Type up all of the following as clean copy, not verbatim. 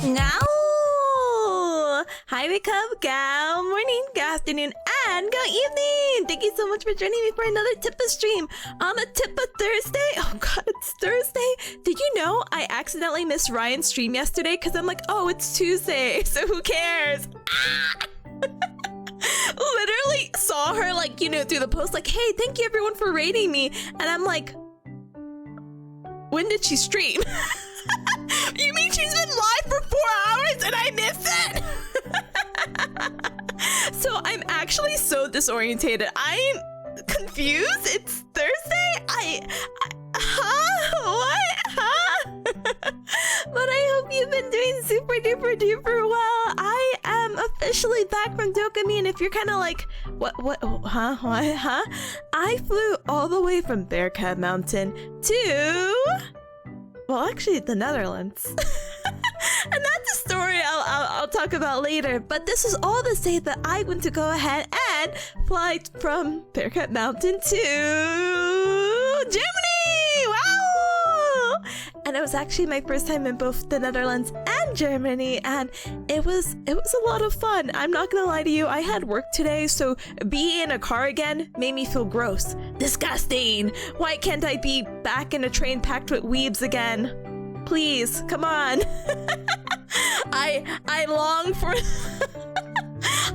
Ngao! Hi, wake up, gal. Morning, good afternoon, and good evening. Thank you so much for joining me for another Tipa stream on a Tipa Thursday. Oh god, it's Thursday. Did you know I accidentally missed Ryan's stream yesterday because I'm like, oh, it's Tuesday, so who cares? Literally saw her like, you know, through the post like, hey, thank you everyone for rating me. And I'm like, when did she stream? You mean she's been live for 4 hours and I missed it? So I'm actually so disorientated. I'm confused. It's Thursday? Huh? What? Huh? But I hope you've been doing super duper duper well. I am officially back from DoKomi, and if you're kind of like, what, huh? I flew all the way from Bearcat Mountain to... well, actually, the Netherlands. And that's a story I'll talk about later. But this is all to say that I want to go ahead and fly from Bearcat Mountain to Germany. Wow! And it was actually my first time in both the Netherlands and Germany, and it was a lot of fun. I'm not gonna lie to you. I had work today, so being in a car again made me feel gross. Disgusting. Why can't I be back in a train packed with weebs again? Please, come on. I long for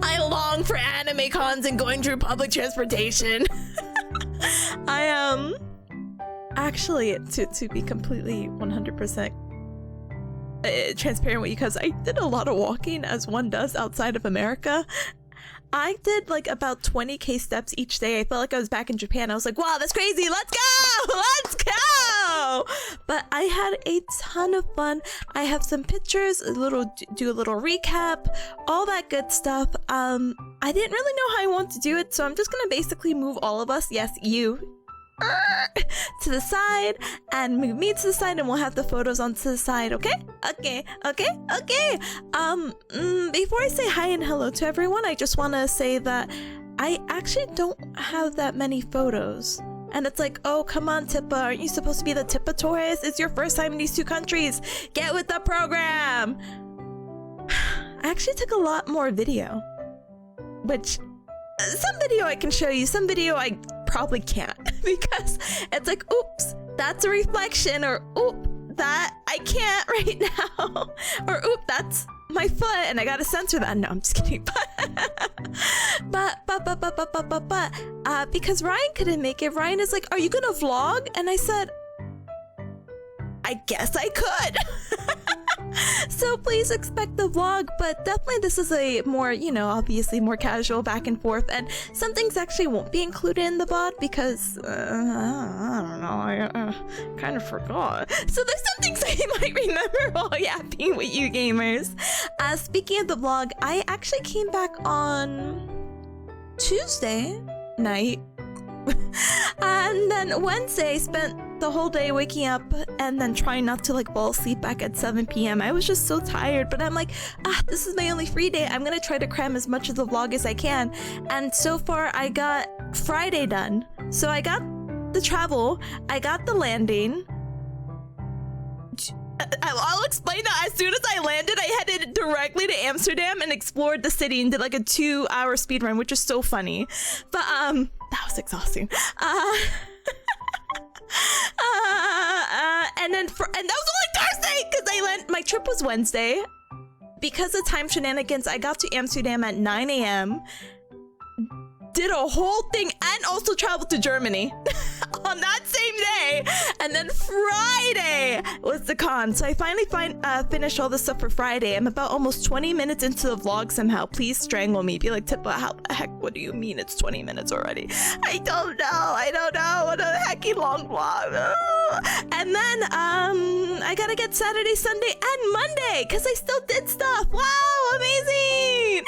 I long for anime cons and going through public transportation. Actually, to be completely 100% transparent with you, because I did a lot of walking as one does outside of America. I did like about 20k steps each day. I felt like I was back in Japan. I was like, wow, that's crazy. Let's go! Let's go! But I had a ton of fun. I have some pictures, do a little recap, all that good stuff. I didn't really know how I want to do it, so I'm just gonna basically move all of us, yes, you, to the side, and move me to the side, and we'll have the photos onto the side, okay? Okay. Before I say hi and hello to everyone, I just want to say that I actually don't have that many photos. And it's like, oh, come on, Tipa, aren't you supposed to be the Tipa tourist? It's your first time in these two countries. Get with the program. I actually took a lot more video, which some video I can show you, some video I probably can't, because it's like, oops, that's a reflection, or oop, that I can't right now, or oop, that's my foot and I gotta censor that. No, I'm just kidding. But because Ryan couldn't make it, Ryan is like, are you gonna vlog? And I said, I guess I could. So please expect the vlog, but definitely this is a more, you know, obviously more casual back and forth, and some things actually won't be included in the VOD because, I don't know, I kind of forgot. So there's some things I might remember while yapping with you gamers. Speaking of the vlog, I actually came back on Tuesday night, and then Wednesday spent the whole day waking up and then trying not to like fall asleep back at 7 p.m. I was just so tired, but I'm like, this is my only free day. I'm gonna try to cram as much of the vlog as I can. And so far I got Friday done. So I got the travel, I got the landing. I'll explain that. As soon as I landed, I headed directly to Amsterdam and explored the city and did like a 2-hour speed run, which is so funny. But that was exhausting. And that was only Thursday because my trip was Wednesday. Because of time shenanigans, I got to Amsterdam at 9 a.m. did a whole thing and also traveled to Germany on that same day. And then Friday was the con. So I finally finished all this stuff for Friday. I'm about almost 20 minutes into the vlog somehow. Please strangle me. Be like, Tipa, how the heck? What do you mean it's 20 minutes already? I don't know. What a hecky long vlog. And then I gotta get Saturday, Sunday, and Monday because I still did stuff. Wow, amazing.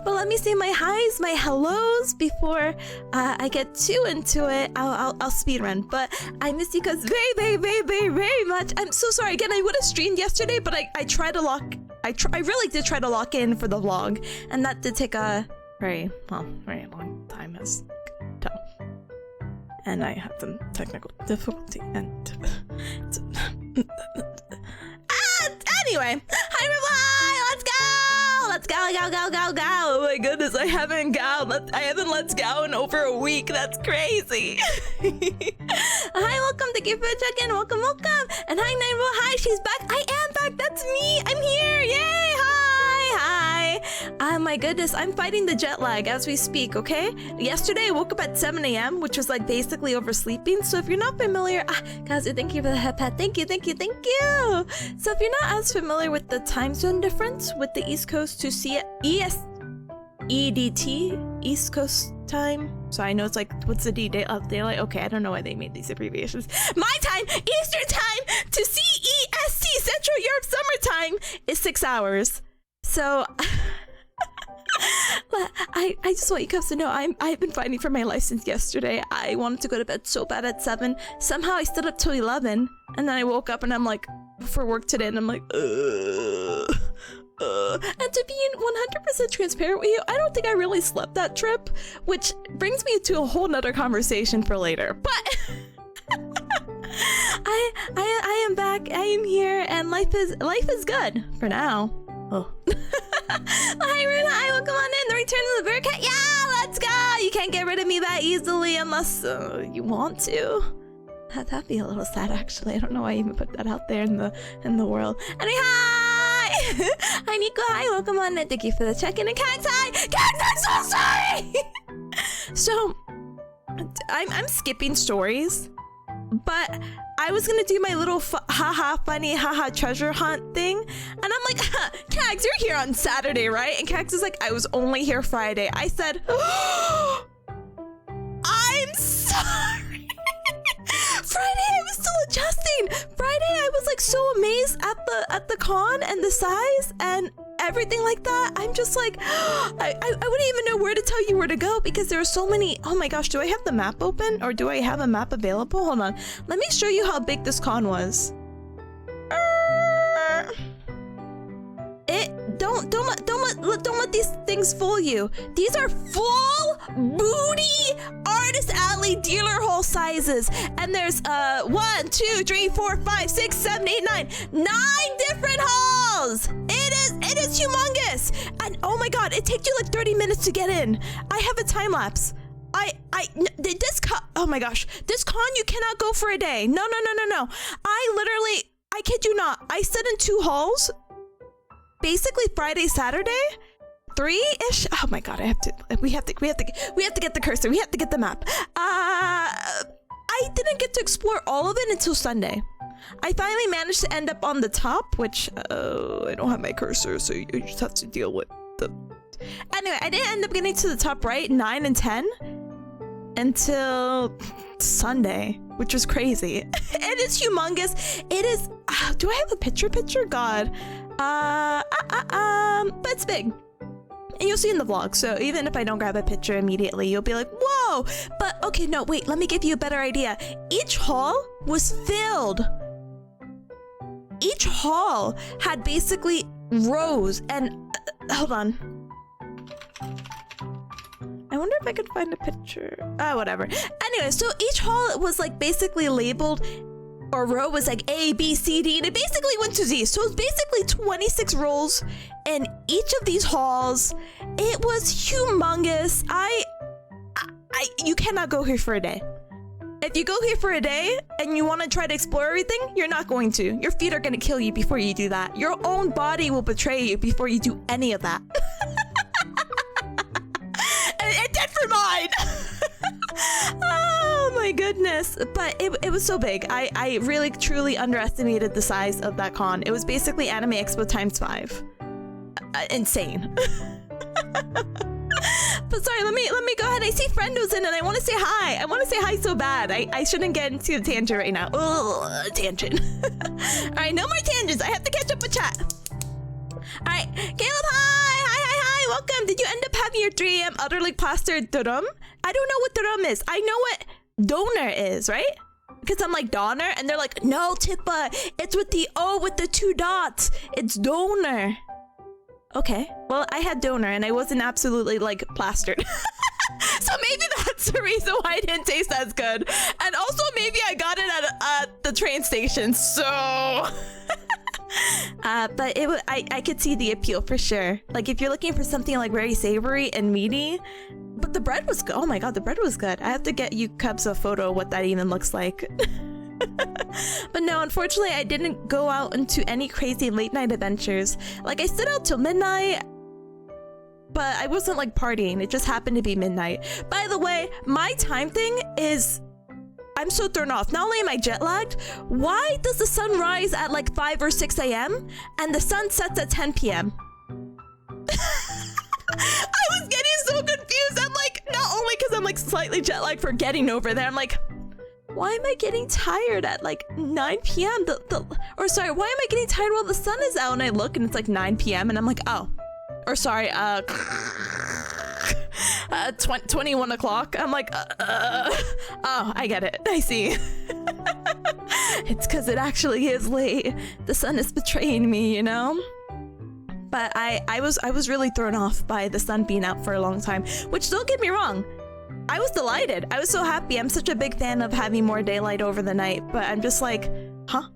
But let me say my highs, my hellos before I get too into it. I'll speedrun, but I miss you guys very much. I'm so sorry. Again, I would have streamed yesterday, but I really did try to lock in for the vlog, and that did take a very long time as you can tell. And I had some technical difficulty and Anyway, hi Reply! Let's go! Let's go! Oh my goodness, I haven't let's go in over a week. That's crazy. Hi, welcome. Thank you for the check-in. Welcome. And hi, Nine. Hi, she's back. I am back. That's me. I'm here. Yay! Hi. Oh my goodness, I'm fighting the jet lag as we speak, okay? Yesterday I woke up at 7 a.m., which was like basically oversleeping. So if you're not familiar, guys, thank you for the head pat. Thank you. So if you're not as familiar with the time zone difference with the East Coast to EDT, East Coast time. So I know it's like, what's the daylight? Okay, I don't know why they made these abbreviations. My time, Eastern time, to CEST, Central Europe Summertime, is 6 hours. So I just want you guys to know I've been fighting for my life since yesterday. I wanted to go to bed so bad at 7. Somehow I stood up till 11, and then I woke up and I'm like, for work today, and I'm like, And to be 100% transparent with you, I don't think I really slept that trip, which brings me to a whole nother conversation for later. But I am back. I am here, and life is good for now. Oh. Hi, Runa. Welcome on in. The return of the bear cat. Yeah, let's go. You can't get rid of me that easily unless you want to. That'd be a little sad, actually. I don't know why I even put that out there in the world. Anyway, hi. Hi, Nico. Hi, welcome on in. Thank you for the check-in. And Cax, hi. Cax, I'm so sorry. So, I'm skipping stories, but I was gonna do my little funny treasure hunt thing, and I'm like, Cax, you're here on Saturday, right? And Cax is like, I was only here Friday. I said, I'm sorry. Friday, I was still adjusting. Friday, I was like so amazed at the con and the size and everything like that. I'm just like, I wouldn't even know where to tell you where to go because there are so many. Oh my gosh, do I have the map open or do I have a map available? Hold on, let me show you how big this con was. Don't let these things fool you. These are full booty artist alley dealer hall sizes, and there's 1, 2, 3, 4, 5, 6, 7, 8, 9 different halls. It is humongous, and oh my god, it takes you like 30 minutes to get in. I have a time lapse. Oh my gosh, this con you cannot go for a day. No. I kid you not. I sit in 2 halls. Basically Friday, Saturday, 3-ish. Oh my god, we have to get the cursor. We have to get the map. I didn't get to explore all of it until Sunday. I finally managed to end up on the top, which I don't have my cursor, so you just have to deal with the. Anyway, I didn't end up getting to the top right 9 and 10 until Sunday, which was crazy. It is humongous. It is. Do I have a picture? God. But it's big. And you'll see in the vlog, so even if I don't grab a picture immediately, you'll be like, whoa! But okay, no, wait, let me give you a better idea. Each hall was filled. Each hall had basically rows and... hold on. I wonder if I could find a picture. Whatever. Anyway, so each hall was like basically labeled, or row was like A, B, C, D, and it basically went to Z. So it's basically 26 rows in each of these halls. It was humongous. You cannot go here for a day. If you go here for a day and you want to try to explore everything, you're not going to. Your feet are going to kill you before you do that. Your own body will betray you before you do any of that. And it did for mine. Oh my goodness. But it was so big. I really truly underestimated the size of that con. It was basically Anime Expo times 5. Insane. But sorry, let me go ahead. I see Friendo's in and I want to say hi. I want to say hi so bad. I shouldn't get into a tangent right now. Ugh, tangent. All right, no more tangents. I have to catch up with chat. All right, Caleb, hi. Welcome. Did you end up having your 3 a.m. utterly plastered durum? I don't know what durum is. I know what donor is, right? Because I'm like donor, and they're like, no, Tipa, it's with the O with the 2 dots. It's donor. Okay, well, I had donor and I wasn't absolutely like plastered. So maybe that's the reason why it didn't taste as good. And also maybe I got it at the train station, so... But I could see the appeal for sure. Like if you're looking for something like very savory and meaty, but the bread was good. Oh my god, the bread was good. I have to get you Cubs a photo of what that even looks like. But no, unfortunately, I didn't go out into any crazy late night adventures. Like I stayed out till midnight, but I wasn't like partying. It just happened to be midnight. By the way, my time thing is, I'm so thrown off. Not only am I jet lagged, why does the sun rise at like 5 or 6 a.m. and the sun sets at 10 p.m.? I was getting so confused. I'm like, not only because I'm like slightly jet lagged for getting over there, I'm like, why am I getting tired at like 9 p.m.? Or sorry, why am I getting tired while the sun is out? And I look and it's like 9 p.m. and I'm like, oh, or sorry, 21 o'clock. I'm like, oh, I get it. I see. It's because it actually is late. The sun is betraying me, you know? But I was really thrown off by the sun being out for a long time, which don't get me wrong, I was delighted. I was so happy. I'm such a big fan of having more daylight over the night, but I'm just like, huh?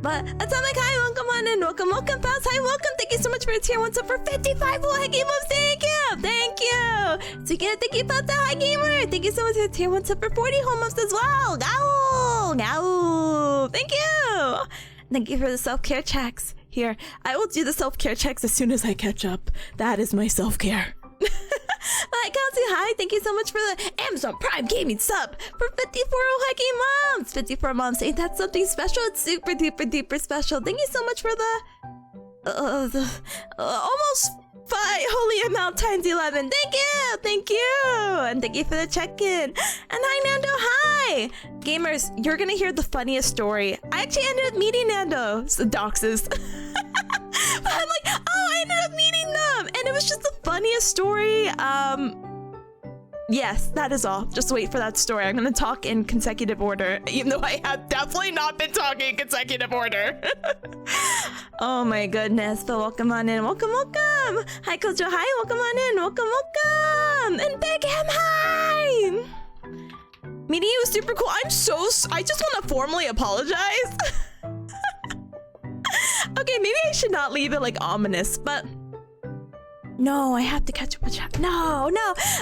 But Atomic, hi, welcome on in. Welcome, Pals. Hi, welcome. Thank you so much for a tier 1 sub for 55 full High Game Ups. Thank you. So again, thank you, Pals. Hi, Gamer. Thank you so much for a tier 1 sub for 40 home ups as well. Go. Thank you. Thank you for the self-care checks. Here, I will do the self-care checks as soon as I catch up. That is my self-care. Hi, Kelsey. Hi, thank you so much for the Amazon Prime Gaming sub for 54 Hacking Moms. 54 moms, ain't that something special? It's super duper special. Thank you so much for the almost 5 holy amount times 11. Thank you, and thank you for the check-in. And hi, Nando. Hi, gamers. You're gonna hear the funniest story. I actually ended up meeting Nando. So doxes. But I'm like, oh, I ended up meeting them, and it was just the funniest story. Yes, that is all. Just wait for that story. I'm gonna talk in consecutive order, even though I have definitely not been talking in consecutive order. Oh my goodness, but welcome on in. Welcome. Hi, Kojo. Hi, welcome on in. Welcome. And Big M, hi! Meeting you was super cool. I just want to formally apologize. Okay, maybe I should not leave it like ominous, but no, I have to catch up with chat. No,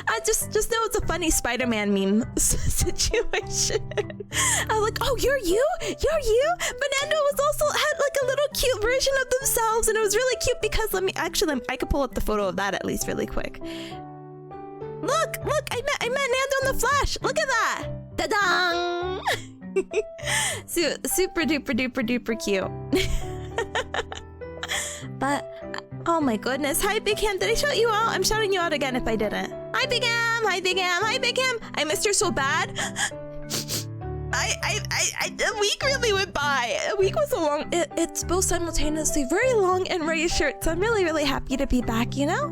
I just know it's a funny Spider-Man meme situation. I was like, oh, you're you? Fernando was also had like a little cute version of themselves, and it was really cute because I could pull up the photo of that at least really quick. Look, I met Nando in the flash. Look at that. Ta-dang! Super duper cute. But oh my goodness, hi Big Ham, did I shout you out? I'm shouting you out again if I didn't. Hi Big Ham. I missed her so bad. A week really went by. A week was a long, it's both simultaneously very long and very short, so I'm really happy to be back, you know?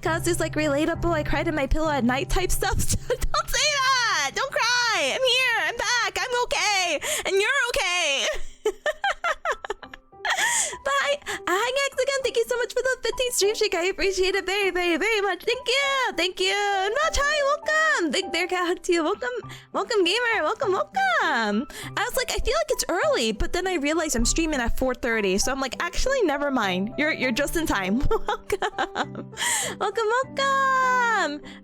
Cause it's like relatable, I cried in my pillow at night type stuff. Don't say that! Don't cry! I'm here, I'm back, I'm okay, and you're okay! Bye! Hi guys again, thank you so much for the 15 stream streak. I appreciate it very much. Thank you. And Raj, hi, welcome. Big Bear Cat hug to you. Welcome gamer. Welcome. I was like, I feel like it's early, but then I realized I'm streaming at 4:30, so I'm like, actually, never mind. You're just in time. Welcome.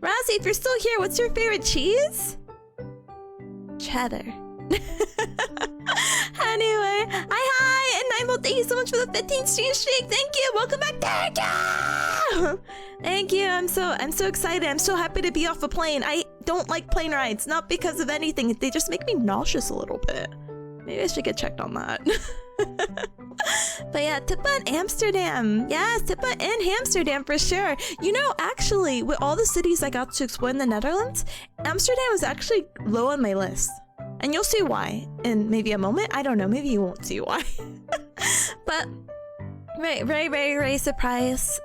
Razzie, if you're still here, what's your favorite cheese? Cheddar. Anyway, hi, and Nimo, thank you so much for the 15 stream streak. Thank you. Welcome back. Thank you. I'm so excited. I'm so happy to be off a plane. I don't like plane rides, not because of anything. They just make me nauseous a little bit. Maybe I should get checked on that. But yeah, Tipa in Amsterdam. Yes, Tipa in Amsterdam for sure. You know, actually, with all the cities I got to explore in the Netherlands, Amsterdam was actually low on my list. And you'll see why in maybe a moment. I don't know, maybe you won't see why. But very surprised.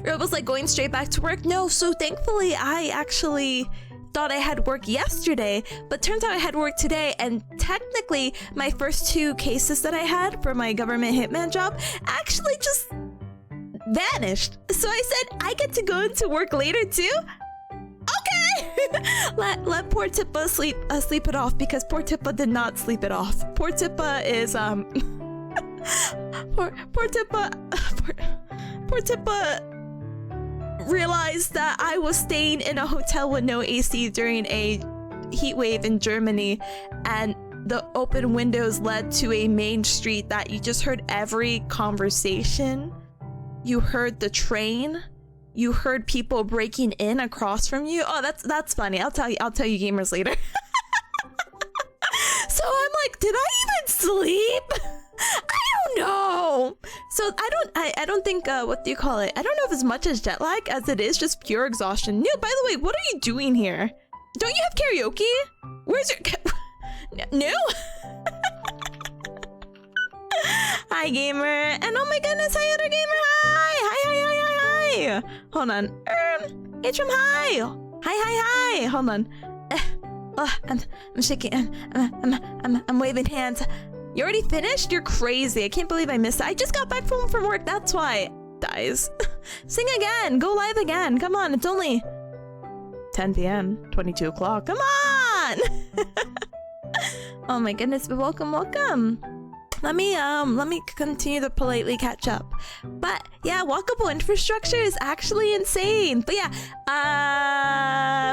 Robo's like going straight back to work. No, so thankfully I actually thought I had work yesterday, but turns out I had work today, and technically my first 2 cases that I had for my government hitman job actually just vanished. So I said I get to go into work later too? Okay! let poor Tipa sleep it off, because poor Tipa did not sleep it off. Poor Tipa is poor Tipa realized that I was staying in a hotel with no AC during a heat wave in Germany, and the open windows led to a main street that you just heard every conversation. You heard the train. You heard people breaking in across from you. Oh, that's funny. I'll tell you gamers later. So I'm like, did I even sleep? I don't know. So I don't think what do you call it? I don't know if as much as jet lag as it is just pure exhaustion. No, by the way, what are you doing here? Don't you have karaoke? Where's your no? Hi gamer, and oh my goodness, hi other gamer, hi. Hold on, Atrum, hi. Hold on. I'm shaking. I'm waving hands. You already finished? You're crazy. I can't believe I missed it. I just got back from work. That's why. Dies. Sing again. Go live again. Come on. It's only 10 p.m. 22 o'clock. Come on. Oh my goodness. But welcome. Let me continue to politely catch up. But yeah, walkable infrastructure is actually insane. But yeah,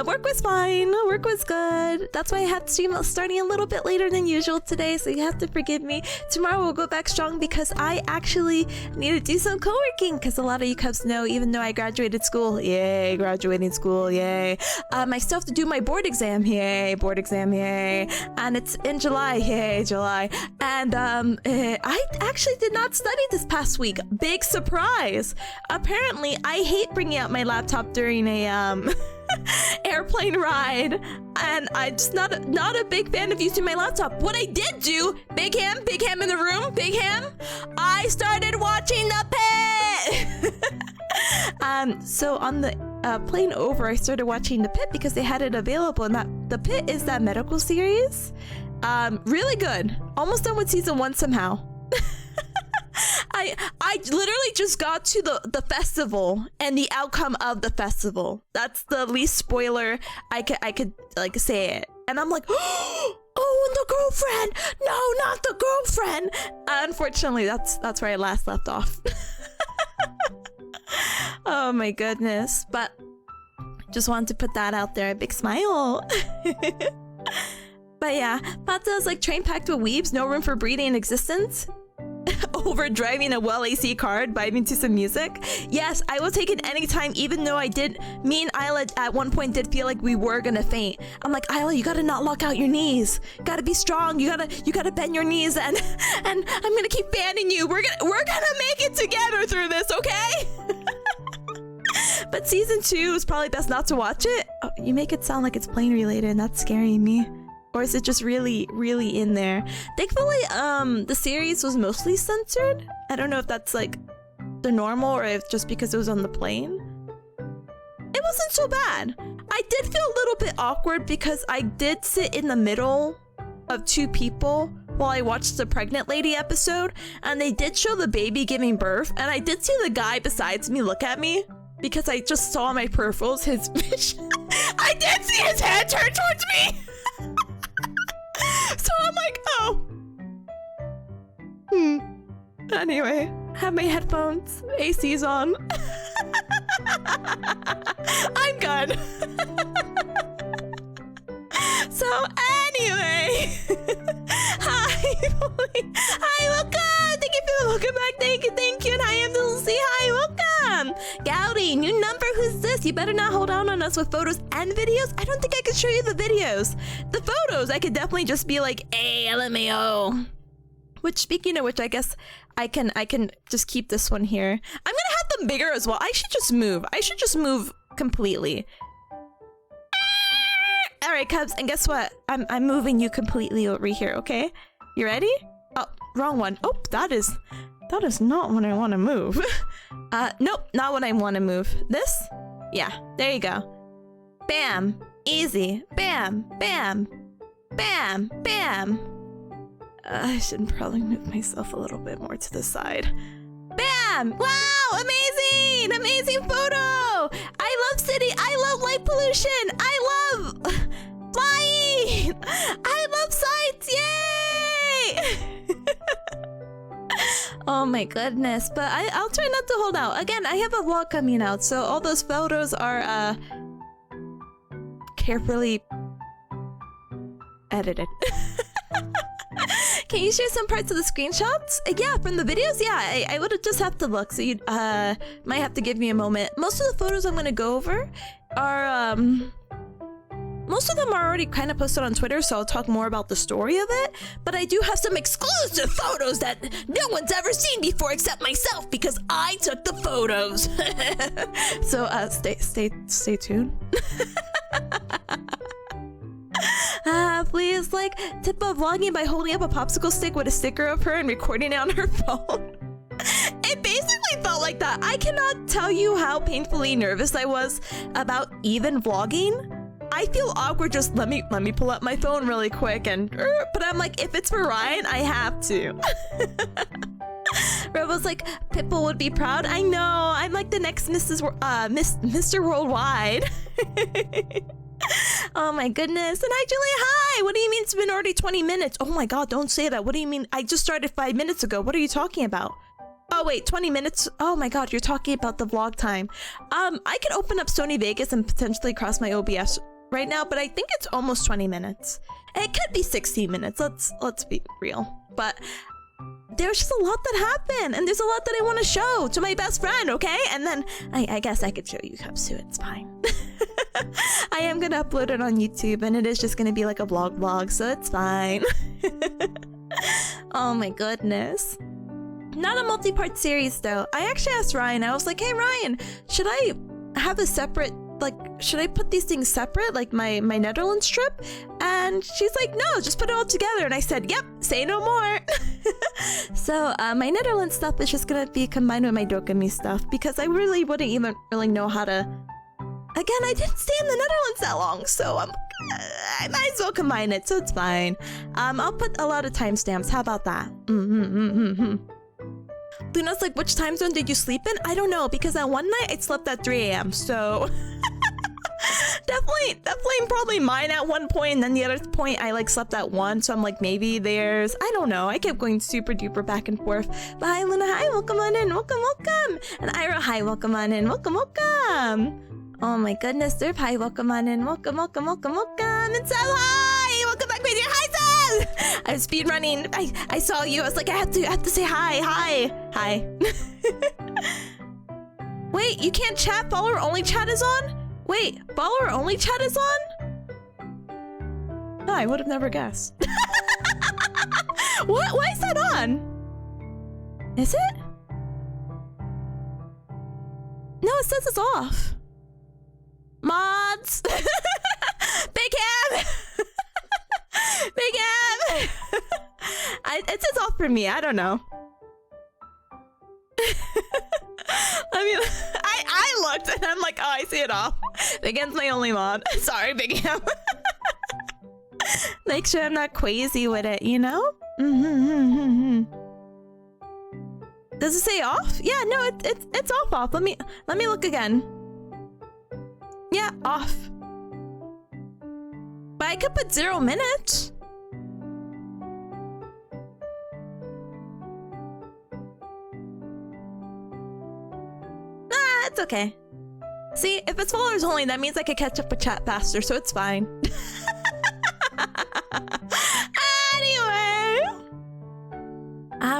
work was fine. Work was good. That's why I had to stream starting a little bit later than usual today, so you have to forgive me. Tomorrow we'll go back strong because I actually need to do some co-working, because a lot of you cubs know, even though I graduated school, yay, graduating school, yay. I still have to do my board exam, yay, and it's in July, yay, July. And I actually did not study this past week. Big surprise. Apparently, I hate bringing out my laptop during a airplane ride, and I'm just not a big fan of using my laptop. What I did do, big ham in the room, big ham, I started watching The Pit. So on the plane over, I started watching The Pit because they had it available, and The Pit is that medical series. Really good. Almost done with season 1 somehow. I literally just got to the festival and the outcome of the festival. That's the least spoiler I could like say it. And I'm like, oh, and the girlfriend! No, not the girlfriend! Unfortunately, that's where I last left off. Oh my goodness. But just wanted to put that out there. A big smile. But yeah, Pata's like train packed with weebs, no room for breathing in existence. Over driving a well AC car, vibing to some music. Yes, I will take it anytime, even though me and Isla at one point did feel like we were gonna faint. I'm like, Isla, you gotta not lock out your knees. You gotta be strong. You gotta bend your knees, and I'm gonna keep fanning you. We're gonna make it together through this, okay? But season 2 is probably best not to watch it. Oh, you make it sound like it's plane related, and that's scaring me. Or is it just really, really in there? Thankfully, the series was mostly censored. I don't know if that's like the normal or if just because it was on the plane. It wasn't so bad. I did feel a little bit awkward because I did sit in the middle of 2 people while I watched the pregnant lady episode, and they did show the baby giving birth, and I did see the guy besides me look at me because I just saw my peripherals, his vision. I did see his head turn towards me. So I'm like, oh. Anyway, have my headphones, AC's on. I'm good. So anyway, hi, Polly. Hi, welcome. Thank you for the welcome back. Thank you. And hi, MWC. Hi, welcome. Gowdy, new number. Who's this? You better not hold out on us with photos and videos. I don't think I could show you the videos. The photos, I could definitely just be like, hey, LMAO. Which, speaking of which, I guess I can just keep this one here. I'm gonna have them bigger as well. I should just move completely. All right, Cubs, and guess what? I'm moving you completely over here, okay? You ready? Oh, wrong one. Oh, that is not what I want to move. Nope, not what I want to move. This? Yeah, there you go. Bam, easy. Bam, bam, bam, bam. I should probably move myself a little bit more to the side. Bam! Wow, amazing photo. I love city. I love light pollution. I love flying. I love sights. Yay! Oh my goodness. But I'll try not to hold out. Again, I have a vlog coming out, so all those photos are carefully edited. Can you share some parts of the screenshots? Yeah, from the videos? Yeah, I would just have to look, so you might have to give me a moment. Most of the photos I'm gonna go over are, most of them are already kind of posted on Twitter, so I'll talk more about the story of it. But I do have some exclusive photos that no one's ever seen before except myself, because I took the photos. So, stay tuned. Please, like, Tipa vlogging by holding up a popsicle stick with a sticker of her and recording it on her phone. It basically felt like that. I cannot tell you how painfully nervous I was about even vlogging. I feel awkward just let me pull up my phone really quick and but I'm like, if it's for Ryan, I have to. Robo's like, Pipple would be proud. I know. I'm like the next Mr. Worldwide. Oh my goodness. And hi, Julie. Hi. What do you mean it's been already 20 minutes? Oh my god, don't say that. What do you mean? I just started 5 minutes ago. What are you talking about? Oh wait, 20 minutes? Oh my god, you're talking about the vlog time. I could open up Sony Vegas and potentially cross my OBS right now, but I think it's almost 20 minutes. It could be 16 minutes. Let's be real. But there's just a lot that happened, and there's a lot that I want to show to my best friend, okay? And then I guess I could show you Cups too. It's fine. I am gonna upload it on YouTube, and it is just gonna be like a vlog, so it's fine. Oh my goodness. Not a multi-part series though. I actually asked Ryan, I was like, hey Ryan, should I have a separate, like, should I put these things separate, like my Netherlands trip? And she's like, no, just put it all together. And I said, yep, say no more. So my Netherlands stuff is just gonna be combined with my DoKomi stuff, because I really wouldn't even really know how to. Again, I didn't stay in the Netherlands that long, so I might as well combine it, so it's fine. I'll put a lot of timestamps. How about that? Luna's like, which time zone did you sleep in? I don't know, because that one night I slept at 3 a.m. So definitely probably mine at one point, and then the other point I like slept at 1. So I'm like, maybe there's, I don't know. I kept going super duper back and forth. But hi Luna, hi, welcome on in, welcome. And Ira, hi, welcome on in, welcome. Oh my goodness, Derp, hi, welcome on in, welcome. And Sal, hi, welcome back, baby. Hi, Sal. I was speed running. I saw you. I was like, I have to say hi. Wait, you can't chat. Follower only chat is on. Wait, follower only chat is on. Oh, I would have never guessed. What? Why is that on? Is it? No, it says it's off. Mods! Big Cam! Big Cam! It says off for me, I don't know. I mean, I looked and I'm like, oh, I see it off. Big Cam's my only mod. Sorry, Big Cam. Make sure I'm not crazy with it, you know? Does it say off? Yeah, no, it's off. Let me look again. Yeah, off. But I could put 0 minutes. Ah, it's okay. See, if it's followers only, that means I could catch up with chat faster, so it's fine. Anyway.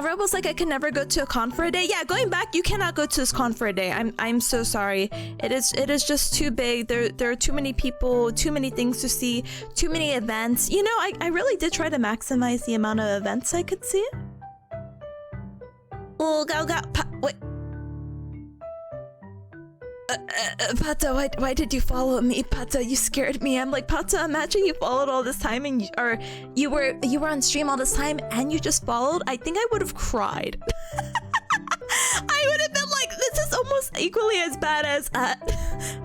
Robo's like, I can never go to a con for a day. Yeah, going back, you cannot go to this con for a day. I'm so sorry. It is just too big. There are too many people, too many things to see, too many events. You know, I really did try to maximize the amount of events I could see. Oh, wait. Pata, why did you follow me? Pata, you scared me. I'm like, Pata, imagine you followed all this time and you were on stream all this time and you just followed. I think I would have cried. I would have been like, this is almost equally as bad as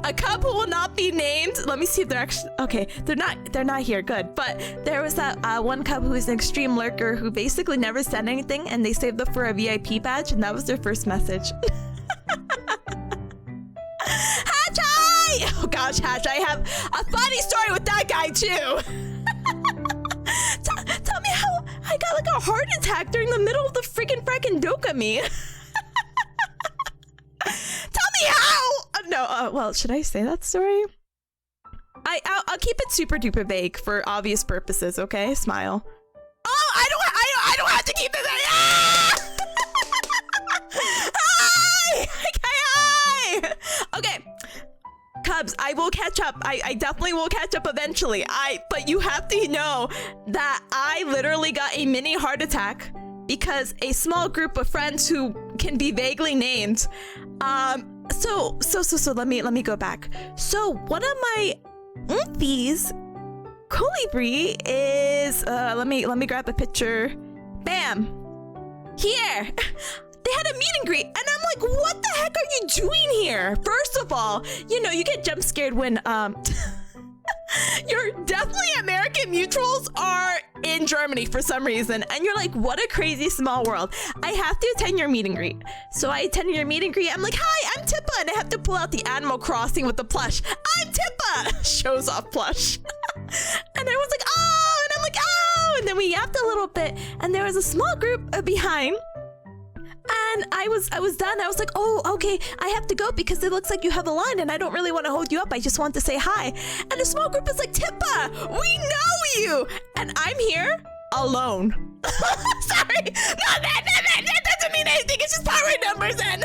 a cub who will not be named. Let me see if they're actually okay. They're not here. Good. But there was that one cub who is an extreme lurker who basically never said anything, and they saved up for a VIP badge, and that was their first message. Hachai! gosh, Hash, I have a funny story with that guy too. Tell me how I got like a heart attack during the middle of the freaking DoKomi. Tell me how. No, well, should I say that story? I'll keep it super duper vague for obvious purposes. Okay, smile. Oh, I don't have to keep it vague. Ah! Hi! Okay. Cubs, I will catch up. I definitely will catch up eventually. But you have to know that I literally got a mini heart attack because a small group of friends who can be vaguely named. So let me go back. So one of my oompies, Colibri, is let me grab a picture. Bam! Here! They had a meet and greet, and I'm like, what the heck are you doing here? First of all, you know, you get jump scared when you're definitely American mutuals are in Germany for some reason, and you're like, what a crazy small world. I have to attend your meet and greet. So I attended your meet and greet. I'm like, hi, I'm Tipa, and I have to pull out the Animal Crossing with the plush. I'm Tipa! Shows off plush. And I was like, oh, and I'm like, oh, and then we yapped a little bit, and there was a small group behind. And I was done. I was like, oh, okay, I have to go because it looks like you have a line and I don't really want to hold you up. I just want to say hi. And a small group is like, Tipa, we know you. And I'm here alone. Sorry. No, that doesn't mean anything. It's just power numbers. And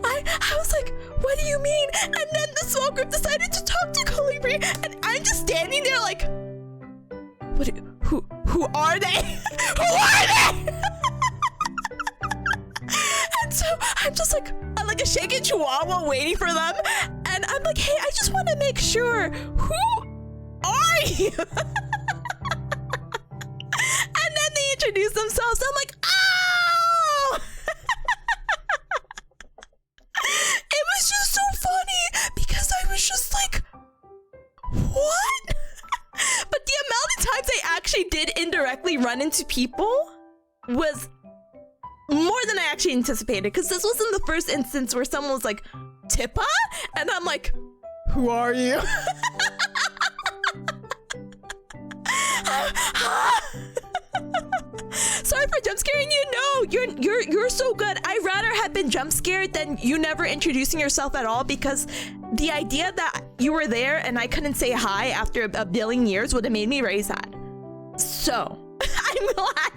I was like, what do you mean? And then the small group decided to talk to Colibri. And I'm just standing there like, what? Who are they? Who are they? And so I'm just like a shaken chihuahua waiting for them. And I'm like, hey, I just want to make sure. Who are you? And then they introduce themselves. I'm like, oh! It was just so funny because I was just like, what? But the amount of times I actually did indirectly run into people was more than I actually anticipated, because this wasn't the first instance where someone was like, Tipa? And I'm like, who are you? Sorry for jump scaring you. No, you're so good. I'd rather have been jump scared than you never introducing yourself at all, because the idea that you were there and I couldn't say hi after a billion years would have made me very sad. So I'm glad.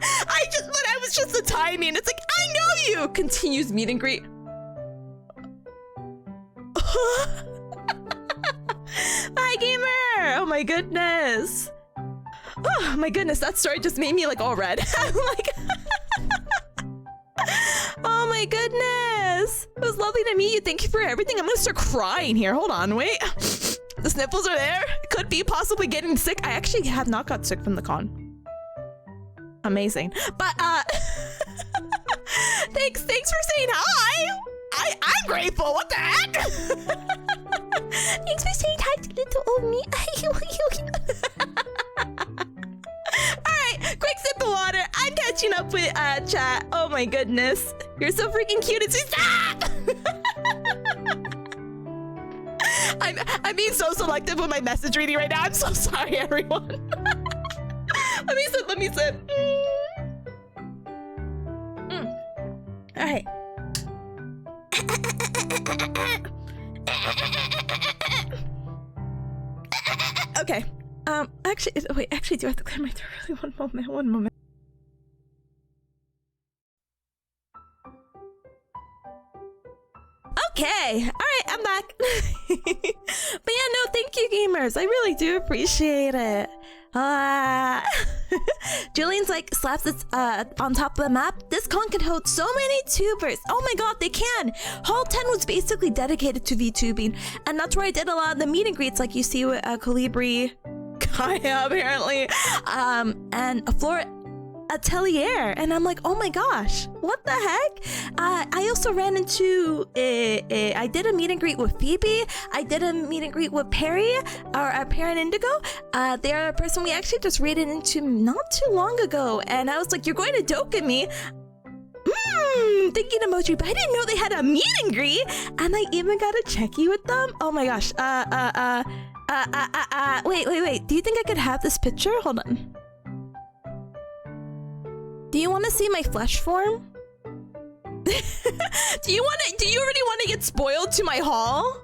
But I was just the timing. It's like, I know you. Continues meet and greet. Hi, gamer. Oh my goodness. Oh my goodness, that story just made me like all red. I'm like, oh my goodness. It was lovely to meet you. Thank you for everything. I'm gonna start crying here. Hold on, wait. The sniffles are there. Could be possibly getting sick. I actually have not got sick from the con. Amazing. But thanks for saying hi. I'm grateful. What the heck? Thanks for saying hi to little old me. Alright, quick sip of water. I'm catching up with chat. Oh my goodness. You're so freaking cute. It's just stop! I'm being so selective with my message reading right now. I'm so sorry, everyone. Let me sip. Alright. Okay. Actually, do I have to clear my throat? Really, one moment. Okay. Alright, I'm back. But yeah, no, thank you, gamers. I really do appreciate it. Julian's like, slaps it on top of the map. This con can hold so many tubers. Oh my god, they can. Hall 10 was basically dedicated to VTubing, and that's where I did a lot of the meet and greets, like you see with Colibri, Kaya apparently, and a floor atelier. And I'm like, oh my gosh, what the heck? I also ran into I did a meet and greet with Phoebe. I did a meet and greet with Perry, our parent Indigo. They're a person we actually just raided into not too long ago, and I was like, you're going to DoKomi? thinking emoji, but I didn't know they had a meet and greet, and I even got a checky with them. Oh my gosh. Wait. Do you think I could have this picture? Hold on. Do you want to see my flesh form? Do you really want to get spoiled to my haul?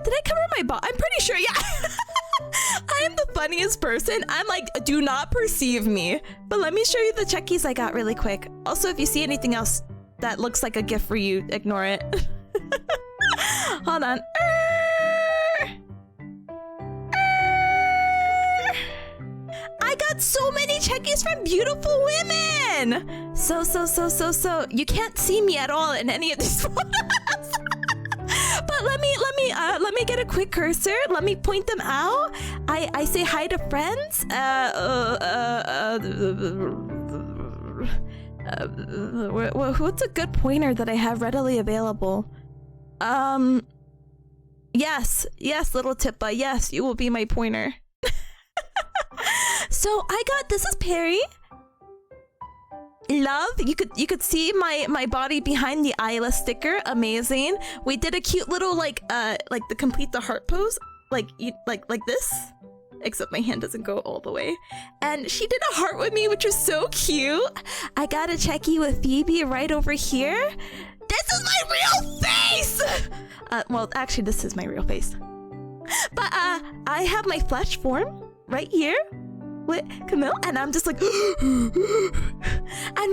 Did I cover my butt? I'm pretty sure, yeah. I am the funniest person. I'm like, do not perceive me. But let me show you the checkies I got really quick. Also, if you see anything else that looks like a gift for you, ignore it. Hold on. I got so many checkies from beautiful women. So. You can't see me at all in any of these photos. But let me get a quick cursor. Let me point them out. I say hi to friends. What's a good pointer that I have readily available? Yes, little Tipa. Yes, you will be my pointer. So this is Perry. Love, you could see my body behind the eyeless sticker. Amazing. We did a cute little like the complete the heart pose, like this, except my hand doesn't go all the way. And she did a heart with me, which was so cute. I got a checky with Phoebe right over here. This is my real face. Well, actually, this is my real face. But I have my flesh form right here with Camille, and I'm just like, and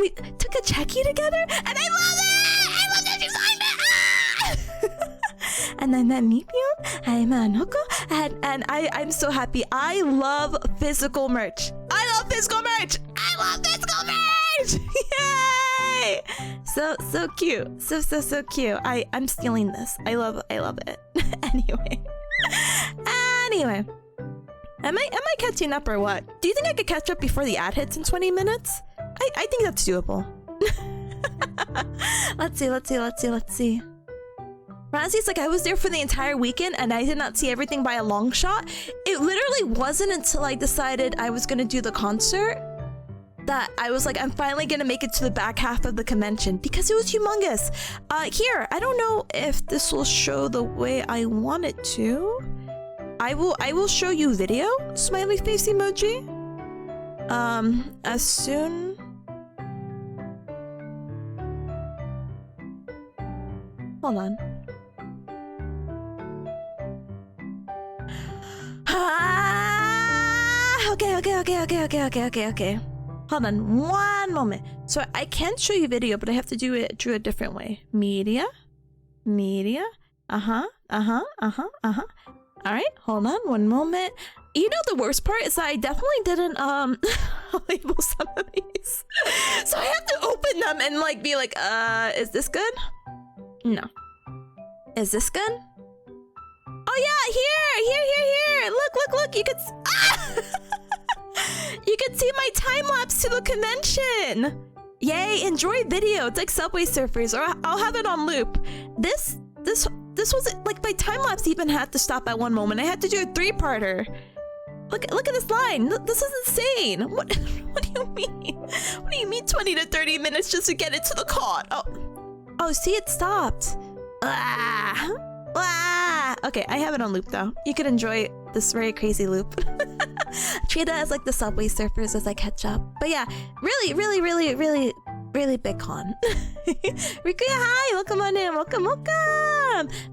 we took a checky together, and I love it! I love that you signed it! Ah! And I met Mipion, I met Doko, and I'm so happy. I love physical merch. I love physical merch! Yay! So cute. So cute. I'm stealing this. I love it. Anyway. Am I catching up or what? Do you think I could catch up before the ad hits in 20 minutes? I think that's doable. Let's see. Razzy's like, I was there for the entire weekend and I did not see everything by a long shot. It literally wasn't until I decided I was gonna do the concert that I was like, I'm finally gonna make it to the back half of the convention because it was humongous. Here, I don't know if this will show the way I want it to. I will show you video, smiley face emoji. As soon. Hold on. Okay. Hold on one moment. So I can show you video, but I have to do it through a different way. Media. All right, hold on one moment. You know, the worst part is that I definitely didn't label some of these. So I have to open them and like be like, is this good? No. Is this good? Oh yeah, here. Look. You could you can see my time lapse to the convention. Yay, enjoy video. It's like Subway Surfers, or I'll have it on loop. This was like my time lapse even had to stop at one moment. I had to do a 3-parter. Look at this line. This is insane. What do you mean? What do you mean 20 to 30 minutes just to get it to the cart? Oh, see, it stopped. Okay, I have it on loop though. You can enjoy this very crazy loop. Treat it as like the Subway Surfers as I catch up. But yeah, really big con. Rikuya, hi! Welcome on in. Welcome.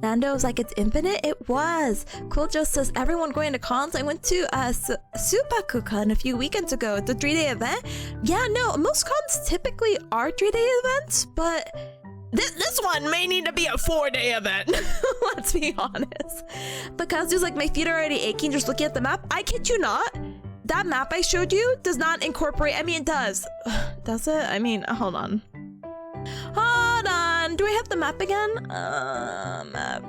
Nando was like, it's infinite? It was. Cool Joe says, everyone going to cons? I went to Supaku-con a few weekends ago. It's a 3-day event. Yeah, no, most cons typically are 3-day events, but this one may need to be a 4-day event. Let's be honest. Because there's like, my feet are already aching just looking at the map. I kid you not. That map I showed you does not incorporate. I mean, it does. Does it? I mean, hold on. Do I have the map again? Map.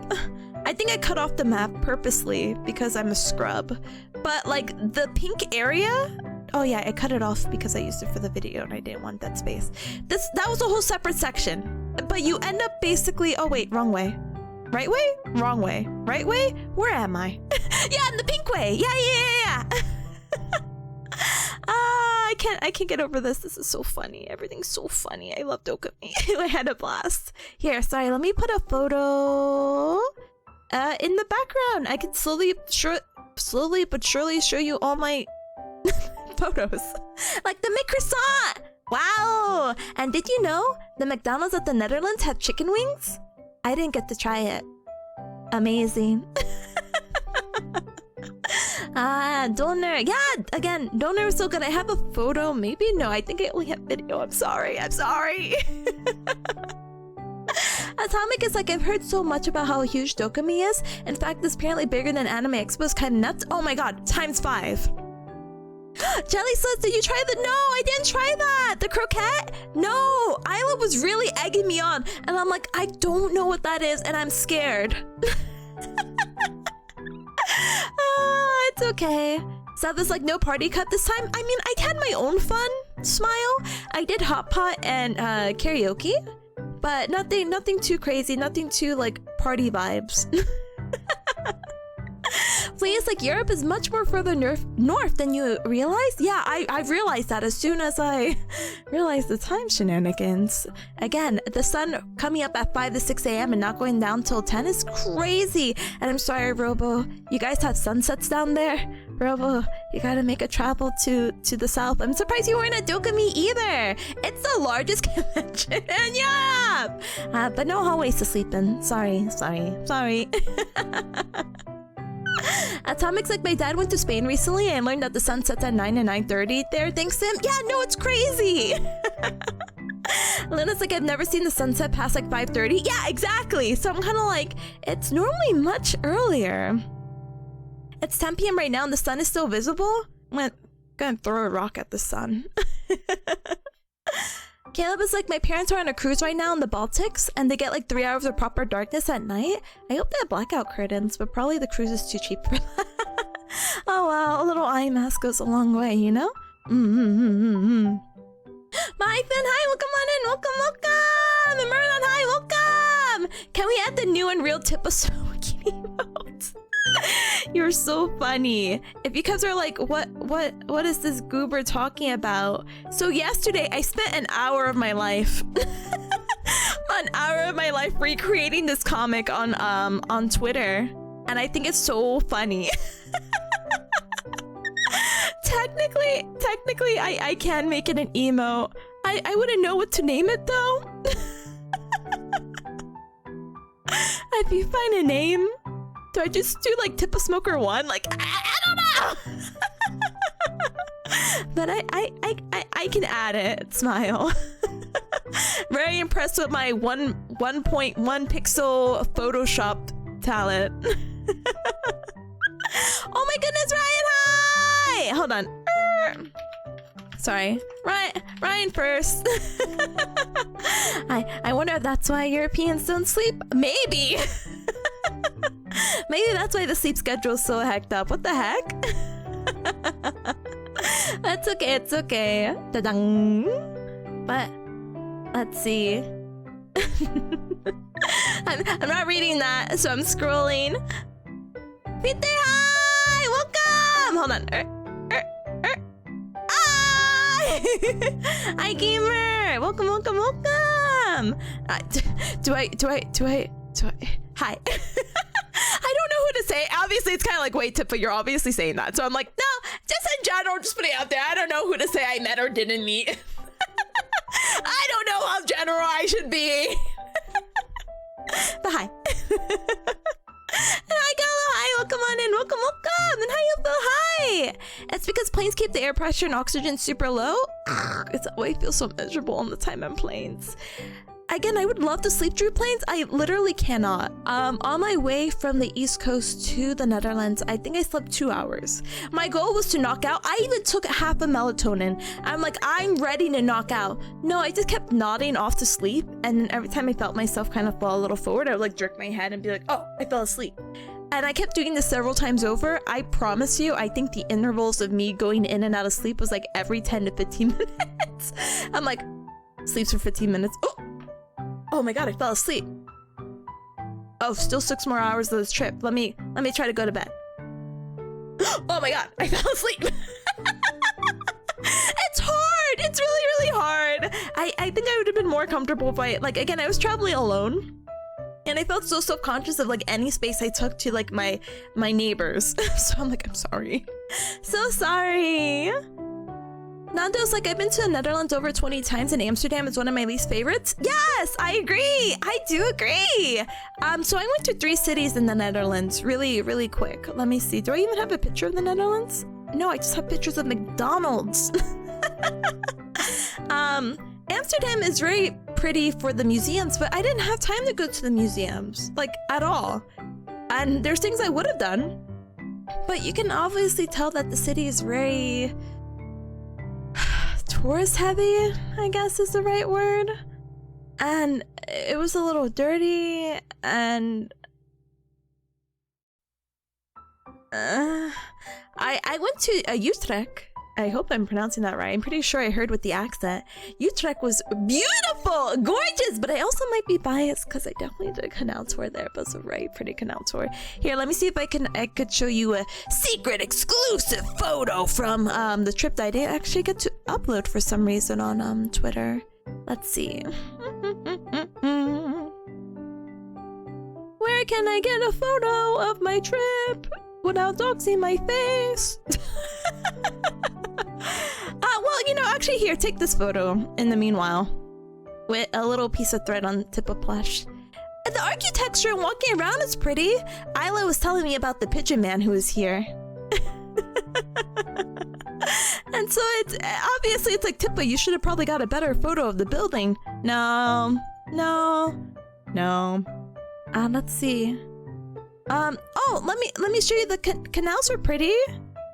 I think I cut off the map purposely because I'm a scrub. But like the pink area. Oh yeah, I cut it off because I used it for the video and I didn't want that space. That was a whole separate section. But you end up basically. Oh wait, wrong way. Right way? Wrong way. Right way? Where am I? Yeah, in the pink way. Yeah. I I can't get over this. This is so funny. Everything's so funny. I love DoKomi. I had a blast. Here, sorry, let me put a photo in the background. I can slowly but surely show you all my photos. Like the croissant. Wow. And did you know the McDonald's at the Netherlands have chicken wings? I didn't get to try it. Amazing. Doner. Yeah, again, Doner was so good. I have a photo. Maybe no, I think I only have video. I'm sorry. Atomic is like, I've heard so much about how huge DoKomi is. In fact, it's apparently bigger than Anime Expo. Is kind of nuts. Oh my god, ×5. Jelly says, did you try the— No, I didn't try that. The croquette? No, Isla was really egging me on. And I'm like, I don't know what that is and I'm scared. It's okay. So there's like no party cut this time. I mean, I had my own fun, Smile. I did hot pot and karaoke, but nothing too crazy, nothing too like party vibes. Please, like Europe is much more further north than you realize. Yeah, I've realized that as soon as I realized the time shenanigans. Again, the sun coming up at 5 to 6 a.m. and not going down till 10 is crazy. And I'm sorry, Robo, you guys have sunsets down there? Robo, you gotta make a travel to the south. I'm surprised you weren't at DoKomi either. It's the largest convention in Europe. But no hallways to sleep in. Sorry. Atomic's like, my dad went to Spain recently and learned that the sun sets at 9 and 9:30 there. Thanks to him. Yeah, no, it's crazy. Lena's like, I've never seen the sunset past like 5:30. Yeah, exactly. So I'm kind of like, it's normally much earlier. It's 10 p.m. right now and the sun is still visible. I'm gonna throw a rock at the sun. Caleb is like, my parents are on a cruise right now in the Baltics and they get like 3 hours of proper darkness at night. I hope they have blackout curtains, but probably the cruise is too cheap for that. Oh wow, a little eye mask goes a long way, you know? My Finn, hi, welcome on in, welcome! Merlin, hi, welcome! Can we add the new and real Tipa bikini emote? You're so funny. If you guys are like, what is this goober talking about? So yesterday I spent an hour of my life recreating this comic on Twitter, and I think it's so funny. Technically I can make it an emote. I wouldn't know what to name it though. If you find a name, do I just do like Tipa Smoker 1? Like, I don't know. But I can add it. Smile. Very impressed with my 1.1 pixel Photoshop talent. Oh my goodness, Ryan, hi! Hold on. Sorry. Ryan first. I wonder if that's why Europeans don't sleep. Maybe. Maybe that's why the sleep schedule is so hecked up. What the heck? It's okay, it's okay. Da-dang. But let's see. I'm not reading that, so I'm scrolling. Pite, hi! Welcome! Hold on. Hi, gamer! Welcome. Do I? Hi. I don't know who to say. Obviously, it's kind of like, wait, Tipa, you're obviously saying that. So I'm like, no, just in general, just put it out there. I don't know who to say I met or didn't meet. I don't know how general I should be. But hi. Hi, Gallo. Hi, welcome on in. Welcome. And how you feel? Hi. It's because planes keep the air pressure and oxygen super low. It's why I feel so miserable on the time on planes. Again, I would love to sleep through planes. I literally cannot. On my way from the East Coast to the Netherlands, I think I slept 2 hours. My goal was to knock out. I even took half a melatonin. I'm like, I'm ready to knock out. No, I just kept nodding off to sleep. And then every time I felt myself kind of fall a little forward, I would like jerk my head and be like, oh, I fell asleep. And I kept doing this several times over. I promise you, I think the intervals of me going in and out of sleep was like every 10 to 15 minutes. I'm like, sleeps for 15 minutes. Oh my god, I fell asleep. Oh, still 6 more hours of this trip. Let me try to go to bed. Oh my god, I fell asleep. It's been more comfortable if I, like, again, I was traveling alone. And I felt so self-conscious of like any space I took to like my neighbors. So I'm like, I'm sorry. So sorry. Nando's like, I've been to the Netherlands over 20 times and Amsterdam is one of my least favorites. Yes, I agree. I do agree. So I went to 3 cities in the Netherlands really, really quick. Let me see. Do I even have a picture of the Netherlands? No, I just have pictures of McDonald's. Amsterdam is very pretty for the museums, but I didn't have time to go to the museums, like, at all. And there's things I would have done, but you can obviously tell that the city is very tourist heavy, I guess is the right word. And it was a little dirty, and I went to Utrecht. I hope I'm pronouncing that right. I'm pretty sure I heard with the accent. Utrecht was beautiful, gorgeous, but I also might be biased because I definitely did a canal tour there. But it's a right pretty canal tour. Here, let me see if I could show you a secret exclusive photo from the trip that I didn't actually get to upload for some reason on Twitter. Let's see. Where can I get a photo of my trip without doxing my face? Well, you know, actually here, take this photo in the meanwhile. With a little piece of thread on Tipa plush. The architecture and walking around is pretty. Isla was telling me about the pigeon man who was here. And so it's, obviously it's like, Tipa, you should have probably got a better photo of the building. No. Let's see. Oh, let me show you the canals are pretty.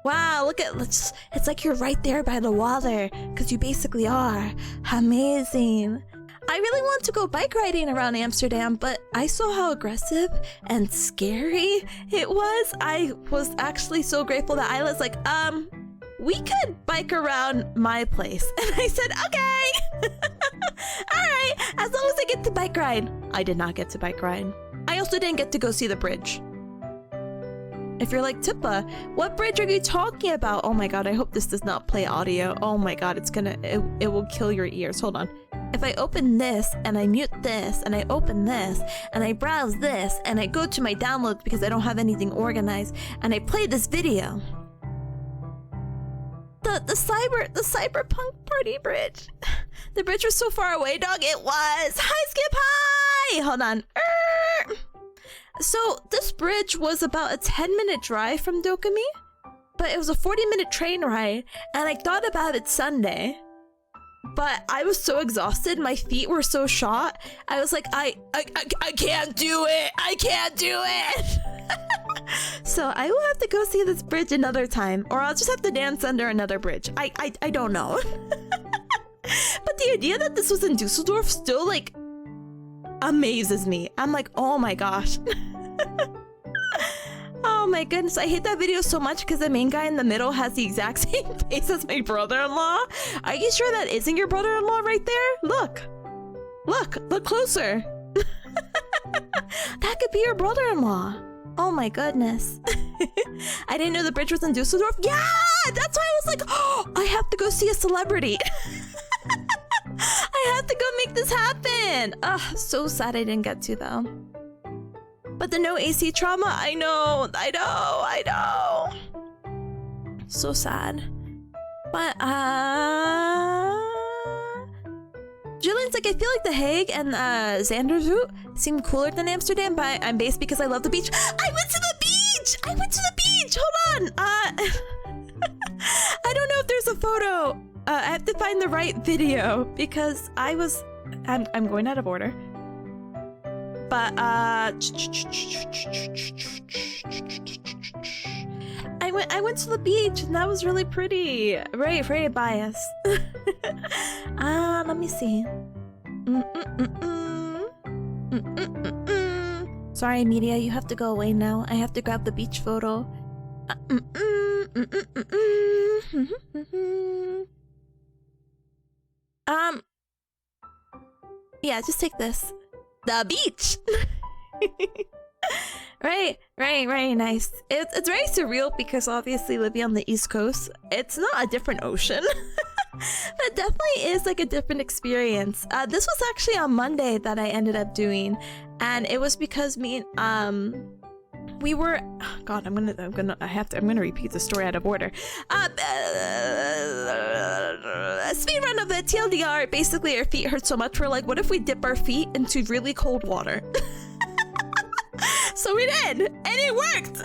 Wow, look at, it's like you're right there by the water, because you basically are. Amazing. I really want to go bike riding around Amsterdam, but I saw how aggressive and scary it was. I was actually so grateful that Isla's like, we could bike around my place. And I said, okay. All right, as long as I get to bike ride. I did not get to bike ride. I also didn't get to go see the bridge. If you're like, Tipa, what bridge are you talking about? Oh my god, I hope this does not play audio. Oh my god, it will kill your ears. Hold on. If I open this, and I mute this, and I open this, and I browse this, and I go to my downloads because I don't have anything organized, and I play this video. The cyberpunk party bridge. The bridge was so far away, dog. It was. Hi, Skip, hi! Hold on. So this bridge was about a 10-minute drive from DoKomi, but it was a 40-minute train ride, and I thought about it Sunday, but I was so exhausted, my feet were so shot, I was like, I can't do it, I can't do it. So I will have to go see this bridge another time, or I'll just have to dance under another bridge. I don't know. But the idea that this was in Dusseldorf still like amazes me. I'm like, oh my gosh. Oh my goodness, I hate that video so much because the main guy in the middle has the exact same face as my brother-in-law. Are you sure that isn't your brother-in-law right there? Look closer. That could be your brother-in-law. Oh my goodness. I didn't know the bridge was in Dusseldorf. Yeah, that's why I was like, oh, I have to go see a celebrity. I have to go make this happen. Ugh, so sad I didn't get to though. But the no AC trauma, I know. So sad. But Julian's like, I feel like The Hague and Zanderzoot seem cooler than Amsterdam, but I'm based because I love the beach. I went to the beach! Hold on! I don't know if there's a photo. I have to find the right video because I'm going out of order. But I went to the beach and that was really pretty. Very biased. Let me see. Sorry, media, you have to go away now. I have to grab the beach photo. Yeah, just take this. The beach. Right, nice. It's very surreal because obviously living on the East Coast, it's not a different ocean. That definitely is like a different experience. This was actually on Monday that I ended up doing, and it was because we were, God, I'm gonna repeat the story out of order. Speed run of the TLDR. Basically, our feet hurt so much. We're like, what if we dip our feet into really cold water? So we did, and it worked.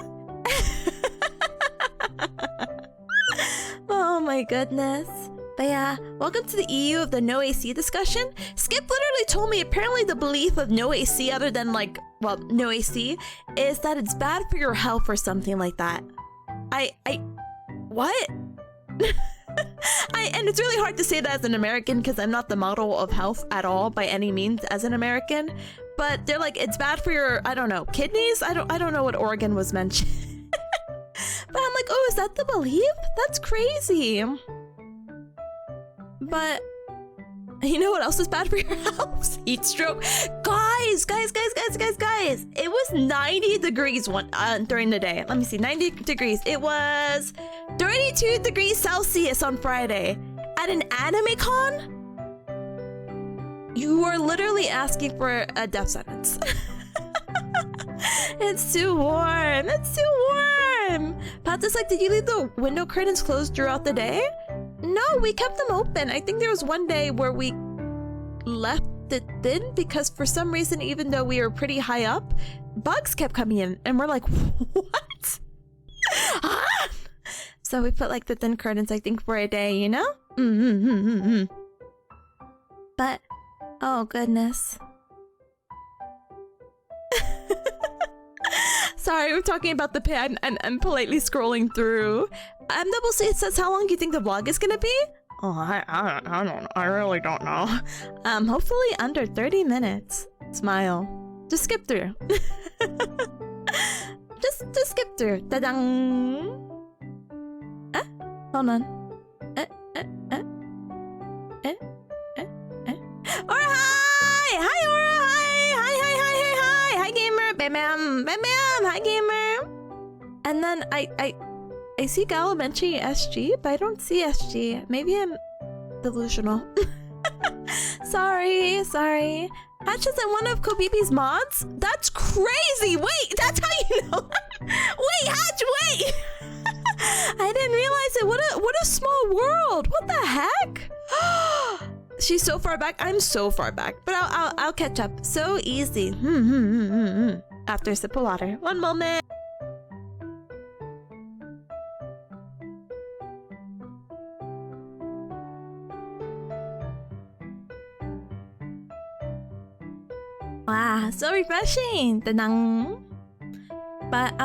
Oh my goodness. But yeah, welcome to the EU of the no AC discussion. Skip literally told me apparently the belief of no AC other than like, well, no AC is that it's bad for your health or something like that. What? And it's really hard to say that as an American because I'm not the model of health at all by any means as an American. But they're like, it's bad for your, I don't know, kidneys? I don't know what organ was mentioned. But I'm like, oh, is that the belief? That's crazy. But you know what else is bad for your health? Heat stroke. Guys. It was 90 degrees during the day. Let me see, 90 degrees. It was 32 degrees Celsius on Friday. At an anime con? You are literally asking for a death sentence. It's too warm. It's too warm. Pat is like, did you leave the window curtains closed throughout the day? No, we kept them open. I think there was one day where we left it in because for some reason, even though we were pretty high up, bugs kept coming in and we're like, what? So we put like the thin curtains, I think, for a day, you know? But, oh goodness. Sorry, we're talking about the pit. I'm politely scrolling through. Double C says, how long do you think the vlog is gonna be? Oh, I don't know. I really don't know. Hopefully under 30 minutes. Smile. Just skip through. just skip through. Da-dang. Hold on. Aura, hi! Hi, Aura! Hi! Hi, gamer! Bam, bam! Bam, bam! Hi, gamer! And then I see Galamentary SG, but I don't see SG. Maybe I'm delusional. Sorry. Hatch isn't one of Kobibi's mods? That's crazy! Wait, that's how you know? Wait, Hatch, wait! I didn't realize it. What a small world. What the heck? She's so far back. I'm so far back, but I'll catch up. So easy. After a sip of water. One moment. Wow, so refreshing. Ta-dang. But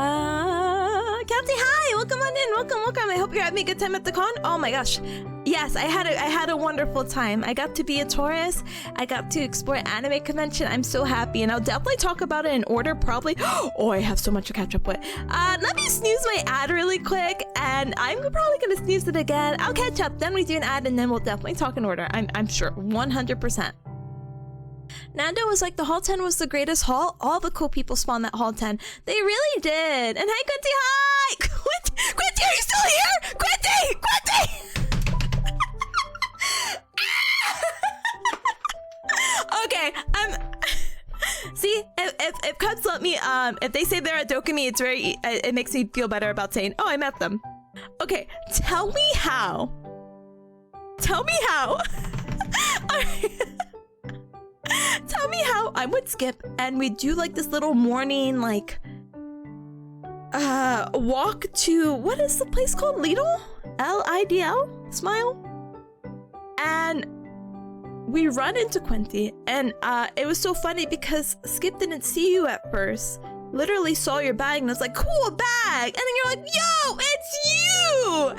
Captain, hi, welcome on in, welcome. I hope you're having a good time at the con. Oh my gosh, yes, I had a wonderful time. I got to be a tourist. I got to explore anime convention. I'm so happy, and I'll definitely talk about it in order. Probably. Oh, I have so much to catch up with. Let me snooze my ad really quick, and I'm probably gonna snooze it again. I'll catch up. Then we do an ad, and then we'll definitely talk in order. I'm sure, 100%. Nando was like, the Hall 10 was the greatest hall. All the cool people spawned that Hall 10. They really did. And hi, Quinty, hi! Quinty, are you still here? Quinty! Okay, see, if Cubs let me, if they say they're at DoKomi, it makes me feel better about saying, oh, I met them. Okay, tell me how. Tell me how I'm with Skip and we do like this little morning like walk to, what is the place called? Lidl? Lidl? Smile? And we run into Quinty and it was so funny because Skip didn't see you at first. Literally saw your bag and was like, cool bag. And then you're like, yo, it's you!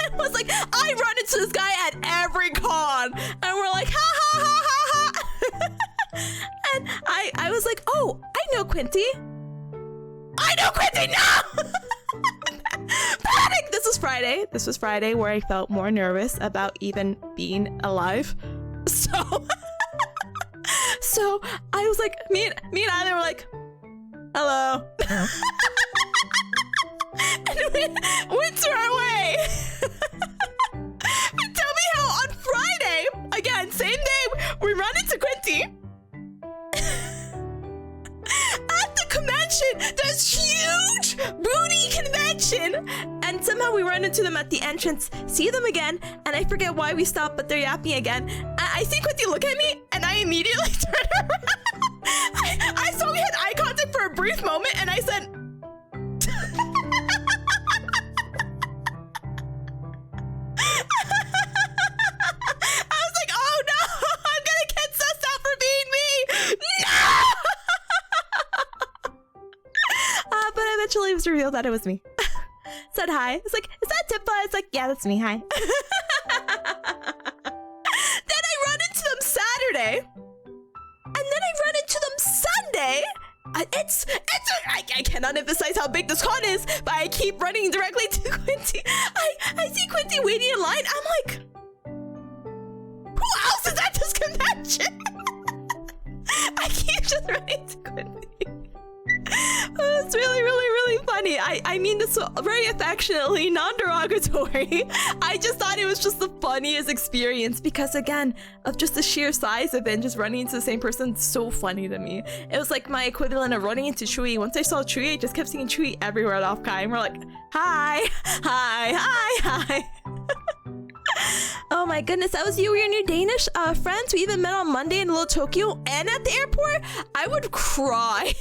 And I was like, I run into this guy at every con. And we're like, ha ha ha ha ha. And I was like, oh, I know Quinty. No! Panic! This was Friday where I felt more nervous about even being alive. So I was like, me and Anna were like, hello. And we went to our way. Tell me how know, we run into them at the entrance, see them again, and I forget why we stopped, but they're yapping again. I see Quinty look at me, and I immediately turn around. I saw we had eye contact for a brief moment, and I said... I was like, oh no, I'm gonna get sussed out for being me. No! But eventually it was revealed that it was me. Said hi. It's like, is that Tipa? It's like, yeah, that's me. Hi. Then I run into them Saturday. And then I run into them Sunday. I cannot emphasize how big this con is, but I keep running directly to Quinty. I see Quinty waiting in line. I'm like, who else is at this convention? I keep just running to Quinty. Oh, it's really, really, really funny. I mean this very affectionately, non-derogatory. I just thought it was just the funniest experience because, again, of just the sheer size of it and just running into the same person, so funny to me. It was like my equivalent of running into Chewie. Once I saw Chewie, I just kept seeing Chewie everywhere at Offkai, and we're like, hi, hi, hi, hi. Oh my goodness, that was you. Your new Danish friends. We even met on Monday in Little Tokyo and at the airport. I would cry.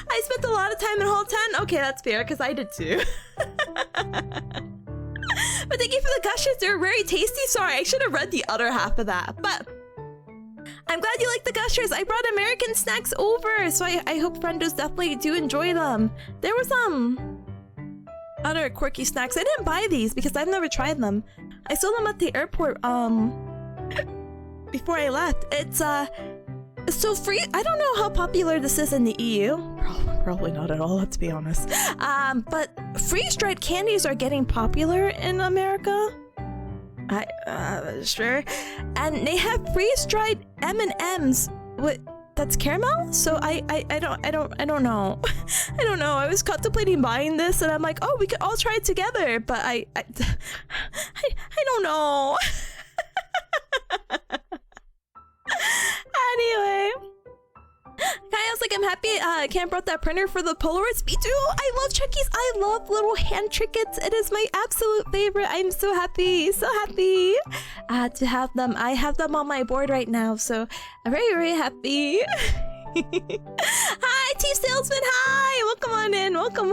I spent a lot of time in Hall 10. Okay, that's fair, because I did too. But thank you for the gushers. They're very tasty. Sorry, I should have read the other half of that. But I'm glad you like the gushers. I brought American snacks over, so I hope friendos definitely do enjoy them. There was other quirky snacks. I didn't buy these because I've never tried them. I saw them at the airport before I left. It's so free. I don't know how popular this is in the EU. Probably not at all, let's be honest. But freeze-dried candies are getting popular in America. Sure. And they have freeze-dried M&Ms with that's caramel. So I don't know. I don't know. I was contemplating buying this, and I'm like, oh, we could all try it together. But I don't know. Anyway, I was like, I'm happy Cam brought that printer for the Polaroids. Me too. I love Chuckies. I love little hand trinkets. It is my absolute favorite. I'm so happy to have them. I have them on my board right now, so I'm very, very happy. Hi, Chief Salesman. Hi, welcome on in. Welcome.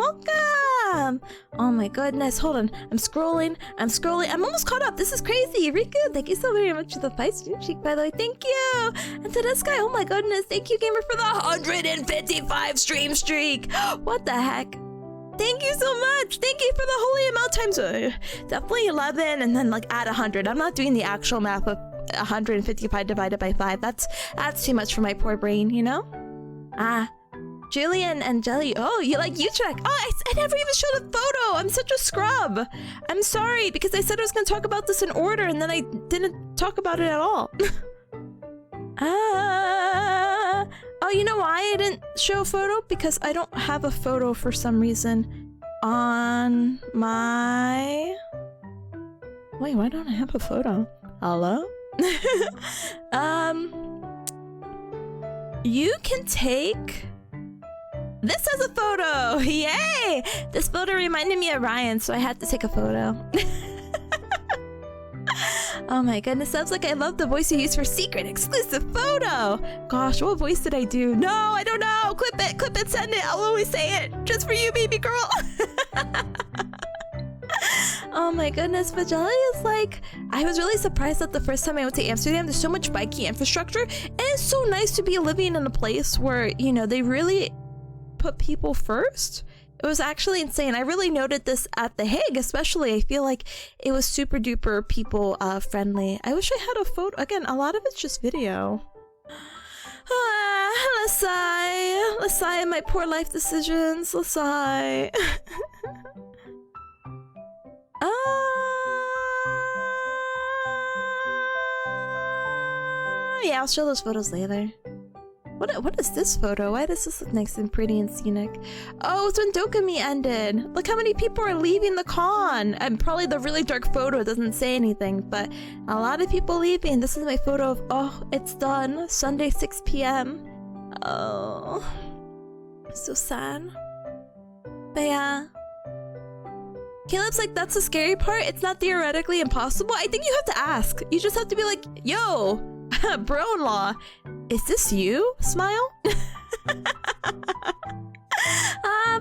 Oh my goodness, hold on. I'm scrolling. I'm almost caught up. This is crazy. Riku, thank you so very much for the 5 stream cheek, by the way. Thank you. And to this guy, oh my goodness, thank you, Gamer, for the 155 stream streak. What the heck? Thank you so much. Thank you for the holy amount times. Definitely 11 and then like add 100. I'm not doing the actual math of 155 divided by 5. That's too much for my poor brain, you know? Julian and Jelly. Oh, you like Utrecht. Oh, I never even showed a photo. I'm such a scrub. I'm sorry, because I said I was going to talk about this in order, and then I didn't talk about it at all. Oh, you know why I didn't show a photo? Because I don't have a photo for some reason on my... Wait, why don't I have a photo? Hello? You can take... This as a photo! Yay! This photo reminded me of Ryan, so I had to take a photo. Oh my goodness, sounds like I love the voice you use for secret exclusive photo! Gosh, what voice did I do? No, I don't know! Clip it, send it! I'll always say it! Just for you, baby girl! Oh my goodness, but Jelly is like... I was really surprised that the first time I went to Amsterdam, there's so much bikey infrastructure, and it's so nice to be living in a place where, you know, they really put people first. It was actually insane. I really noted this at The Hague, especially. I feel like it was super duper people friendly. I wish I had a photo. Again, a lot of it's just video. Let's sigh. Let's sigh my poor life decisions. Let's sigh. Yeah, I'll show those photos later. What is this photo? Why does this look nice and pretty and scenic? Oh, it's when DoKomi ended. Look how many people are leaving the con. And probably the really dark photo doesn't say anything, but a lot of people leaving. This is my photo of, oh, it's done. Sunday, 6 p.m. Oh, so sad. But yeah. Caleb's like, that's the scary part. It's not theoretically impossible. I think you have to ask. You just have to be like, yo, bro-in-law, is this you? Smile.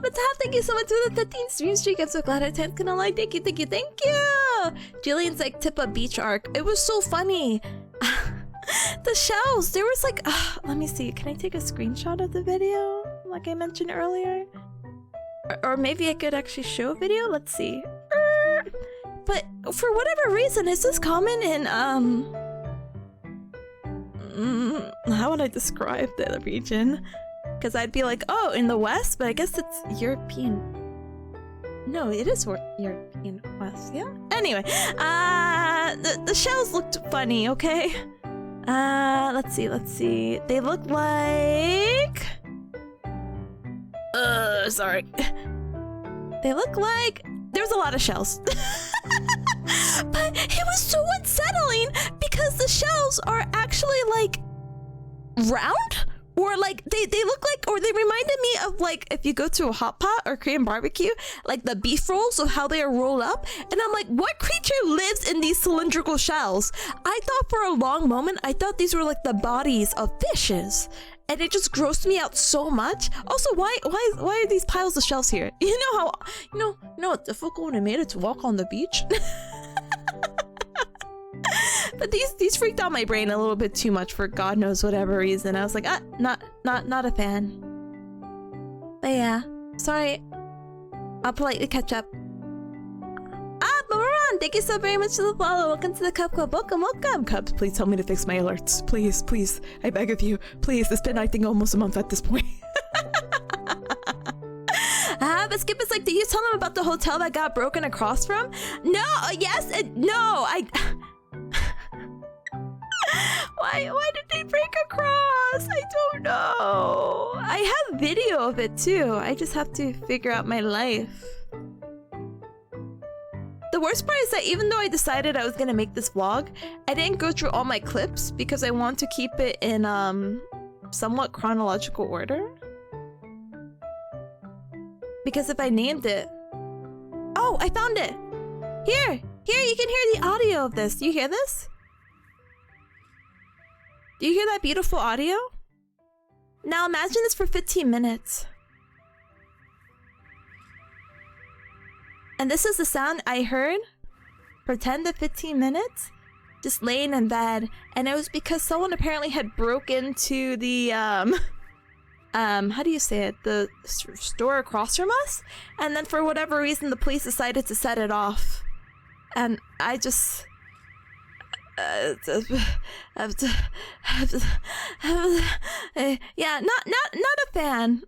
But thank you so much for the 15 stream streak. I'm so glad I can't lie. Thank you, thank you, thank you. Jillian's like, Tipa beach arc. It was so funny. The shells, there was like, let me see. Can I take a screenshot of the video like I mentioned earlier? Or maybe I could actually show a video. Let's see. But for whatever reason, is this common in how would I describe the region? Because I'd be like, oh, in the West, but I guess it's European. No, it is European West, yeah? Anyway, the shells looked funny, okay? Let's see. They look like... sorry. They look like... There's a lot of shells. But it was so unsettling because the shells are actually like round, or like they look like, or they reminded me of like if you go to a hot pot or Korean barbecue, like the beef rolls of how they are rolled up. And I'm like, what creature lives in these cylindrical shells? I thought for a long moment, I thought these were like the bodies of fishes. And it just grossed me out so much. Also, why are these piles of shells here? You know how, you know how difficult it made it to walk on the beach? But these freaked out my brain a little bit too much for God knows whatever reason. I was like, not a fan. But yeah, sorry. I'll politely catch up. Maran, thank you so very much for the follow. Welcome to the Cup Club. Welcome. Cubs, please tell me to fix my alerts. Please. I beg of you. Please, it's been, I think, almost a month at this point. But Skip is like, did you tell him about the hotel that got broken across from? No, yes, no, Why did they break across? I don't know. I have video of it too. I just have to figure out my life. The worst part is that even though I decided I was gonna make this vlog, I didn't go through all my clips because I want to keep it in somewhat chronological order. Because if I named it... Oh, I found it! Here, you can hear the audio of this. Do you hear this? Do you hear that beautiful audio? Now imagine this for 15 minutes. And this is the sound I heard for 10 to 15 minutes, just laying in bed. And it was because someone apparently had broke into the, how do you say it? The store across from us. And then for whatever reason, the police decided to set it off. And I just... yeah, not a fan.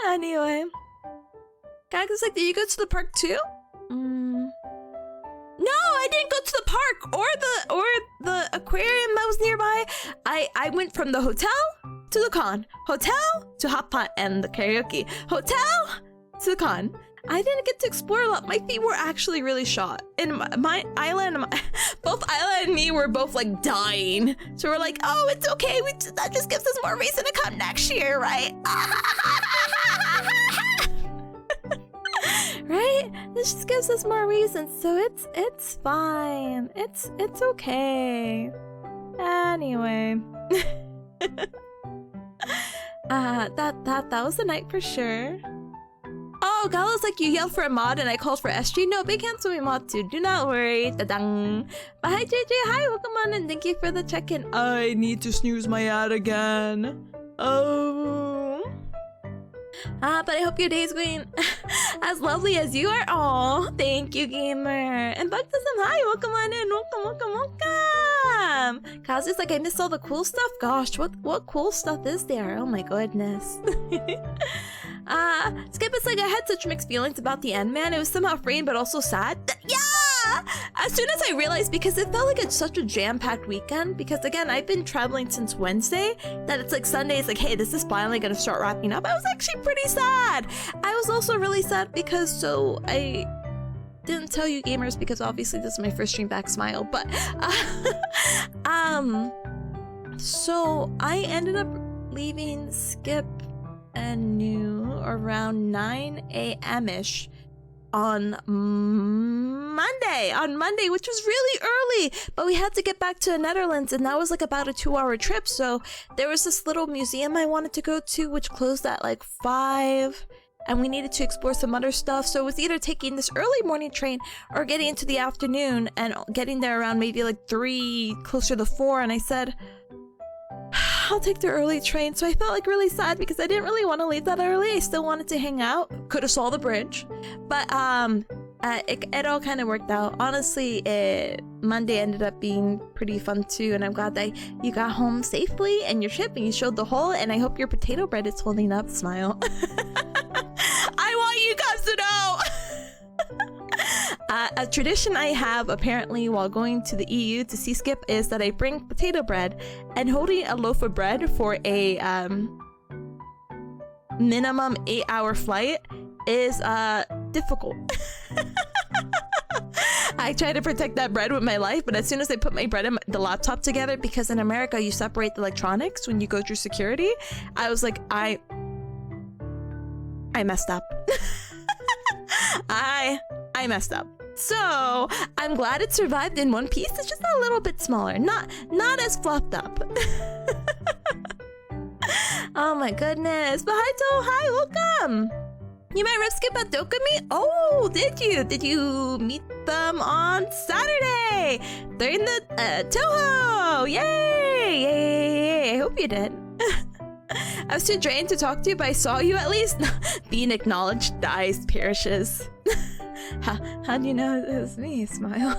Anyway. Gag is like, did you go to the park too? No, I didn't go to the park or the aquarium that was nearby. I went from the hotel to the con, hotel to hot pot and the karaoke, hotel to the con. I didn't get to explore a lot. My feet were actually really shot. And my Isla and both Isla and me were both like dying. So we're like, oh, it's okay. That just gives us more reason to come next year, right? Right? This just gives us more reasons. So it's fine. It's okay. Anyway. That was the night for sure. Oh, Galo's like, you yelled for a mod and I called for SG. No, big hands will be mod too. Do not worry. Da-dang. But hi, JJ. Hi, welcome on and thank you for the check-in. I need to snooze my ad again. Oh. But I hope your day is going as lovely as you are. Oh, thank you, gamer. And Bug does some hi. Welcome on in. Welcome. Kazu's like, I missed all the cool stuff. Gosh, what cool stuff is there? Oh my goodness. Skip is like, I had such mixed feelings about the end, man. It was somehow freeing, but also sad. Yeah! As soon as I realized, because it felt like it's such a jam-packed weekend, because again, I've been traveling since Wednesday, that it's like Sunday, it's like, hey, this is finally gonna start wrapping up. I was actually pretty sad. I was also really sad because, so I didn't tell you gamers because obviously this is my first stream back, smile, but, so I ended up leaving Skip new around 9 a.m.-ish on Monday, which was really early, but we had to get back to the Netherlands, and that was like about a 2-hour trip. So there was this little museum I wanted to go to, which closed at like 5, and we needed to explore some other stuff. So it was either taking this early morning train or getting into the afternoon and getting there around maybe like 3, closer to 4. And I said, I'll take the early train. So I felt like really sad because I didn't really want to leave that early. I still wanted to hang out. Could have saw the bridge, but it all kind of worked out. Honestly, Monday ended up being pretty fun too, and I'm glad that you got home safely and your trip and you showed the hole, and I hope your potato bread is holding up. Smile. I want you guys to know. A tradition I have apparently while going to the EU to see Skip is that I bring potato bread, and holding a loaf of bread for a minimum 8-hour flight is difficult. I try to protect that bread with my life, but as soon as I put my bread and the laptop together, because in America you separate the electronics when you go through security, I was like, I messed up. I messed up. So I'm glad it survived in one piece. It's just a little bit smaller, not as fluffed up. Oh my goodness. But hi, To. Hi, welcome. You met Rip Skip at DoKomi? Oh, did you? Did you meet them on Saturday? They're in the Toho! Yay! Yay! I hope you did. I was too drained to talk to you, but I saw you at least. Being acknowledged dies, perishes. How do you know it was me? Smile.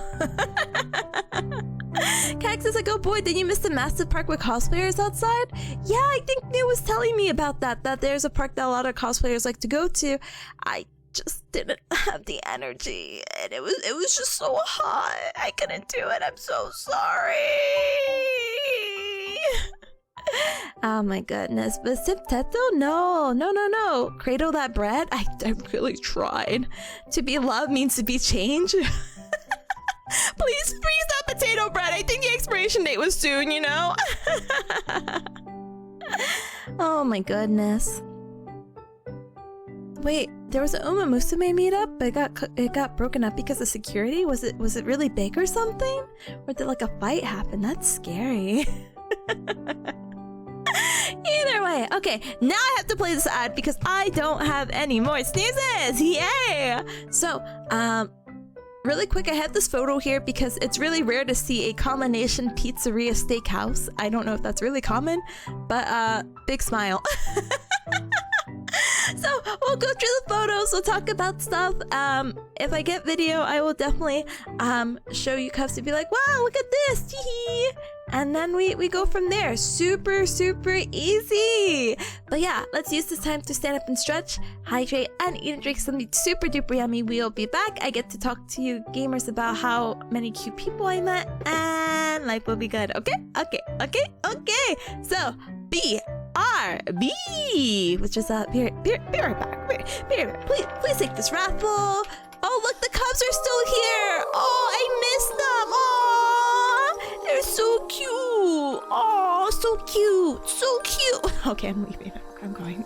Cax is like, oh boy, did you miss the massive park with cosplayers outside? Yeah, I think New was telling me about that there's a park that a lot of cosplayers like to go to. I just didn't have the energy, and it was just so hot. I couldn't do it. I'm so sorry. Oh my goodness. But Sipteto? No. Cradle that bread? I really tried. To be loved means to be changed. Please freeze that potato bread. I think the expiration date was soon, you know? Oh my goodness. Wait, there was an Uma Musume meetup, but it got broken up because of security? Was it really big or something? Or did like a fight happen? That's scary. Either way, okay, now I have to play this ad because I don't have any more sneezes. Yay! So, really quick, I have this photo here because it's really rare to see a combination pizzeria steakhouse. I don't know if that's really common, but big smile. So we'll go through the photos, we'll talk about stuff. If I get video, I will definitely show you cups to be like, wow, look at this, teehee. And then we go from there. Super easy. But yeah, let's use this time to stand up and stretch, hydrate, and eat and drink something super duper yummy. We'll be back. I get to talk to you gamers about how many cute people I met, and life will be good. Okay. So BRB, which is be right back. Please take this raffle. Oh look, the Cubs are still here. Oh, I missed them. Oh, they're so cute. Oh, so cute. Okay, I'm leaving. I'm going.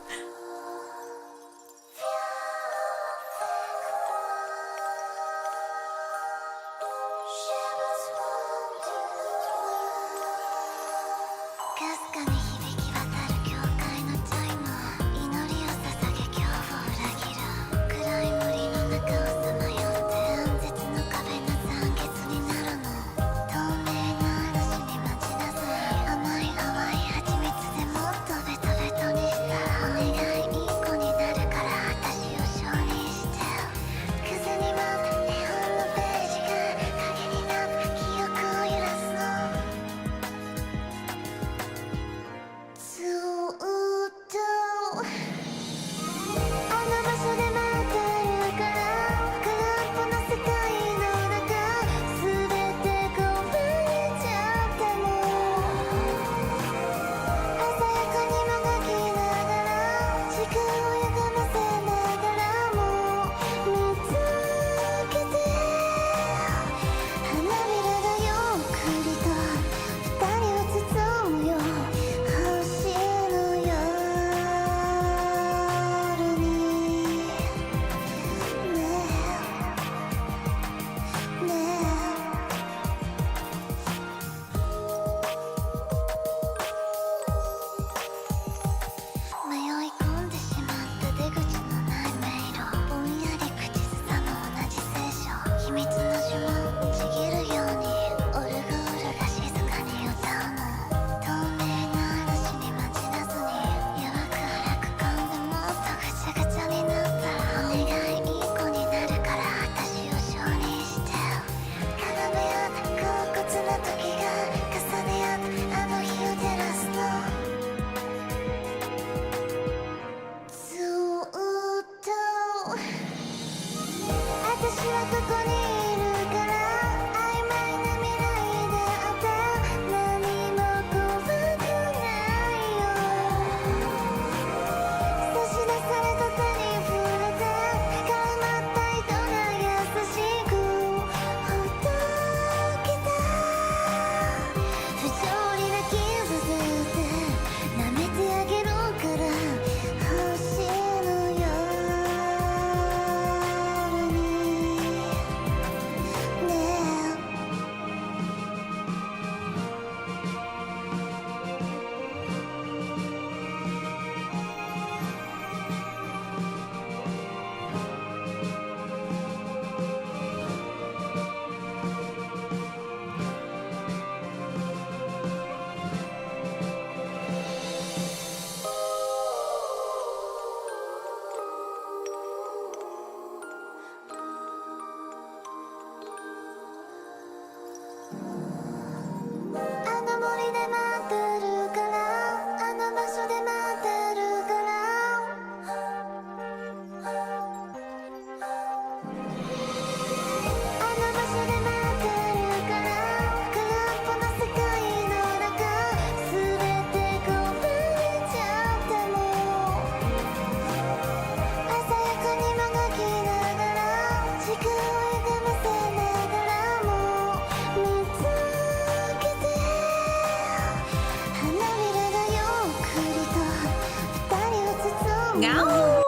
No!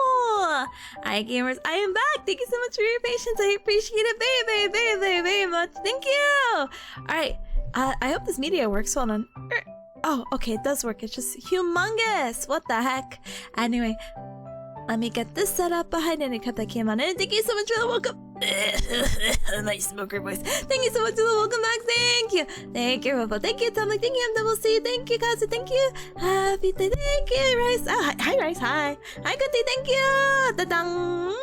Hi gamers, I am back! Thank you so much for your patience. I appreciate it very much. Thank you! Alright, I hope this media works. Hold on. Oh, okay, it does work. It's just humongous! What the heck? Anyway, let me get this set up behind any cut that came on in. Thank you so much for the welcome. My smoker voice. Thank you so much for the welcome back. Thank you. Thank you, Robo. Thank you, Tom. Thank you, MWC. Thank you, Kazu. Thank you. Happy day. Thank you, Rice. Oh, hi, Rice. Hi. Hi, Kuti. Thank you. Da-dang.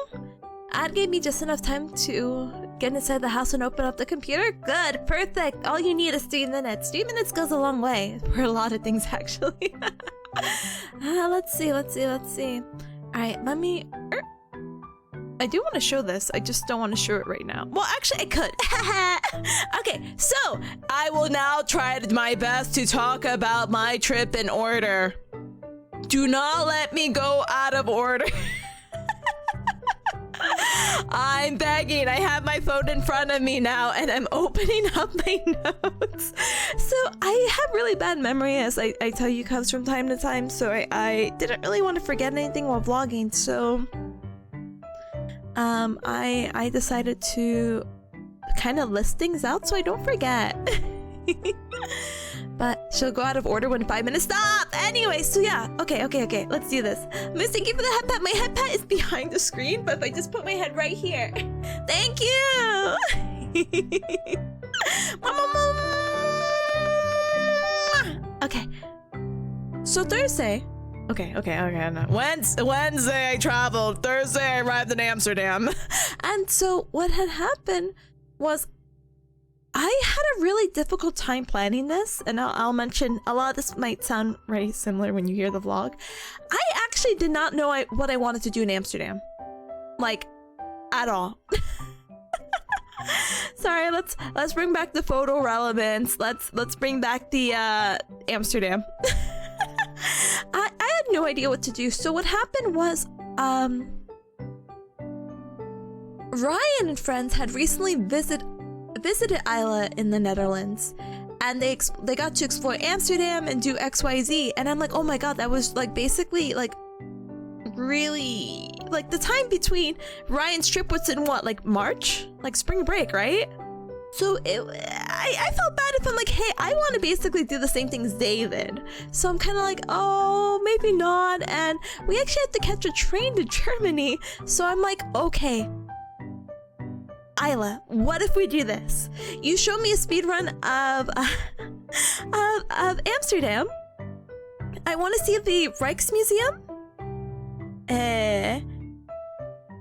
Ad gave me just enough time to get inside the house and open up the computer. Good. Perfect. All you need is 3 minutes. 3 minutes goes a long way for a lot of things, actually. Let's see. Alright, let me... I do want to show this. I just don't want to show it right now. Well, actually, I could. Okay, so I will now try my best to talk about my trip in order. Do not let me go out of order. I'm begging. I have my phone in front of me now and I'm opening up my notes. So I have really bad memory, as I tell you guys from time to time, so I didn't really want to forget anything while vlogging, so I decided to kind of list things out so I don't forget. But she'll go out of order when 5 minutes. Stop! Anyway, so yeah. Okay. Let's do this. Miss, thank you for the head pat. My head pat is behind the screen, but if I just put my head right here. Thank you! Okay. So Thursday. Okay. No. Wednesday I traveled. Thursday I arrived in Amsterdam. And so what had happened was I had a really difficult time planning this, and I'll mention a lot of this might sound very similar when you hear the vlog. I actually did not know what I wanted to do in Amsterdam, like at all. Sorry, let's bring back the photo relevance. Let's bring back the Amsterdam. I had no idea what to do. So what happened was Ryan and friends had recently visited Isla in the Netherlands, and they got to explore Amsterdam and do XYZ, and I'm like, oh my god, that was like basically like really like the time between Ryan's trip was in what, like March, like spring break, right? So I felt bad if I'm like, hey, I want to basically do the same things they did. So I'm kind of like, oh, maybe not. And we actually had to catch a train to Germany. So I'm like, okay, Isla, what if we do this? You show me a speed run of Amsterdam. I want to see the Rijksmuseum.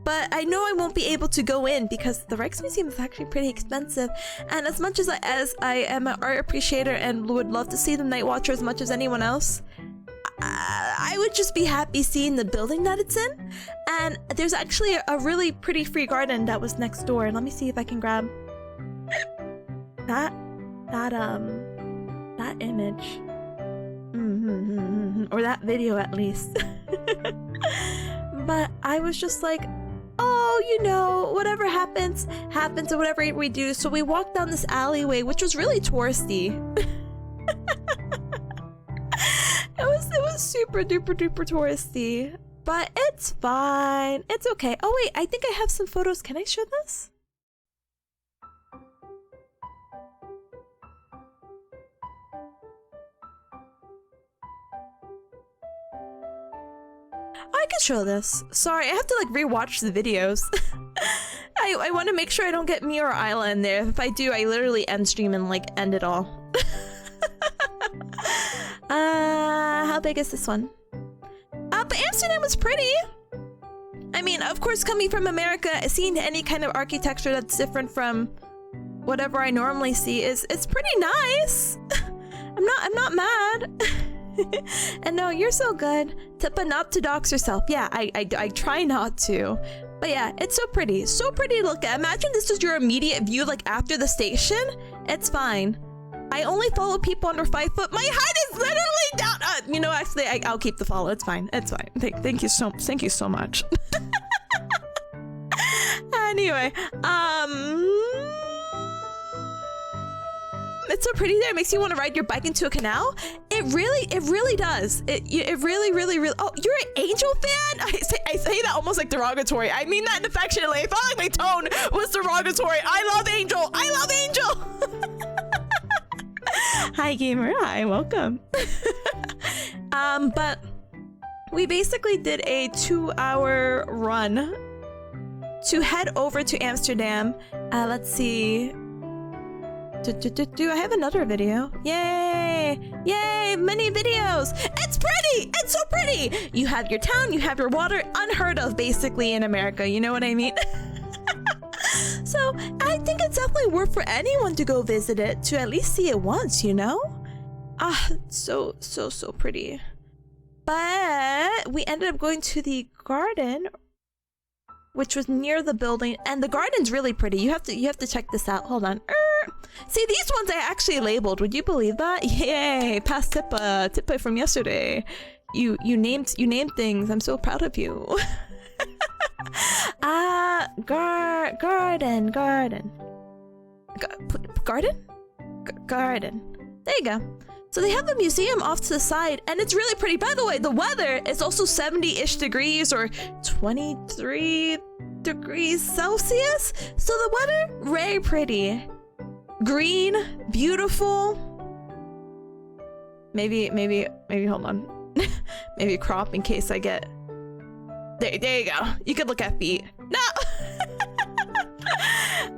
But I know I won't be able to go in because the Rijksmuseum is actually pretty expensive. And as much as I am an art appreciator and would love to see the Night Watcher as much as anyone else, I would just be happy seeing the building that it's in. And there's actually a really pretty free garden that was next door. Let me see if I can grab that image. Or that video at least. But I was just like, oh, you know, whatever happens or whatever we do. So we walked down this alleyway, which was really touristy. It was super duper touristy, but it's fine. It's okay. Oh wait, I think I have some photos. Can I show this? I can show this. Sorry, I have to like rewatch the videos. I want to make sure I don't get me or Isla in there. If I do, I literally end stream and like end it all. How big is this one? But Amsterdam was pretty. I mean, of course, coming from America, seeing any kind of architecture that's different from whatever I normally see it's pretty nice. I'm not mad. And no, you're so good. Tipa, not to dox yourself. Yeah, I try not to. But yeah, it's so pretty. So pretty to look at. Imagine this is your immediate view, like after the station. It's fine. I only follow people under 5 foot. My height is literally down. You know, actually, I'll keep the follow. It's fine. It's fine. Thank you so much. Anyway, It's so pretty there. It makes you want to ride your bike into a canal. It really does. It really. Oh, you're an Angel fan? I say that almost like derogatory. I mean that affectionately. I felt like my tone was derogatory. I love Angel. Hi, gamer. Hi, welcome. But we basically did a 2-hour run to head over to Amsterdam. Let's see. Do I have another video? Yay! Yay! Many videos! It's pretty! It's so pretty! You have your town, you have your water, unheard of basically in America, you know what I mean? So I think it's definitely worth for anyone to go visit it, to at least see it once, you know? Ah, so pretty. But we ended up going to the garden, which was near the building, and the garden's really pretty. You have to check this out. Hold on. See, these ones I actually labeled. Would you believe that? Yay! Past Tipa from yesterday. You named things. I'm so proud of you. Garden. There you go. So they have a museum off to the side, and it's really pretty. By the way, the weather is also 70-ish degrees or 23 degrees Celsius. So the weather, very pretty. Green, beautiful. Maybe hold on. Maybe crop in case I get... There you go. You could look at feet. No!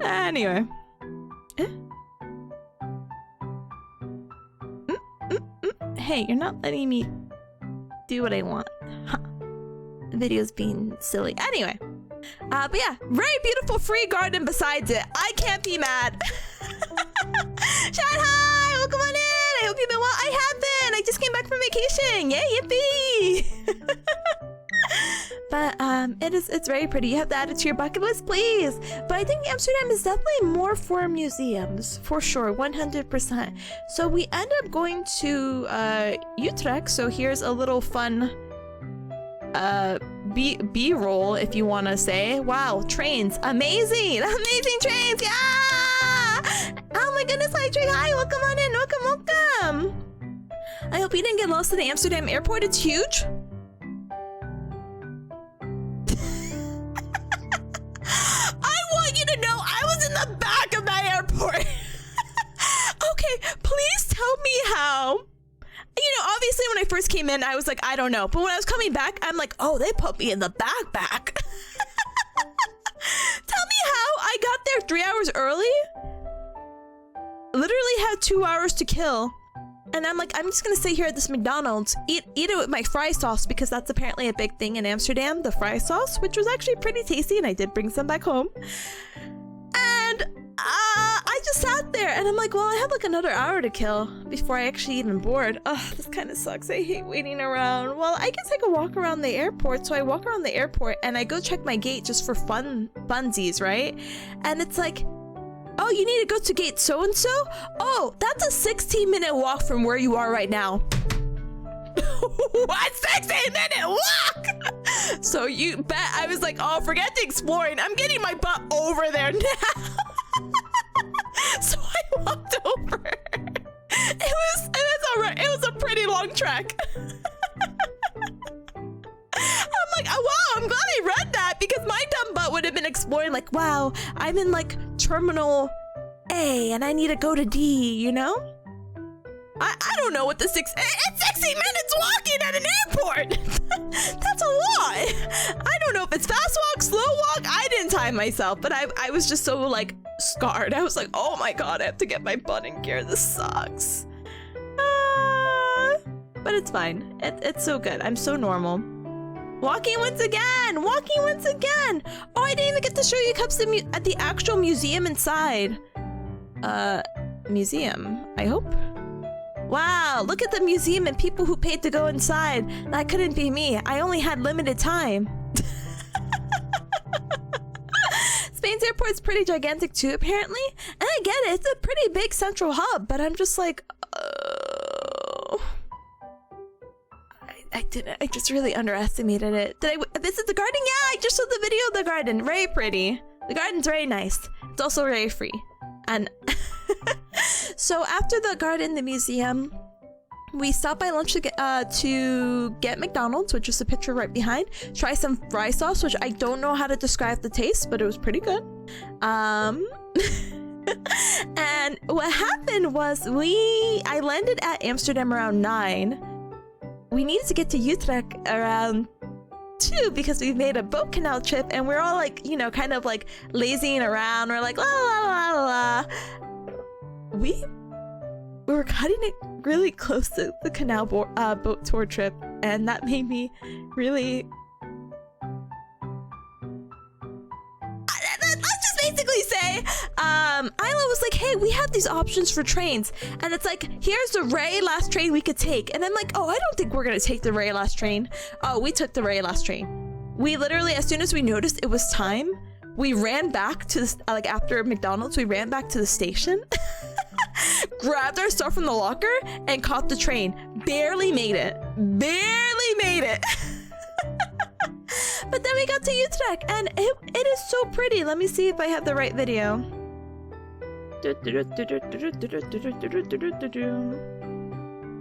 Anyway. Hey, you're not letting me do what I want. Huh. The video's being silly. Anyway. But yeah, very beautiful free garden besides it. I can't be mad. Chat, hi! Welcome on in! I hope you've been well. I have been! I just came back from vacation! Yay, yippee! But it's very pretty. You have to add it to your bucket list, please. But I think Amsterdam is definitely more for museums, for sure, 100%. So we end up going to Utrecht. So here's a little fun B-roll, if you want to say. Wow, trains, amazing trains, yeah! Oh my goodness, hi Trey, hi, welcome on in, welcome. I hope you didn't get lost in the Amsterdam airport. It's huge. I want you to know I was in the back of that airport. Okay, please tell me how. You know, obviously when I first came in, I was like, I don't know. But when I was coming back, I'm like, oh, they put me in the back. Tell me how I got there 3 hours early. Literally had 2 hours to kill. And I'm like, I'm just gonna sit here at this McDonald's, eat it with my fry sauce, because that's apparently a big thing in Amsterdam, the fry sauce, which was actually pretty tasty, and I did bring some back home. And I just sat there, and I'm like, well, I have like another hour to kill before I actually even board. Oh, this kind of sucks. I hate waiting around. Well, I guess I could walk around the airport. So I walk around the airport, and I go check my gate just for funsies, right? And it's like, oh, you need to go to gate so-and-so? Oh, that's a 16-minute walk from where you are right now. What? 16-minute walk? So you bet I was like, oh, forget the exploring. I'm getting my butt over there now. So I walked over. It was all right. It was a pretty long trek. I'm like, oh, wow, I'm glad I read that, because my dumb butt would have been exploring like, wow, I'm in like terminal A and I need to go to D, you know? I don't know what it's 16 minutes walking at an airport. That's a lot. I don't know if it's fast walk, slow walk. I didn't time myself, but I was just so like scarred. I was like, oh my God, I have to get my butt in gear. This sucks. But it's fine. It's so good. I'm so normal. Walking once again! Walking once again! Oh, I didn't even get to show you cups at the actual museum inside. Museum, I hope. Wow, look at the museum and people who paid to go inside. That couldn't be me. I only had limited time. Spain's airport's pretty gigantic too, apparently. And I get it, it's a pretty big central hub, but I'm just like, I just really underestimated it. Did I visit the garden? Yeah, I just saw the video of the garden. Very pretty. The garden's very nice. It's also very free. And So after the garden, the museum, we stopped by lunch to get McDonald's, which is the picture right behind. Try some fry sauce, which I don't know how to describe the taste, but it was pretty good. And what happened was I landed at Amsterdam around 9. We needed to get to Utrecht around 2 because we made a boat canal trip, and we're all like, you know, kind of like lazying around. We're like, la la la la la. We were cutting it really close to the canal boat tour trip, and that made me really... Let's just basically say, Isla was like, hey, we have these options for trains, and it's like, here's the very last train we could take. And I'm like, oh, I don't think we're gonna take the very last train. Oh, we took the very last train. We literally, as soon as we noticed it was time, we ran back to the, like after McDonald's, we ran back to the station, grabbed our stuff from the locker, and caught the train. Barely made it. Barely made it. But then we got to Utrecht, and it is so pretty. Let me see if I have the right video. I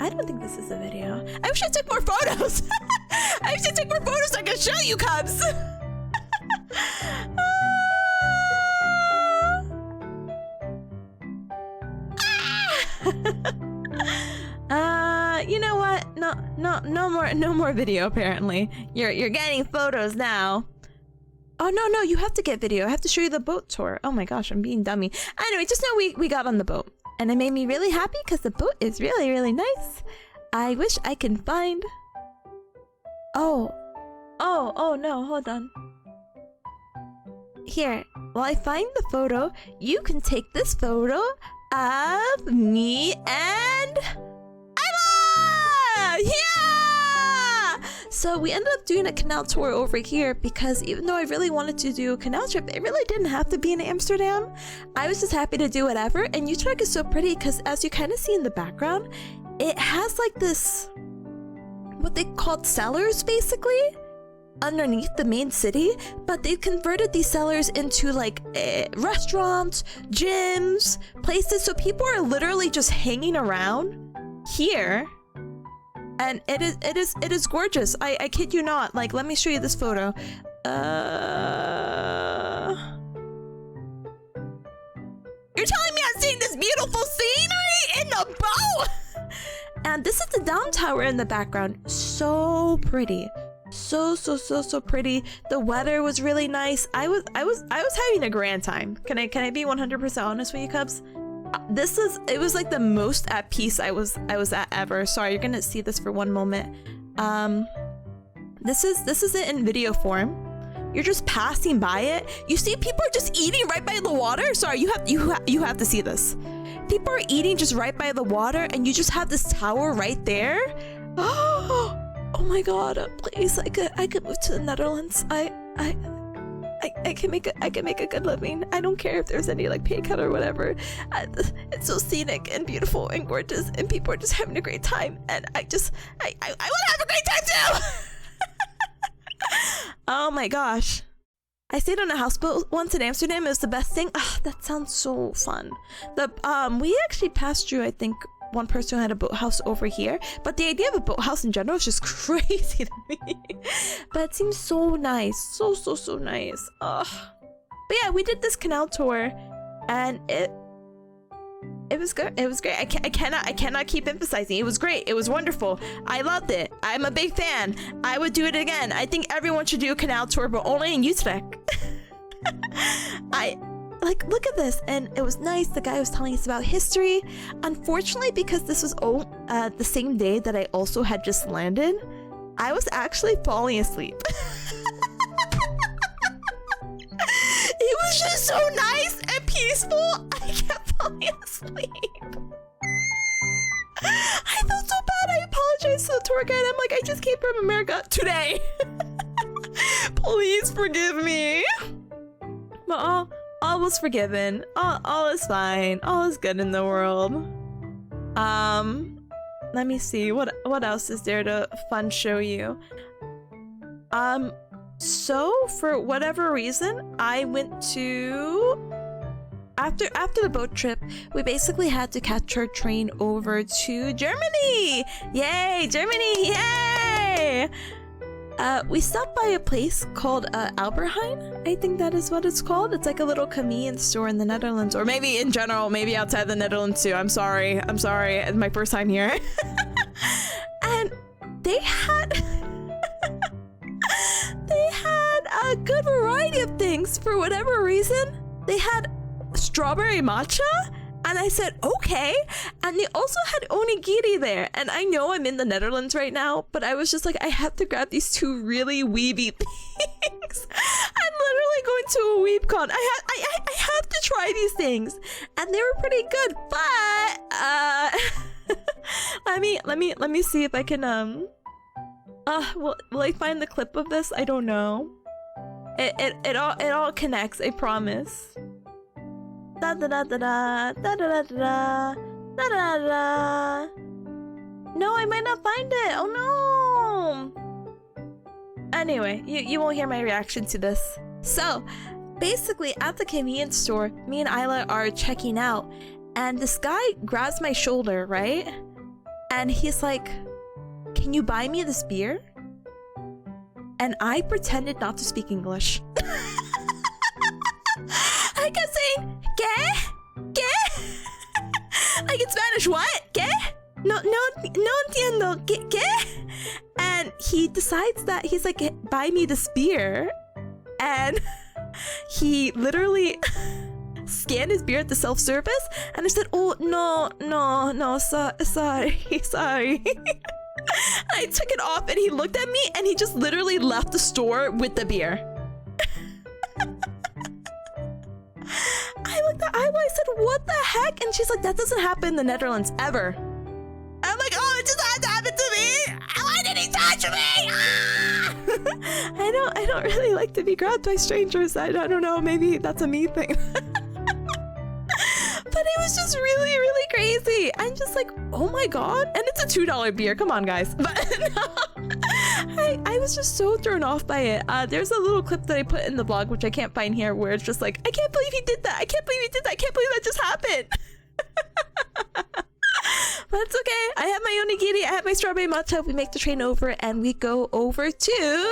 don't think this is a video. I wish I took more photos. I wish I took more photos so I can show you, Cubs. You know what? No more video. Apparently, you're getting photos now. Oh no, you have to get video. I have to show you the boat tour. Oh my gosh, I'm being dummy. Anyway, just know we got on the boat, and it made me really happy because the boat is really, really nice. I wish I can find. Oh no, hold on. Here, while I find the photo, you can take this photo of me and Emma! Yeah! So we ended up doing a canal tour over here because even though I really wanted to do a canal trip, it really didn't have to be in Amsterdam. I was just happy to do whatever, and Utrecht is so pretty because as you kind of see in the background, it has like this, what they called cellars basically, underneath the main city, but they've converted these cellars into like restaurants, gyms, places, so people are literally just hanging around here, and it is gorgeous. I kid you not. Like, let me show you this photo. You're telling me I'm seeing this beautiful scenery in the boat? And this is the down tower in the background. So pretty. So pretty. The weather was really nice. I was having a grand time. Can I be 100% honest with you, Cubs? It was like the most at peace I was at ever. Sorry, you're gonna see this for one moment. This is it in video form. You're just passing by it. You see people are just eating right by the water. Sorry, you have to see this. People are eating just right by the water, and you just have this tower right there. Oh my god, please, I could move to the Netherlands. I can make a good living. I don't care if there's any like pay cut or whatever. It's so scenic and beautiful and gorgeous, and people are just having a great time, and I want to have a great time too. Oh my gosh. I stayed on a houseboat once in Amsterdam. It was the best thing. That sounds so fun. We actually passed through, I think, one person who had a boathouse over here, but the idea of a boathouse in general is just crazy to me. But it seems so nice. So nice. But yeah, we did this canal tour, and it was good. It was great. I cannot keep emphasizing. It was great. It was wonderful. I loved it. I'm a big fan. I would do it again. I think everyone should do a canal tour, but only in Utrecht. Look at this, and it was nice. The guy was telling us about history. Unfortunately, because this was the same day that I also had just landed, I was actually falling asleep. It was just so nice and peaceful. I kept falling asleep. I felt so bad. I apologized to the tour guide. I'm like, I just came from America today. Please forgive me. But all was forgiven. All is fine. All is good in the world. Let me see. What else is there to fun show you? So for whatever reason, I went to after the boat trip, we basically had to catch our train over to Germany. Yay, Germany! Yay! We stopped by a place called Alberheim. I think that is what it's called. It's like a little convenience store in the Netherlands, or maybe in general, maybe outside the Netherlands too. I'm sorry. It's my first time here. And they had a good variety of things. For whatever reason, they had strawberry matcha. And I said, okay. And they also had onigiri there. And I know I'm in the Netherlands right now, but I was just like, I have to grab these two really weeby things. I'm literally going to a weebcon. I have to try these things. And they were pretty good, but let me see if I can will I find the clip of this? I don't know. It all connects, I promise. Da da da da da da da da da da da da. No, I might not find it. Oh no. Anyway, you won't hear my reaction to this. So, basically, at the convenience store, me and Isla are checking out, and this guy grabs my shoulder, right? And he's like, "Can you buy me this beer?" And I pretended not to speak English. I kept saying, ¿qué? Like in Spanish, what? ¿Qué? No entiendo. ¿Qué? And he decides that he's like, buy me this beer. And he literally scanned his beer at the self-service. And I said, oh, no, sorry. I took it off and he looked at me and he just literally left the store with the beer. I looked at Isla, I said, what the heck? And she's like, that doesn't happen in the Netherlands ever. I'm like, oh, it just had to happen to me. Why did he touch me? Ah! I don't really like to be grabbed by strangers. I don't know, maybe that's a me thing. But it was just really, really crazy. I'm just like, oh my god. And it's a $2 beer. Come on, guys. But no, I was just so thrown off by it. There's a little clip that I put in the blog, which I can't find here, where it's just like, I can't believe he did that. I can't believe he did that. I can't believe that just happened. But it's okay. I have my onigiri. I have my strawberry matcha. We make the train over and we go over to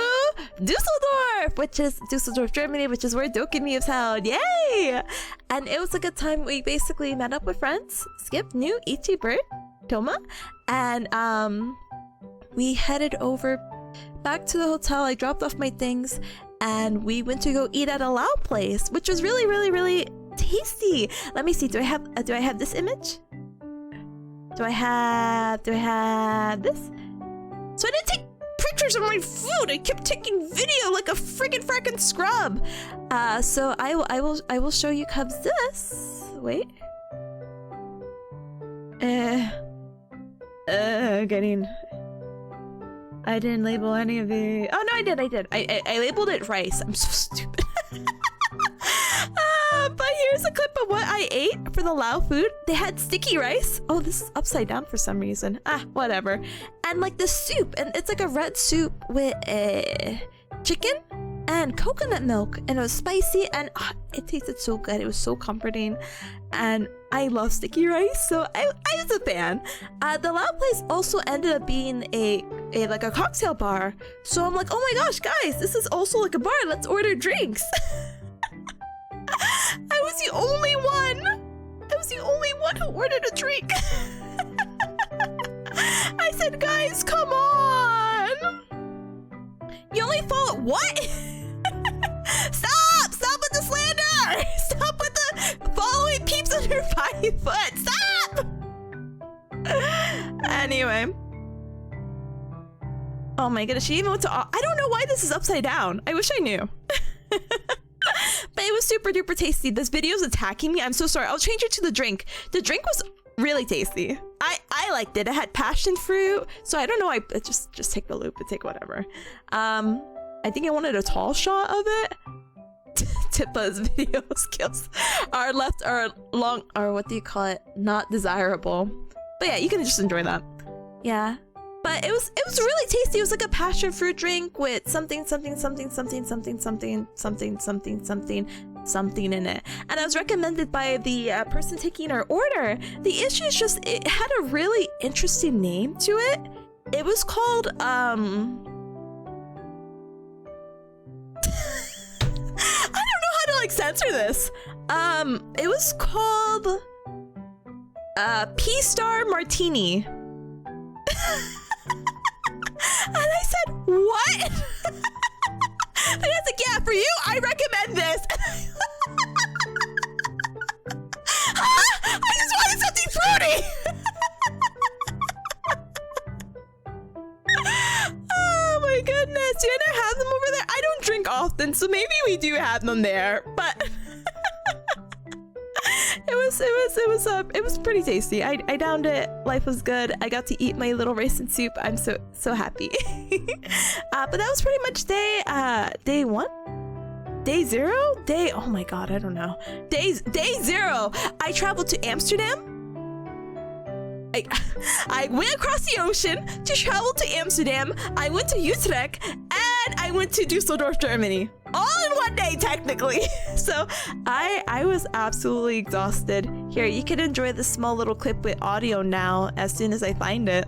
Dusseldorf, which is Dusseldorf, Germany, which is where DoKomi is held. Yay! And it was a good time. We basically met up with friends, Skip, New, Ichi, Bert, Toma, and we headed over back to the hotel. I dropped off my things and we went to go eat at a Lao place, which was really, really, really tasty. Let me see. Do I have this image? Do I have this? So I didn't take pictures of my food. I kept taking video like a frickin' scrub. So I will show you cubs this. Wait. Getting. I didn't label any of the. Oh no, I did. I labeled it rice. I'm so stupid. But here's a clip of what I ate for the Lao food. They had sticky rice. Oh, this is upside down for some reason. Whatever. And like the soup, and it's like a red soup with chicken and coconut milk, and it was spicy, and it tasted so good. It was so comforting, and I love sticky rice, so I was a fan. The Lao place also ended up being a cocktail bar, so I'm like, oh my gosh, guys, this is also like a bar. Let's order drinks. I was the only one who ordered a drink. I said, guys, come on. You only follow what? Stop with the slander. Stop with the following peeps under 5 foot. Stop. Anyway. Oh my goodness, she even went to. I don't know why this is upside down. I wish I knew. But it was super duper tasty. This video's attacking me. I'm so sorry. I'll change it to the drink. The drink was really tasty. I liked it. It had passion fruit. So I don't know. I just take the loop and take whatever. I think I wanted a tall shot of it. Tipa's video skills are long, or what do you call it? Not desirable. But yeah, you can just enjoy that. Yeah. But it was really tasty. It was like a passion fruit drink with something. something in it, and I was recommended by the person taking our order. The issue is just it had a really interesting name to it. It was called I don't know how to like censor this. It was called P-Star Martini. And I said, what? And I was like, yeah, for you, I recommend this. I just wanted something fruity. Oh my goodness. Do you ever have them over there? I don't drink often, so maybe we do have them there, but it was pretty tasty. I downed it. Life was good. I got to eat my little rice and soup. I'm so happy. But that was pretty much day 1? Day 0? Oh my god, I don't know. Day 0. I traveled to Amsterdam. I went across the ocean to travel to Amsterdam. I went to Utrecht and I went to Dusseldorf, Germany. All in one day, technically. So I was absolutely exhausted. Here, you can enjoy this small little clip with audio now as soon as I find it.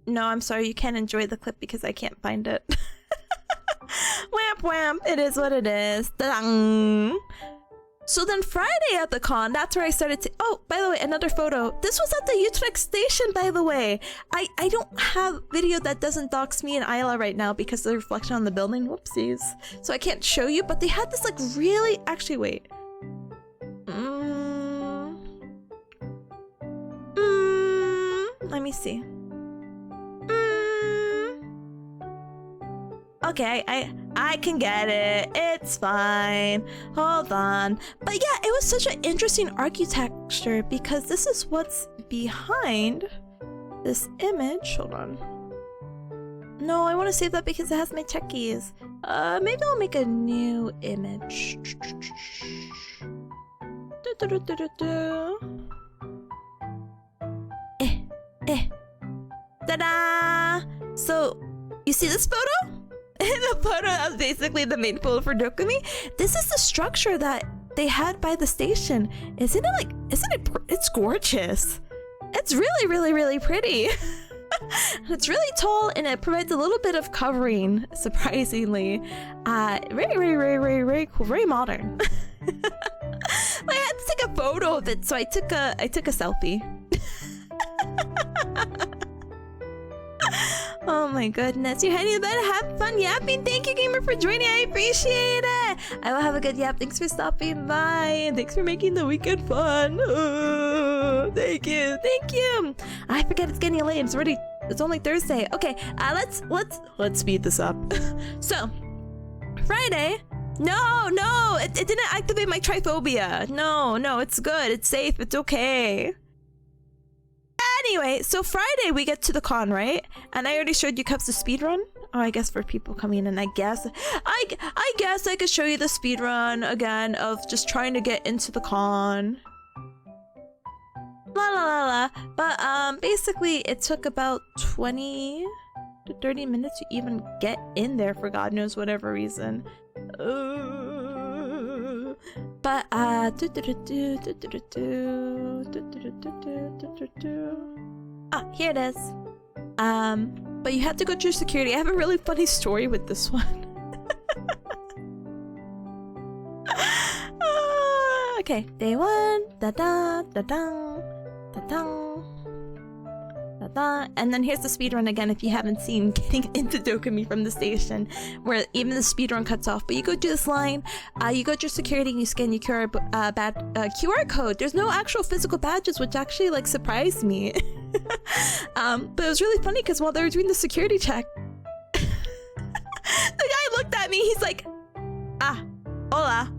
No, I'm sorry, you can't enjoy the clip because I can't find it. Whamp whamp, it is what it is. Ta-dang. So then Friday at the con, that's where I started to... Oh, by the way, another photo. This was at the Utrecht station, by the way. I don't have video that doesn't dox me and Isla right now because of the reflection on the building. Whoopsies. So I can't show you, but they had this like really... Actually, wait. Let me see. Okay, I can get it. It's fine. Hold on. But yeah, it was such an interesting architecture because this is what's behind this image. Hold on. No, I want to save that because it has my techies. Maybe I'll make a new image. Ta-da! So, you see this photo? The photo is basically the main photo for DoKomi. This is the structure that they had by the station. It's gorgeous. It's really pretty. It's really tall and it provides a little bit of covering, surprisingly. Very cool, very modern. I had to take a photo of it, so I took a selfie. Oh my goodness, you honey better have fun yapping. Thank you, gamer, for joining. I appreciate it. I will have a good yap. Thanks for stopping by. Thanks for making the weekend fun. Thank you. I forget it's getting late. It's only Thursday. Okay, let's speed this up. So, Friday. No, it didn't activate my triphobia. No, it's good. It's safe. It's okay. Anyway, so Friday we get to the con, right? And I already showed you cups of speedrun. Oh, I guess for people coming in, I guess I could show you the speedrun again of just trying to get into the con. But basically it took about 20 to 30 minutes to even get in there for God knows whatever reason. But here it is. But you have to go through security. I have a really funny story with this one. Okay, day 1. And then here's the speedrun again if you haven't seen getting into DoKomi from the station, where even the speedrun cuts off. But you go through this line, you go through security and you scan your QR code. There's no actual physical badges, which actually like surprised me. But it was really funny because while they were doing the security check, the guy looked at me, he's like, hola.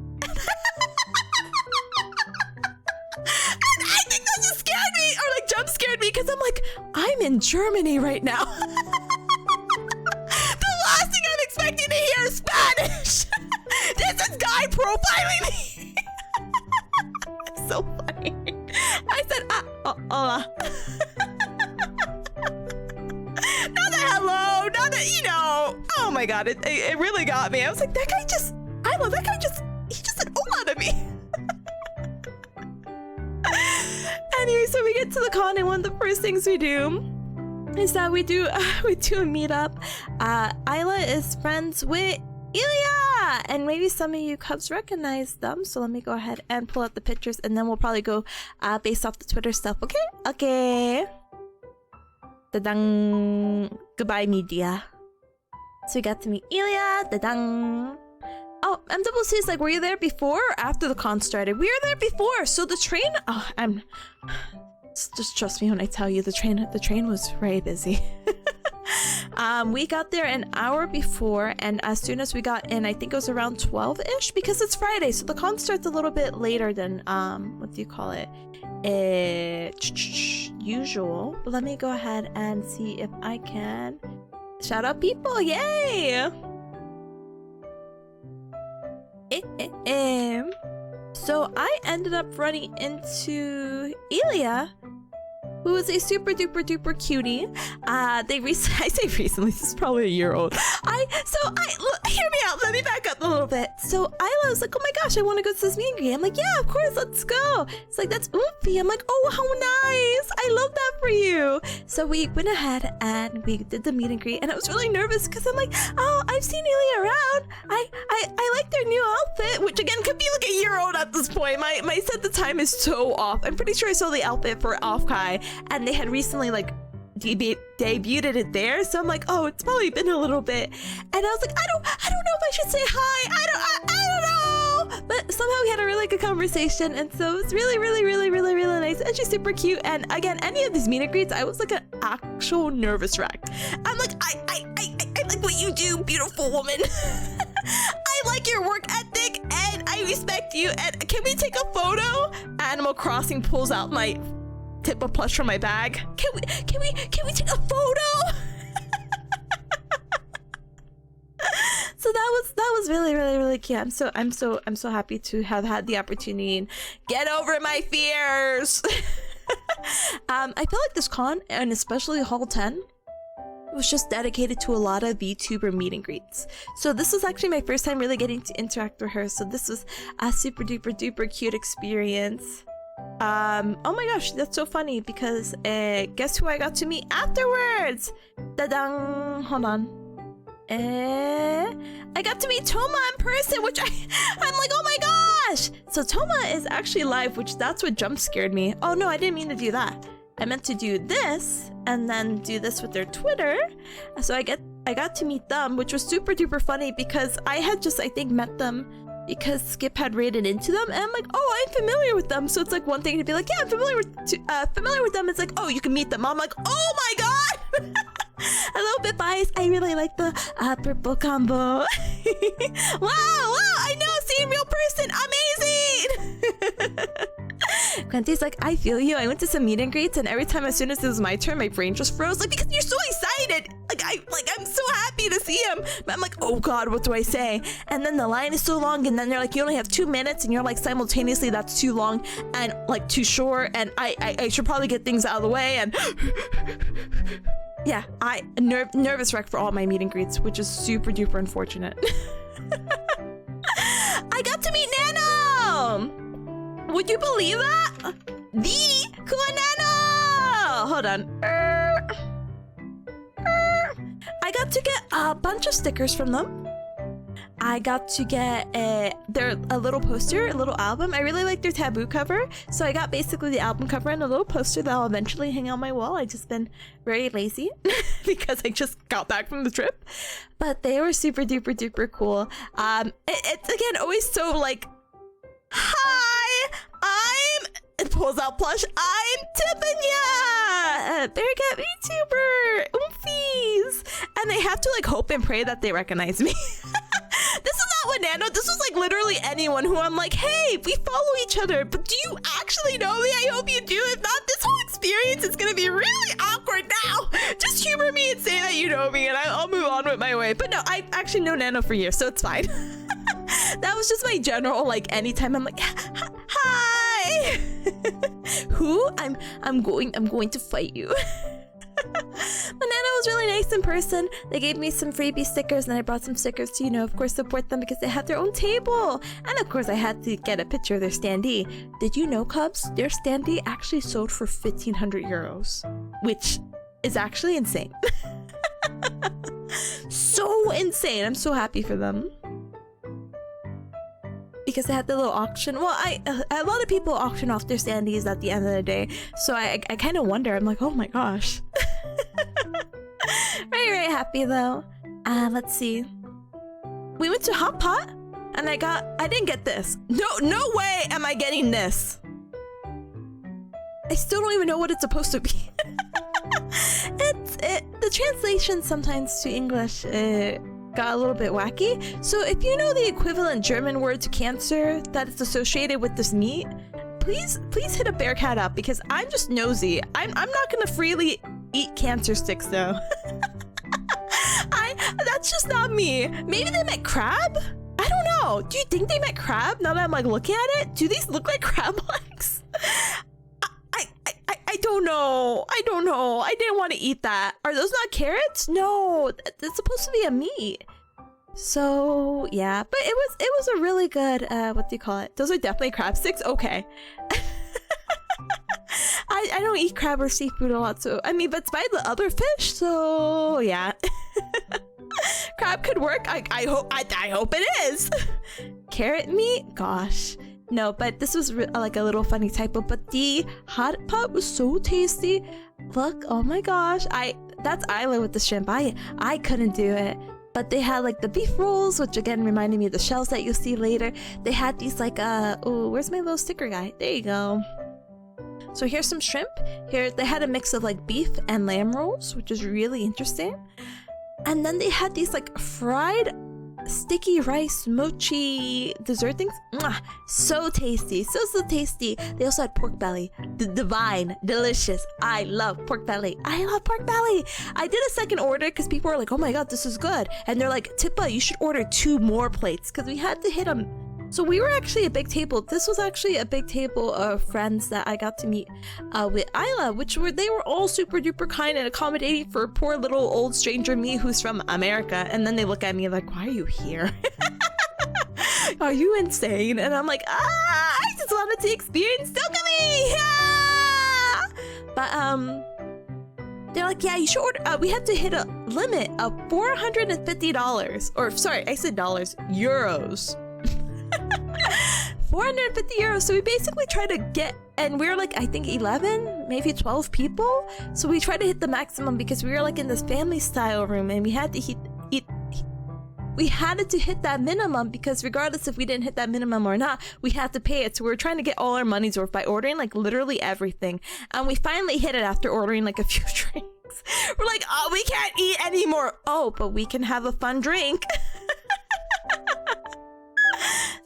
I think that just scared me, or like jump scared me, because I'm like, I'm in Germany right now. The last thing I'm expecting to hear is Spanish. This is guy profiling me. It's so funny. I said, hola. Not a hello, not a, oh my god, it really got me. I was like, that guy just, I love that guy he just said hola to me. Anyway, so we get to the con, and one of the first things we do is that we do a meetup. Isla is friends with Ilya, and maybe some of you cubs recognize them, so let me go ahead and pull out the pictures, and then we'll probably go based off the Twitter stuff. Okay. Da-dang. Goodbye, media. So we got to meet Ilya. Da-dang. Oh, MWC is like, were you there before or after the con started? We were there before. So the train, just trust me when I tell you, the train was very busy. We got there an hour before, and as soon as we got in, I think it was around 12-ish, because it's Friday, so the con starts a little bit later than what do you call it, usual. But let me go ahead and see if I can shout out people. Yay! So I ended up running into Ilya, who is a super duper duper cutie. I say recently, this is probably a year old. Hear me out, let me back up a little bit. So Isla was like, oh my gosh, I want to go to this meet and greet. I'm like, yeah, of course, let's go. It's like, that's oofy. I'm like, oh, how nice. I love that for you. So we went ahead and we did the meet and greet, and I was really nervous because I'm like, oh, I've seen Ilya around. I like their new outfit, which again could be like a year old at this point. My sense of time is so off. I'm pretty sure I saw the outfit for Offkai, and they had recently like debuted it there, so I'm like, oh, it's probably been a little bit. And I was like, I don't know if I should say hi. I don't know. But somehow we had a really good conversation, and so it was really nice. And she's super cute. And again, any of these meet and greets, I was like an actual nervous wreck. I'm like, I like what you do, beautiful woman. I like your work ethic, and I respect you. And can we take a photo? Animal Crossing pulls out my Tipa plush from my bag. Can we take a photo? So that was really cute. I'm so happy to have had the opportunity and get over my fears. I feel like this con, and especially Hall 10, was just dedicated to a lot of VTuber meet and greets. So this was actually my first time really getting to interact with her. So this was a super duper cute experience. Oh my gosh, that's so funny because guess who I got to meet afterwards? Da-dang! Hold on. I got to meet Toma in person, which I'm like, oh my gosh! So Toma is actually live, which that's what jump scared me. Oh no, I didn't mean to do that. I meant to do this and then do this with their Twitter. So I got to meet them, which was super duper funny because I had just, I think, met them because Skip had raided into them, and I'm like, oh, I'm familiar with them. So it's like one thing to be like, yeah, I'm familiar with them. It's like, oh, you can meet them. I'm like, oh my god. A little bit biased. I really like the purple combo. wow, I know, seeing real person, amazing. Quenty's like, I feel you. I went to some meet and greets, and every time as soon as it was my turn, my brain just froze. Like, because you're so excited. I'm so happy to see him. But I'm like, oh god, what do I say? And then the line is so long, and then they're like, you only have 2 minutes, and you're like, simultaneously, that's too long and like too short, and I should probably get things out of the way. And yeah, nervous wreck for all my meet and greets, which is super duper unfortunate. I got to meet Nano. Would you believe that? The Kuanano! Hold on. I got to get a bunch of stickers from them. I got to get a little poster, a little album. I really like their Taboo cover. So I got basically the album cover and a little poster that I'll eventually hang on my wall. I just been very lazy because I just got back from the trip. But they were super duper duper cool. It's again always so like, hi, it pulls out plush. I'm Tipanya, Bear Cat VTuber, oomfies, and they have to like hope and pray that they recognize me. This is not what Nano. This was like literally anyone who I'm like, hey, we follow each other, but do you actually know me? I hope you do. If not, this whole experience is gonna be really awkward now. Just humor me and say that you know me, and I'll move on with my way. But no, I actually know Nano for years, so it's fine. That was just my general, like, anytime I'm like, hi. Who? I'm going to fight you. But Nano was really really nice in person. They gave me some freebie stickers, and I brought some stickers to, you know, of course, support them because they have their own table. And of course, I had to get a picture of their standee. Did you know, Cubs? Their standee actually sold for 1,500 euros, which is actually insane. So insane. I'm so happy for them. Because they had the little auction. Well, a lot of people auction off their standees at the end of the day. So I kind of wonder. I'm like, oh my gosh. Very, very happy though. Let's see. We went to Hot Pot and I didn't get this. No way am I getting this. I still don't even know what it's supposed to be. The translation sometimes to English got a little bit wacky. So if you know the equivalent German word to cancer that is associated with this meat, please hit a Bearcat up because I'm just nosy. I'm not gonna freely eat cancer sticks though. That's just not me. Maybe they meant crab? I don't know. Do you think they meant crab now that I'm like looking at it? Do these look like crab legs? I don't know. I don't know. I didn't want to eat that. Are those not carrots? No, it's supposed to be a meat. So yeah, but it was a really good what do you call it? Those are definitely crab sticks. Okay. I don't eat crab or seafood a lot, so I mean, but it's by the other fish, so yeah. Crab could work. I hope it is. Carrot meat? Gosh. No, but this was like a little funny typo, but the hot pot was so tasty. Look, oh my gosh. That's Isla with the shrimp. I couldn't do it. But they had like the beef rolls, which again reminded me of the shells that you'll see later. They had these like oh, where's my little sticker guy? There you go. So here's some shrimp. Here they had a mix of like beef and lamb rolls, which is really interesting. And then they had these like fried sticky rice mochi dessert things. Mwah! So tasty, so tasty. They also had pork belly. Divine, delicious. I love pork belly. I love pork belly. I did a second order because people were like, oh my god, this is good. And they're like, Tipa, you should order 2 more plates because we had to hit them. So we were actually a big table. This was actually a big table of friends that I got to meet with Isla, they were all super duper kind and accommodating for poor little old stranger me who's from America. And then they look at me like, why are you here? Are you insane? And I'm like, I just wanted to experience DoKomi! Yeah! But they're like, yeah, you should order. We had to hit a limit of $450, or sorry, I said dollars, euros. 450 euros. So we basically tried to get, and we were like, I think 11, maybe 12 people. So we tried to hit the maximum because we were like in this family style room, and we had to hit that minimum because regardless if we didn't hit that minimum or not, we had to pay it. So we were trying to get all our money's worth by ordering like literally everything, and we finally hit it after ordering like a few drinks. We're like, oh, we can't eat anymore. Oh, but we can have a fun drink.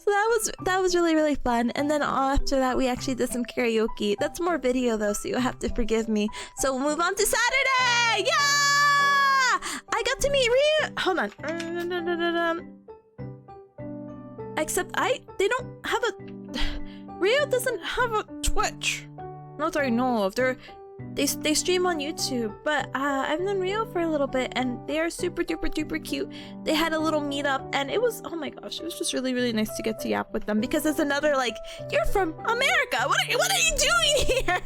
So that was really, really fun. And then after that, we actually did some karaoke. That's more video though, so you'll have to forgive me. So we'll move on to Saturday. Yeah! I got to meet Rio. Hold on. Except they don't have Rio doesn't have a Twitch. Not that I know of. They stream on YouTube, but I've known Rio for a little bit, and they are super duper duper cute. They had a little meetup, and it was, oh my gosh, it was just really, really nice to get to yap with them because it's another like, you're from America. What are you doing here?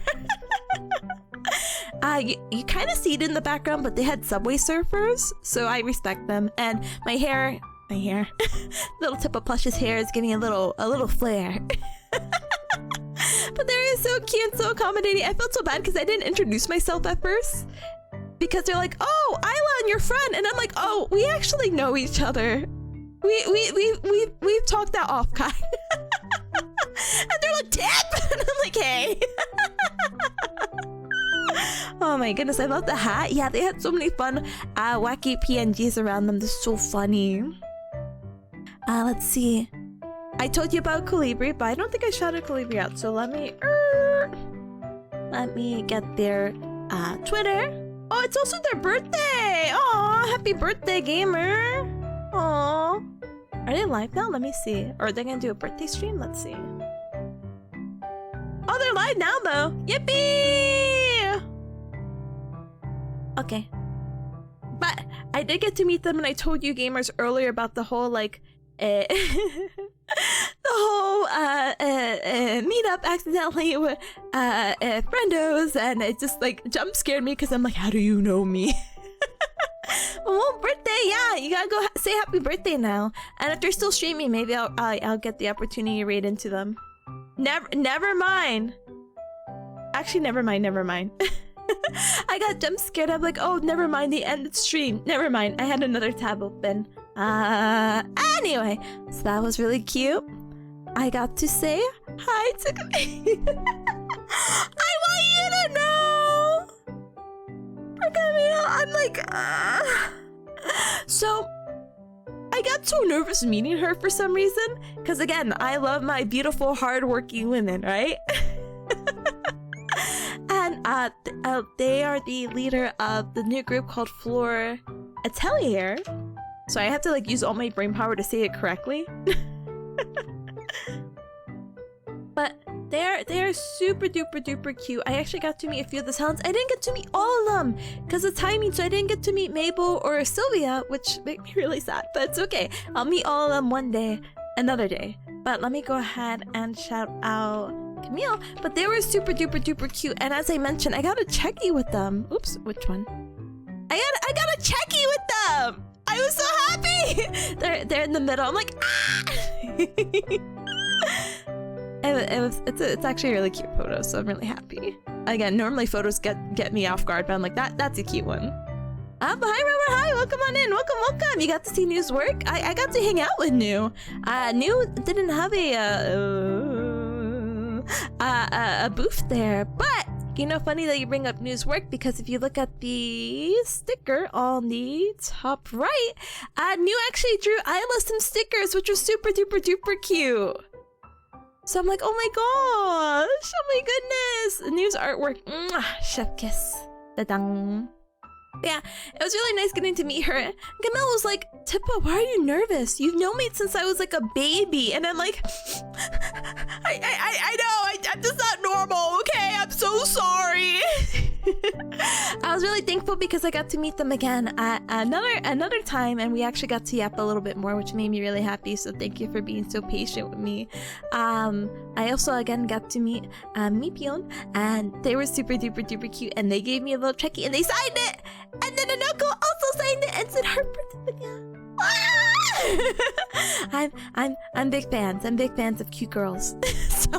You kind of see it in the background, but they had Subway Surfers, so I respect them. And my hair, little Tipa plush's hair is giving a little flare. But they're so cute and so accommodating. I felt so bad because I didn't introduce myself at first because they're like, oh, Isla and your friend, and I'm like, oh, we actually know each other. We've talked that off, kind. And they're like, Tip, and I'm like, hey. Oh my goodness, I love the hat. Yeah, they had so many fun wacky PNGs around them. They're so funny. Let's see. I told you about Colibri, but I don't think I shouted Colibri out. So let me get their Twitter. Oh, it's also their birthday. Aw, happy birthday, gamer. Aw. Are they live now? Let me see. Or are they gonna do a birthday stream? Let's see. Oh, they're live now though. Yippee! Okay. I did get to meet them, and I told you gamers earlier about the whole like the whole meetup accidentally with friendos, and it just like jump scared me because I'm like, how do you know me? Well, birthday, yeah, you gotta go say happy birthday now. And if they're still streaming, maybe I'll get the opportunity to raid into them. Never mind. Actually, never mind. I got jump scared. I'm like, oh, never mind, the end of the stream. Never mind, I had another tab open. Anyway, so that was really cute. I got to say hi to I want you to know. I'm like, So, I got so nervous meeting her for some reason. Because again, I love my beautiful, hardworking women, right? And they are the leader of the new group called Floor Atelier. So I have to like use all my brain power to say it correctly. But they're super duper cute. I actually got to meet a few of the sounds. I didn't get to meet all of them because of timing, so I didn't get to meet Mabel or Sylvia, which made me really sad, but it's okay. I'll meet all of them one day, another day. But let me go ahead and shout out Camille. But they were super duper cute, and as I mentioned, I got a checky with them. Oops, which one? I got a checky with them. I was so happy. They're in the middle. I'm like, ah. It's actually a really cute photo, so I'm really happy. Again, normally photos get me off guard, but I'm like, that's a cute one. Hi Robert, hi, welcome on in, welcome. You got to see New's work. I got to hang out with New. New didn't have a booth there, but you know, funny that you bring up New's work, because if you look at the sticker on the top right, New actually drew Isla some stickers, which was super duper cute. So I'm like, oh my gosh, oh my goodness. New's artwork, chef kiss. Da-dang. Yeah, it was really nice getting to meet her. Camille was like, Tipa, why are you nervous? You've known me since I was like a baby. And I'm like, I know, I'm just not normal, okay? I'm so sorry. I was really thankful because I got to meet them again at another time, and we actually got to yap a little bit more, which made me really happy. So thank you for being so patient with me. I also again got to meet Mipion, and they were super duper cute, and they gave me a little checky and they signed it, and then Doko also signed it and said her birthday. I'm big fans. I'm big fans of cute girls. So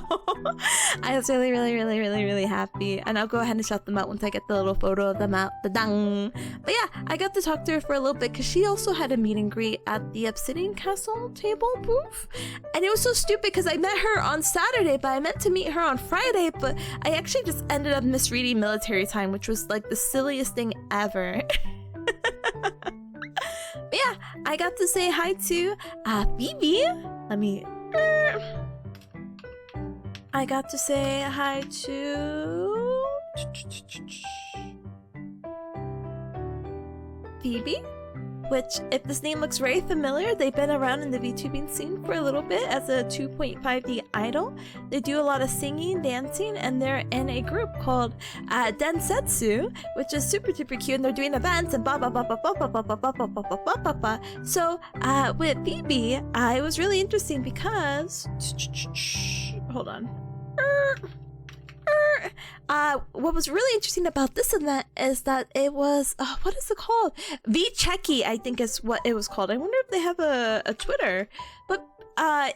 I was really happy, and I'll go ahead and shout them out once I get the little photo of them out. But yeah, I got to talk to her for a little bit because she also had a meet and greet at the Obsidian Castle table booth, and it was so stupid because I met her on Saturday, but I meant to meet her on Friday, but I actually just ended up misreading military time, which was like the silliest thing ever. But yeah, I got to say hi to Phoebe. I got to say hi to Phoebe, which, if this name looks very familiar, they've been around in the VTubing scene for a little bit as a 2.5D idol. They do a lot of singing, dancing, and they're in a group called Densetsu, which is super duper cute, and they're doing events and So with Phoebe, it was really interesting because hold on. What was really interesting about this event is that it was what is it called? V-Checky, I think is what it was called. I wonder if they have a Twitter, but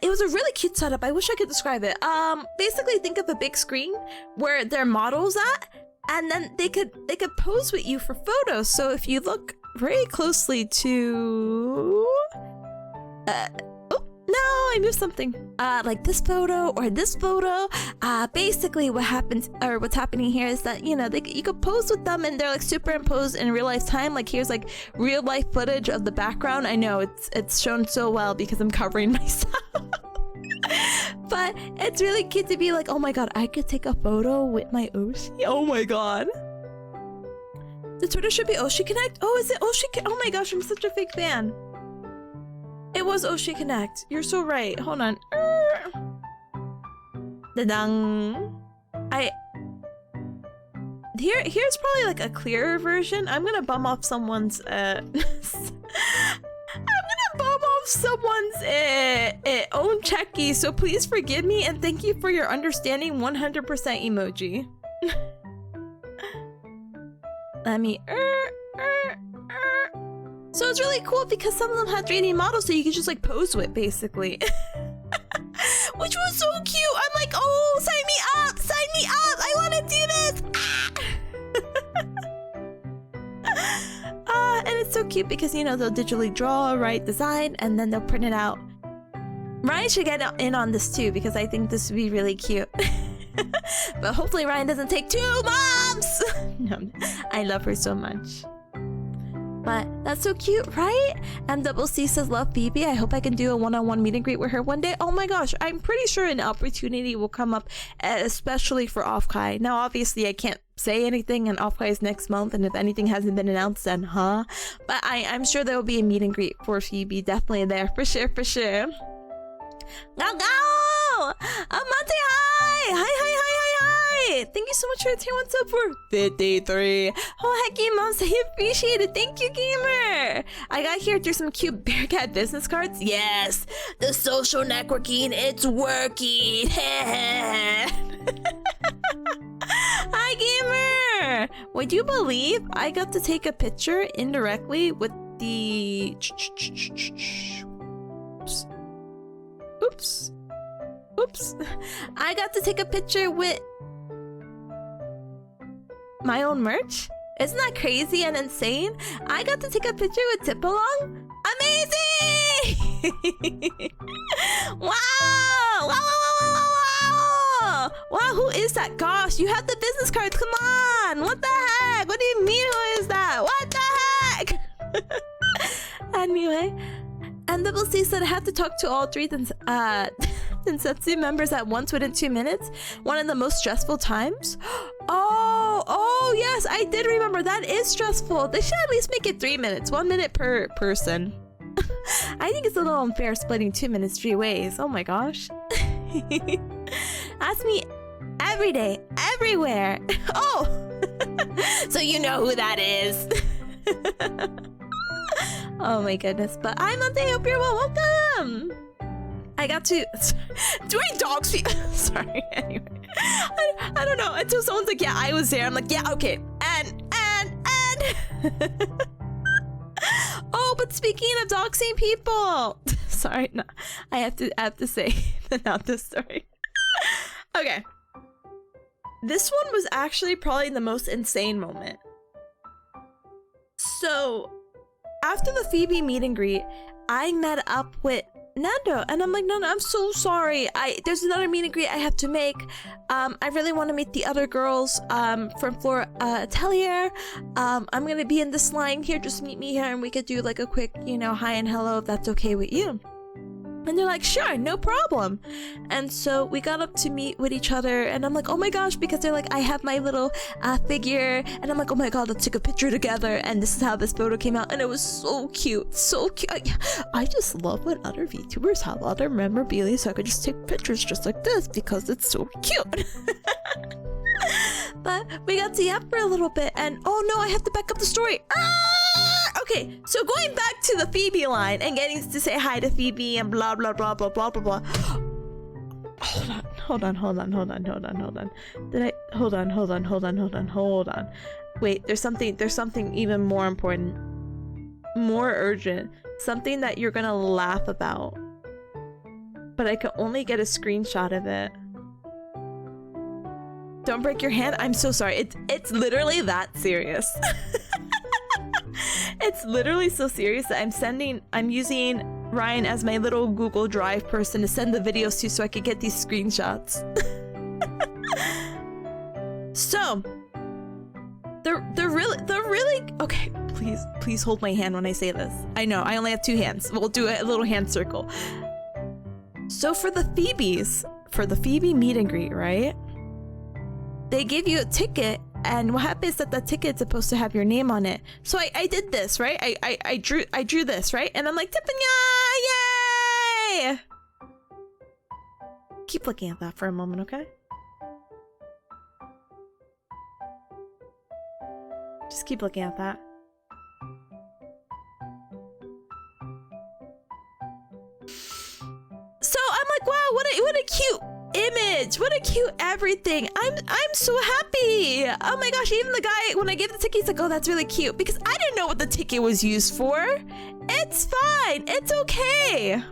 it was a really cute setup. I wish I could describe it. Basically, think of a big screen where their models at, and then they could pose with you for photos. So if you look very closely to no, I moved something. Like this photo or this photo. Basically what happens, or what's happening here, is that, you know, you could pose with them and they're like superimposed in real life time. Like here's like real life footage of the background. I know it's shown so well because I'm covering myself. But it's really cute to be like, oh my god, I could take a photo with my Oshi. Oh my god. The Twitter should be Oshi Connect. Oh, is it Oshi? Oh my gosh, I'm such a fake fan. It was Oshi Connect. You're so right. Hold on. Da-dang. Here's probably like a clearer version. I'm gonna bum off someone's I'm gonna bum off someone's own checky, so please forgive me and thank you for your understanding. 100% emoji. Let me So it's really cool because some of them had 3D models, so you could just like pose with basically. Which was so cute. I'm like, oh, sign me up, sign me up. I want to do this. And it's so cute because, you know, they'll digitally draw, write, design, and then they'll print it out. Ryan should get in on this too because I think this would be really cute. But hopefully Ryan doesn't take 2 moms. No, I love her so much. But that's so cute, right? MCC says, love Phoebe. I hope I can do a one-on-one meet and greet with her one day. Oh my gosh, I'm pretty sure an opportunity will come up, especially for Offkai. Now, obviously, I can't say anything, and Offkai is next month, and if anything hasn't been announced, then But I'm sure there will be a meet and greet for Phoebe. Definitely there, for sure, for sure. Go! Amante, hi! Hi, hi, hi, hi, hi! Thank you so much for the tier 1 sub for 53. Oh, hecky, moms, I appreciate it. Thank you, gamer! I got here through some cute Bearcat business cards. Yes! The social networking, it's working! Hi, gamer! Would you believe I got to take a picture indirectly with the... Oops. Oops. I got to take a picture with my own merch. Isn't that crazy and insane? I got to take a picture with Tipalong. Amazing! Wow! Wow, wow, wow, wow, wow! Wow, who is that? Gosh, you have the business cards. Come on! What the heck? What do you mean, who is that? What the heck? Anyway, MCC said I have to talk to all 3 Densetsu members at once within 2 minutes. One of the most stressful times. Oh, yes, I did remember. That is stressful. They should at least make it 3 minutes. 1 minute per person. I think it's a little unfair splitting 2 minutes 3 ways. Oh my gosh. Ask me every day, everywhere. Oh, so you know who that is. Oh my goodness, but I'm on the hope you're well. Welcome. I got to doing dogs feet. Sorry. Anyway, I don't know. Until someone's like, "Yeah, I was there." I'm like, "Yeah, okay." And. Oh, but speaking of doxing people, sorry, no, I have to say not this story. Okay, this one was actually probably the most insane moment. So, after the Phoebe meet and greet, I met up with Nando, and I'm like, no, I'm so sorry. There's another meet and greet I have to make. I really want to meet the other girls from Flora Atelier. I'm gonna be in this line here. Just meet me here, and we could do like a quick, hi and hello if that's okay with you. And they're like, sure, no problem. And so we got up to meet with each other, and I'm like, oh my gosh, because they're like, I have my little figure, and I'm like, oh my god, let's take a picture together. And this is how this photo came out, and it was so cute, so cute. I just love when other VTubers have other memorabilia, so I could just take pictures just like this because it's so cute. But we got to yap for a little bit, and oh no, I have to back up the story. Okay, so going back to the Phoebe line and getting to say hi to Phoebe and blah blah blah blah blah blah blah. Hold on. Hold on. Wait, there's something even more important, more urgent, something that you're gonna laugh about, but I can only get a screenshot of it. Don't break your hand. I'm so sorry. It's literally that serious. It's literally so serious that I'm using Ryan as my little Google Drive person to send the videos to so I could get these screenshots. So they're really really okay, please hold my hand when I say this. I know I only have 2 hands. We'll do a little hand circle. So for the Phoebe meet and greet, right? They give you a ticket, and what happens is that the ticket's supposed to have your name on it. So I did this, right? I drew this, right? And I'm like, Tipanya, yay! Keep looking at that for a moment, okay? Just keep looking at that. So I'm like, wow, what a cute image, what a cute everything. I'm so happy. Oh my gosh, even the guy, when I gave the ticket, he's like, oh, that's really cute, because I didn't know what the ticket was used for. It's fine, it's okay.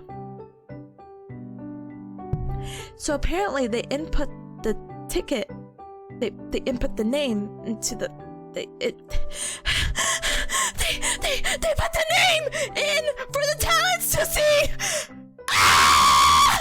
So apparently they input the ticket, they input the name into the they put the name in for the talents to see. Ah!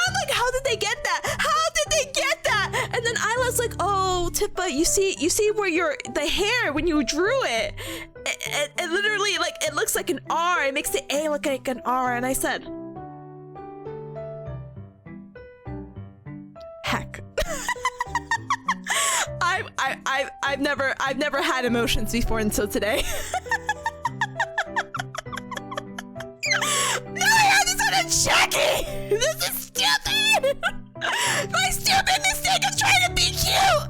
I'm like, how did they get that? How did they get that? And then Isla's like, oh, Tipa, you see where the hair, when you drew it literally, like, it looks like an R. It makes the A look like an R. And I said, heck. I've never had emotions before until today. No, I just had a Chucky! This is stupid! My stupid mistake of trying to be cute!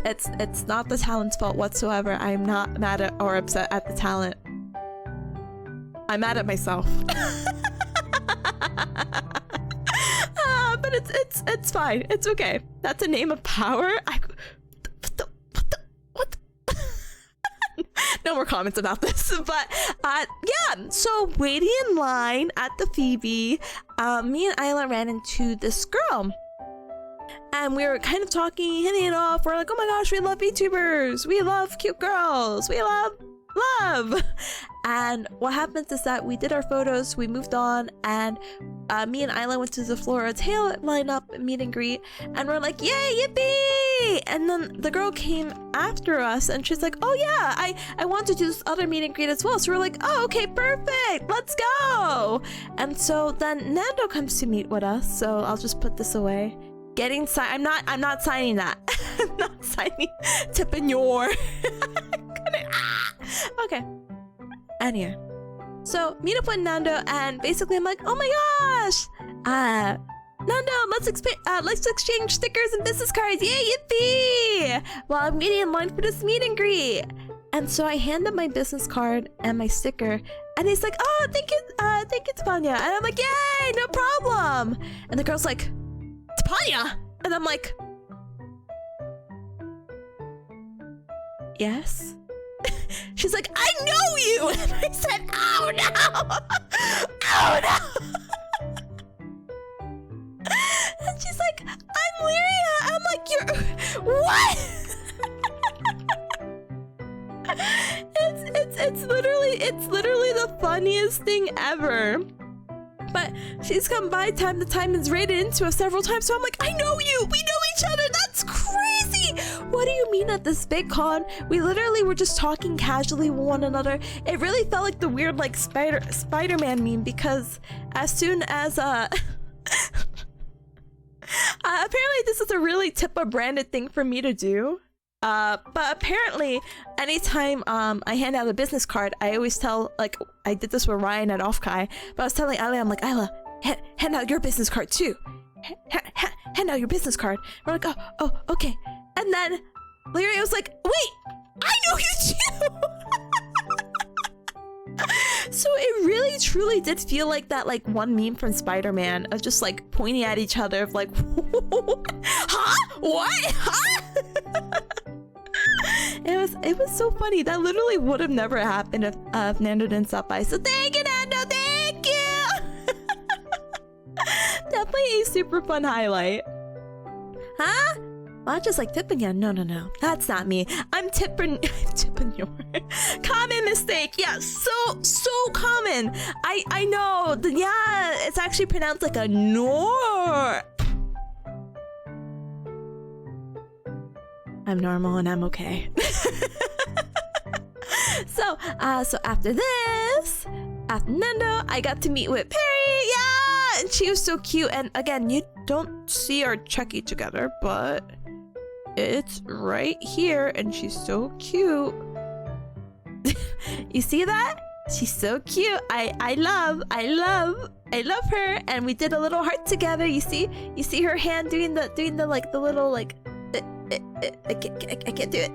It's not the talent's fault whatsoever. I'm not mad at or upset at the talent. I'm mad at myself. But it's fine. It's okay. That's a name of power. What? No more comments about this. But yeah. So waiting in line at the Phoebe, me and Isla ran into this girl. And we were kind of talking, hitting it off. We're like, oh my gosh, we love VTubers. We love cute girls. We love. And what happens is that we did our photos, we moved on, and me and Isla went to the Flora Tail lineup meet and greet, and we're like, yay, yippee! And then the girl came after us, and she's like, oh yeah, I want to do this other meet and greet as well. So we're like, oh, okay, perfect, let's go! And so then Nando comes to meet with us, so I'll just put this away. I'm not signing that. I'm not signing Tipanya. Okay. Anyway, so meet up with Nando, and basically I'm like, oh my gosh, Nando, let's exchange stickers and business cards, yay, yippee! While I'm waiting in line for this meet and greet. And so I hand him my business card and my sticker, and he's like, oh, thank you, Tipanya. And I'm like, yay, no problem. And the girl's like, Tipanya? And I'm like, yes? She's like, I know you! And I said, oh no! Oh no! And she's like, I'm Lyria! I'm like, you're... What? It's literally the funniest thing ever. But she's come by time to time and raided into us several times, so I'm like, I know you! We know each other! That's crazy! What do you mean at this big con? We literally were just talking casually with one another. It really felt like the weird, like, Spider-Man meme, because as soon as, apparently this is a really Tipa branded thing for me to do. But apparently, anytime I hand out a business card, I always tell, like, I did this with Ryan at Offkai, but I was telling Isla, I'm like, Isla, hand out your business card too. Hand out your business card. We're like, oh, okay. And then Lyria was like, wait, I know you too! So it really, truly did feel like that, like, one meme from Spider-Man of just, like, pointing at each other of, like, huh? What? Huh? It was so funny. That literally would have never happened if Nando didn't stop by. So thank you, Nando. Thank you. Definitely a super fun highlight. Huh? Well, just like Tipanya. No. That's not me. I'm Tipanya. Common mistake. Yeah, so common. I know. Yeah, it's actually pronounced like a nor. I'm normal and I'm okay. So after this, after Nando, I got to meet with Perry. Yeah, and she was so cute. And again, you don't see our Chucky together, but It's right here, and she's so cute. You see that? She's so cute. I love her. And we did a little heart together. You see her hand doing the like the little like. I can't do it.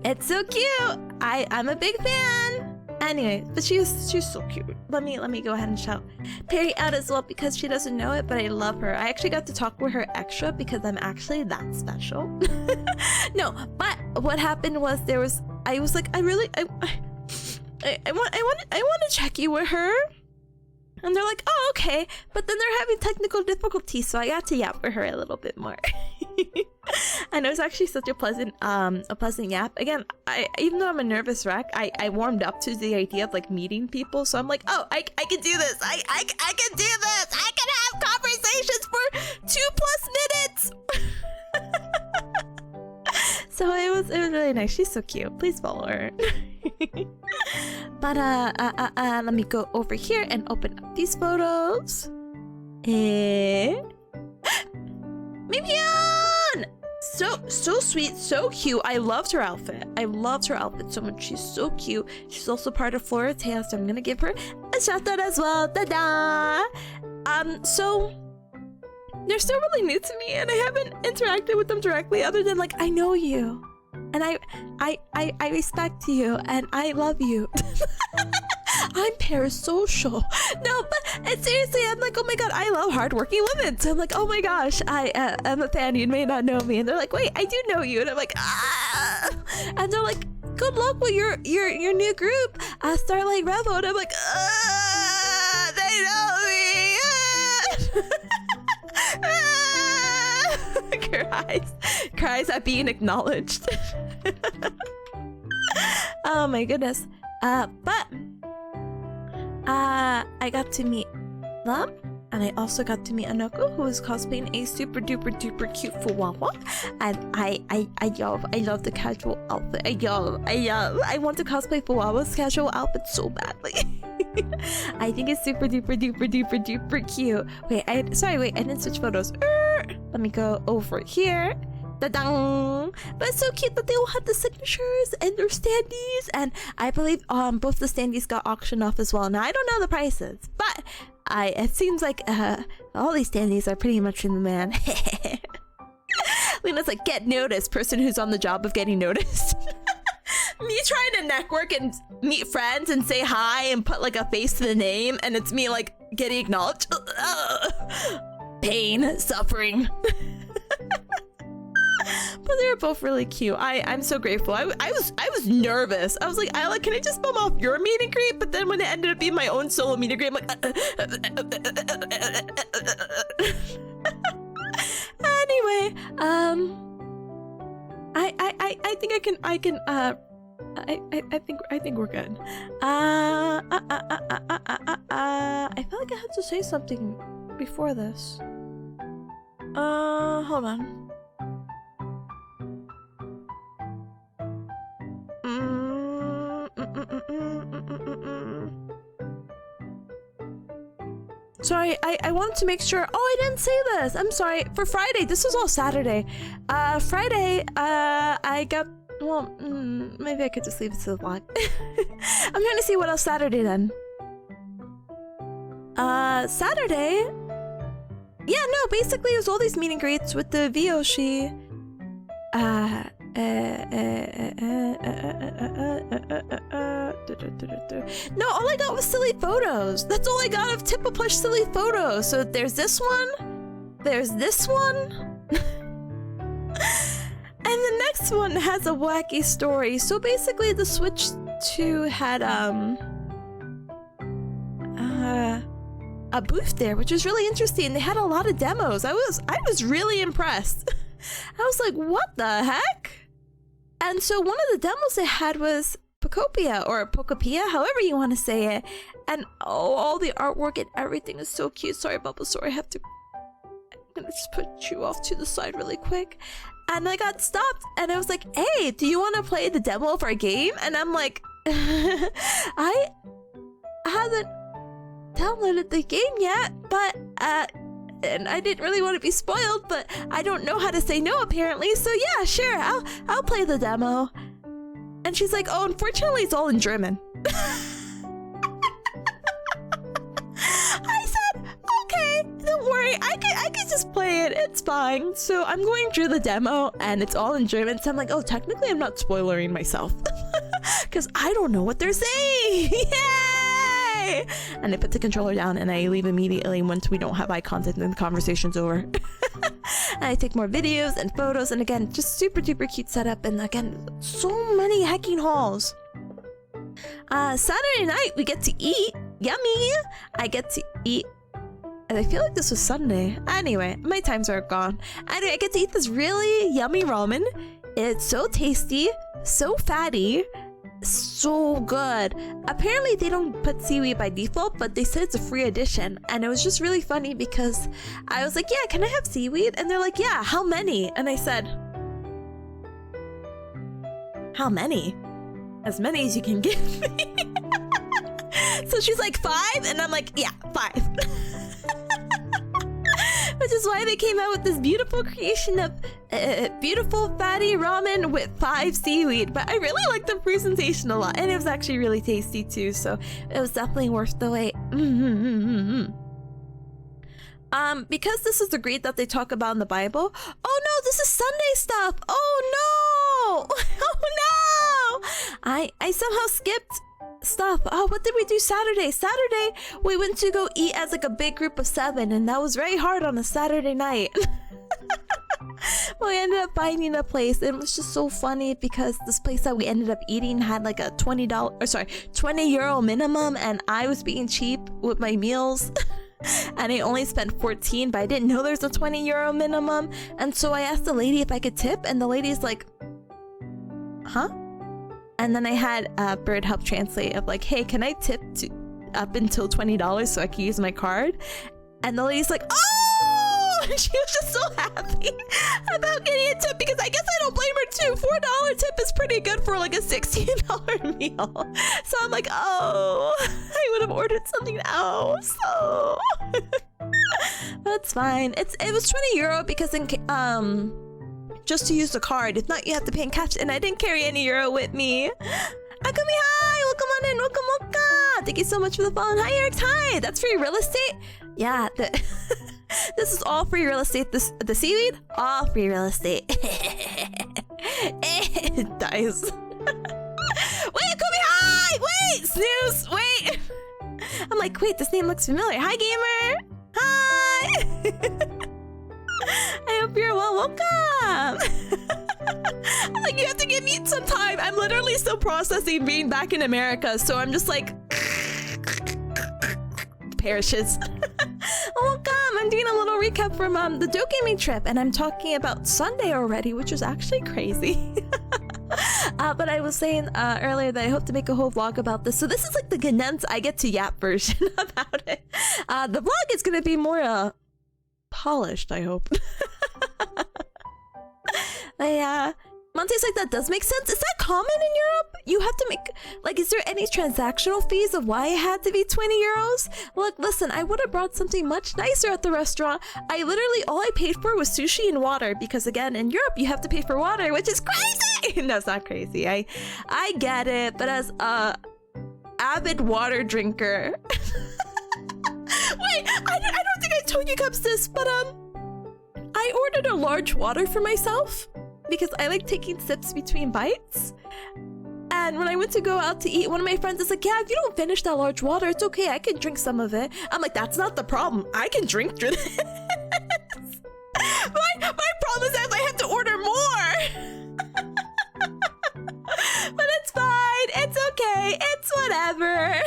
It's so cute. I'm a big fan. Anyway, but she's so cute. Let me go ahead and shout Perry out as well because she doesn't know it, but I love her. I actually got to talk with her extra because I'm actually that special. No, but what happened was I was like I want to check you with her. And they're like, oh, okay. But then they're having technical difficulties, so I got to yap for her a little bit more. And it was actually such a pleasant yap. Again, even though I'm a nervous wreck, I warmed up to the idea of like meeting people. So I'm like, oh, I can do this. I can do this. I can have conversations for 2+ minutes. So it was really nice. She's so cute. Please follow her. But let me go over here and open up these photos. Mimian! So sweet, so cute. I loved her outfit. I loved her outfit so much. She's so cute. She's also part of Flora Tale, so I'm gonna give her a shout out as well. Da-da! So they're still really new to me, and I haven't interacted with them directly other than like I know you. And I respect you and I love you. I'm parasocial. No, but seriously, I'm like, oh my god, I love hardworking women. So I'm like, oh my gosh, I am a fan. You may not know me. And they're like, wait, I do know you. And I'm like, ah. And they're like, good luck with your new group, Starlight Revo. And I'm like, they know me. Cries at being acknowledged. Oh my goodness. But I got to meet them, and I also got to meet Anoko, who is cosplaying a super duper cute Fuwawa. And I love the casual outfit. I want to cosplay Fuwawa's casual outfit so badly. I think it's super duper cute. Wait, I didn't switch photos. Let me go over here. Da-dang! But it's so cute that they all have the signatures and their standees, and I believe both the standees got auctioned off as well. Now I don't know the prices, but it seems like all these standees are pretty much in demand. Lena's like, get noticed, person who's on the job of getting noticed. Me trying to network and meet friends and say hi and put like a face to the name, and it's me like getting acknowledged. Pain, suffering. But they were both really cute. I'm so grateful. I was nervous. I was like, Isla, can I just bum off your meet and greet? But then when it ended up being my own solo meet and greet, I'm like, anyway, I think we're good. I feel like I had to say something before this. Hold on. Sorry, I wanted to make sure. Oh, I didn't say this. I'm sorry. For Friday, this was all Saturday. Friday, I got. Well, maybe I could just leave it to the vlog. I'm trying to see what else Saturday then. Saturday. Yeah, no, basically it was all these meet and greets with the Vyoshi. No, all I got was silly photos. That's all I got of Tipa plush silly photos. So there's this one. There's this one. And the next one has a wacky story. So basically the Switch 2 had a booth there, which was really interesting. They had a lot of demos. I was really impressed. I was like, what the heck? And so one of the demos they had was Pocopia or Pocopia, however you want to say it. And all the artwork and everything is so cute. Sorry, Bulbasaur, I'm gonna just put you off to the side really quick. And I got stopped and I was like, hey, do you want to play the demo of our game? And I'm like, I haven't downloaded the game yet, but and I didn't really want to be spoiled, but I don't know how to say no apparently, so yeah, sure, I'll play the demo. And she's like, oh, unfortunately it's all in German. I said, okay, don't worry, I can just play it, it's fine. So I'm going through the demo and it's all in German, so I'm like, oh, technically I'm not spoilering myself. Because I don't know what they're saying. Yay! And I put the controller down and I leave immediately once we don't have eye contact and the conversation's over. And I take more videos and photos, and again, just super duper cute setup, and again, so many hacking hauls. Saturday night we get to eat. Yummy! I get to eat, and I feel like this was Sunday. Anyway, my times are gone. Anyway, I get to eat this really yummy ramen. It's so tasty, so fatty, so good. Apparently they don't put seaweed by default, but they said it's a free addition, and it was just really funny because I was like, yeah, can I have seaweed? And they're like, yeah, how many? And I said, how many? As many as you can give me. So she's like, 5? And I'm like, yeah, 5. Which is why they came out with this beautiful creation of beautiful fatty ramen with 5 seaweed. But I really liked the presentation a lot, and it was actually really tasty too, so it was definitely worth the wait. Because this is the greed that they talk about in the Bible. Oh no, this is Sunday stuff. Oh no. Oh no. I somehow skipped stuff. Oh, what did we do Saturday? Saturday we went to go eat as like a big group of 7, and that was very hard on a Saturday night. We ended up finding a place. It was just so funny because this place that we ended up eating had like a €20 minimum, and I was being cheap with my meals. And I only spent 14, but I didn't know there's a €20 minimum, and so I asked the lady if I could tip, and the lady's like, huh? And then I had Bird help translate of like, hey, can I tip to up until $20 so I can use my card? And the lady's like, oh! And she was just so happy about getting a tip, because I guess I don't blame her too. $4 tip is pretty good for like a $16 meal. So I'm like, oh, I would have ordered something else. Oh. That's fine. It was €20 because just to use the card. If not, you have to pay in cash, and I didn't carry any euro with me. Akumi, hi! Welcome on in! Welcome, welcome! Thank you so much for the follow. Hi, Eric! Hi! That's free real estate? Yeah, this is all free real estate. The seaweed? All free real estate. It dies. Wait, Akumi, hi! Wait! Snooze! Wait! I'm like, wait, this name looks familiar. Hi, gamer! Hi! I hope you're well. Welcome. I'm like, you have to give me some time. I'm literally still processing being back in America, so I'm just like perishes. Welcome. I'm doing a little recap from the DoKomi trip, and I'm talking about Sunday already, which was actually crazy. But I was saying earlier that I hope to make a whole vlog about this. So this is like the condensed I get to yap version about it. The vlog is gonna be more polished, I hope. Yeah, Monte's like, that does make sense. Is that common in Europe? You have to make, like, is there any transactional fees of why it had to be €20? Look, listen, I would have brought something much nicer at the restaurant. I literally, all I paid for was sushi and water, because again, in Europe, you have to pay for water, which is crazy. No, it's not crazy. I get it, but as a avid water drinker. Wait, I don't think I told you guys this, but I ordered a large water for myself because I like taking sips between bites. And when I went to go out to eat, one of my friends is like, yeah, if you don't finish that large water, it's okay, I can drink some of it. I'm like, that's not the problem. I can drink through this. My problem is that I have to order more. But it's fine. It's okay. It's whatever.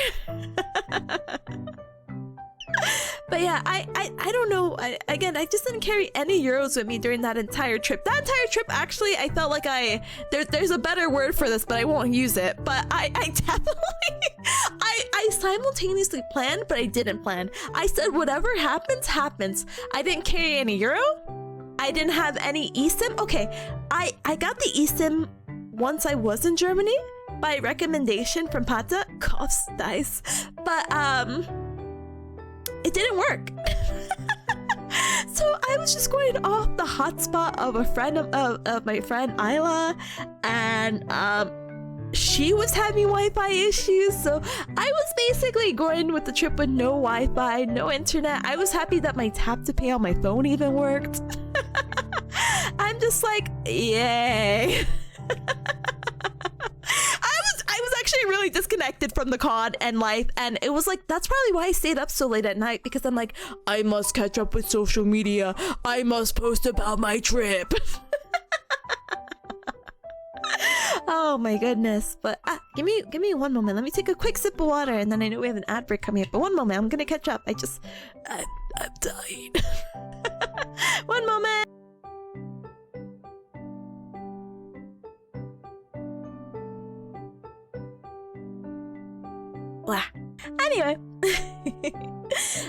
But yeah, I don't know. Again, I just didn't carry any euros with me during that entire trip. That entire trip, actually, I felt like there's a better word for this, but I won't use it. But I definitely, I simultaneously planned, but I didn't plan. I said, whatever happens, happens. I didn't carry any euro. I didn't have any eSIM. Okay, I got the eSIM once I was in Germany by recommendation from Pata. Coughs, dice. But, it didn't work. So I was just going off the hotspot of a friend of my friend Isla, and she was having Wi-Fi issues, so I was basically going with the trip with no Wi-Fi, no internet. I was happy that my tap to pay on my phone even worked. I'm just like, yay. I was actually really disconnected from the COD and life, and it was like, that's probably why I stayed up so late at night, because I'm like, I must catch up with social media. I must post about my trip. Oh my goodness. But give me one moment. Let me take a quick sip of water, and then I know we have an ad break coming up, but one moment, I'm gonna catch up. I'm dying. One moment. Blah. Anyway.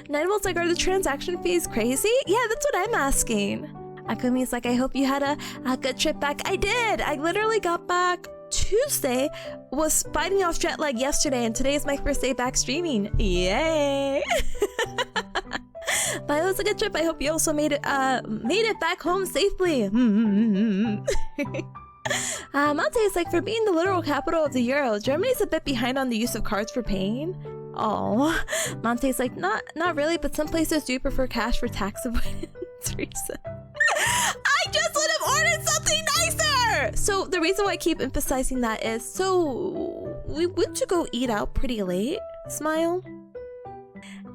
Ninevolt's like, are the transaction fees crazy? Yeah, that's what I'm asking. Akumi's like, I hope you had a good trip back. I did. I literally got back Tuesday, was fighting off jet lag yesterday, and today is my first day back streaming. Yay. But it was a good trip. I hope you also made it back home safely. Monte is like, for being the literal capital of the euro, Germany's a bit behind on the use of cards for paying. Oh, Monte's like, not really, but some places do prefer cash for tax avoidance reasons. I just would have ordered something nicer! So the reason why I keep emphasizing that is, so we went to go eat out pretty late, Smile.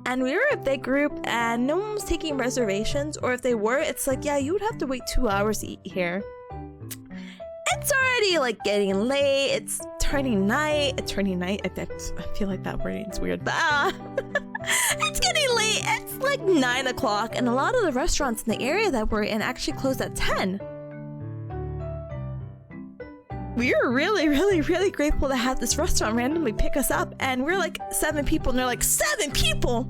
And we were a big group and no one was taking reservations, or if they were, it's like, yeah, you would have to wait 2 hours to eat here. It's already like getting late, it's turning night. I feel like that wording's weird, but it's getting late. It's like 9 o'clock, and a lot of the restaurants in the area that we're in actually closed at 10. We were really grateful to have this restaurant randomly pick us up, and we're like 7 people, and they're like, 7 people!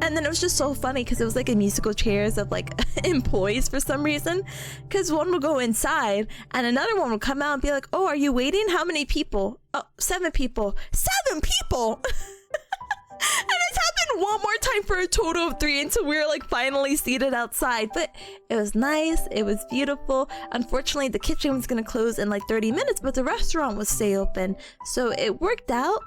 And then it was just so funny because it was like a musical chairs of like employees for some reason, because one would go inside and another one would come out and be like, oh, are you waiting? How many people? Oh, 7 people. 7 people! And it's happened one more time for a total of 3 until we were like finally seated outside. But it was nice, it was beautiful. Unfortunately, the kitchen was gonna close in like 30 minutes, but the restaurant was stay open, so it worked out.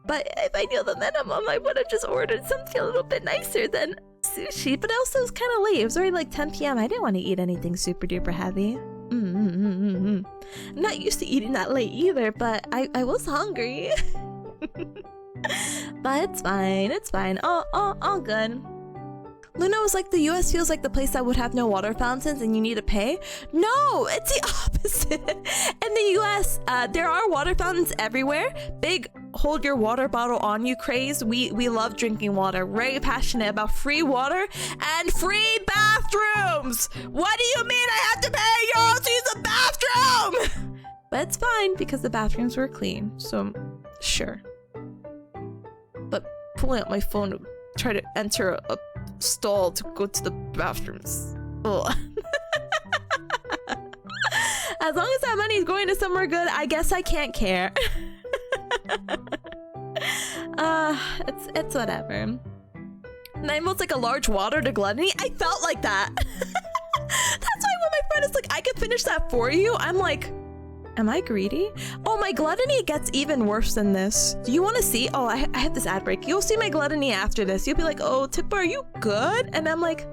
But if I knew the minimum, I would have just ordered something a little bit nicer than sushi. But also, it was kind of late. It was already like 10 p.m. I didn't want to eat anything super duper heavy. I'm not used to eating that late either, but I was hungry. But it's fine. All good. Luna was like, the US feels like the place that would have no water fountains and you need to pay. No, it's the opposite. In the US, there are water fountains everywhere. Big hold your water bottle on you craze. We love drinking water. Very passionate about free water and free bathrooms. What do you mean I have to pay euros to use the bathroom? But it's fine because the bathrooms were clean, so sure. But pulling out my phone to try to enter a stall to go to the bathrooms. Ugh. As long as that money is going to somewhere good, I guess I can't care. It's whatever. Ninevolt's like a large water to gluttony. I felt like that. That's why when my friend is like, I can finish that for you, I'm like, am I greedy? Oh, my gluttony gets even worse than this. Do you want to see? Oh, I have this ad break. You'll see my gluttony after this. You'll be like, oh, Tipa, are you good? And I'm like,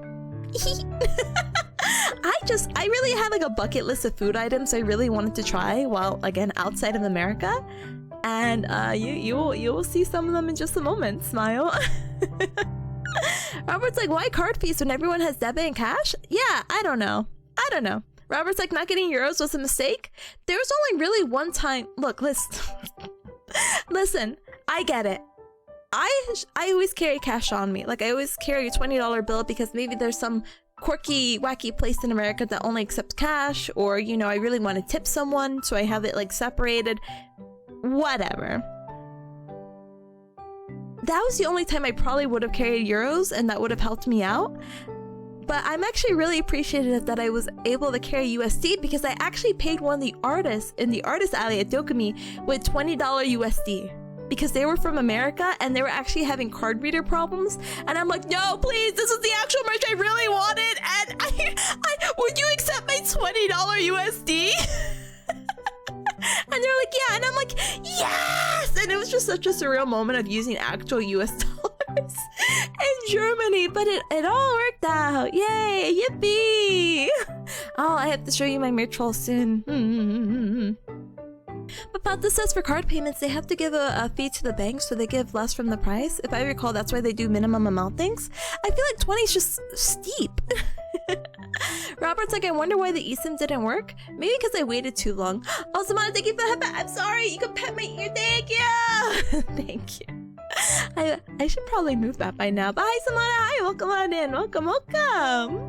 I really had like a bucket list of food items I really wanted to try while, again, outside of America. And you will see some of them in just a moment. Smile. Robert's like, why card fees when everyone has debit and cash? Yeah, I don't know. Robert's like, not getting euros was a mistake. There was only really one time. Look, listen, I get it. I always carry cash on me. Like, I always carry a $20 bill because maybe there's some quirky, wacky place in America that only accepts cash, or, you know, I really want to tip someone, so I have it like separated. Whatever. That was the only time I probably would have carried euros, and that would have helped me out. But I'm actually really appreciative that I was able to carry USD because I actually paid one of the artists in the artist alley at DoKomi with $20 USD. because they were from America and they were actually having card reader problems. And I'm like, no, please, this is the actual merch I really wanted. And I would you accept my $20 USD? And they're like, yeah. And I'm like, yes! And it was just such a surreal moment of using actual US dollars in Germany. But it all worked out. Yay! Yippee! Oh, I have to show you my merch haul soon. But Pata says for card payments, they have to give a fee to the bank, so they give less from the price. If I recall, that's why they do minimum amount things. I feel like 20 is just steep. Robert's like, I wonder why the eSIM didn't work. Maybe because I waited too long. Oh, Samana, thank you for the headband. I'm sorry. You can pet my ear. Thank you. Thank you. I should probably move that by now. But hi, Samana. Hi. Welcome on in. Welcome, welcome.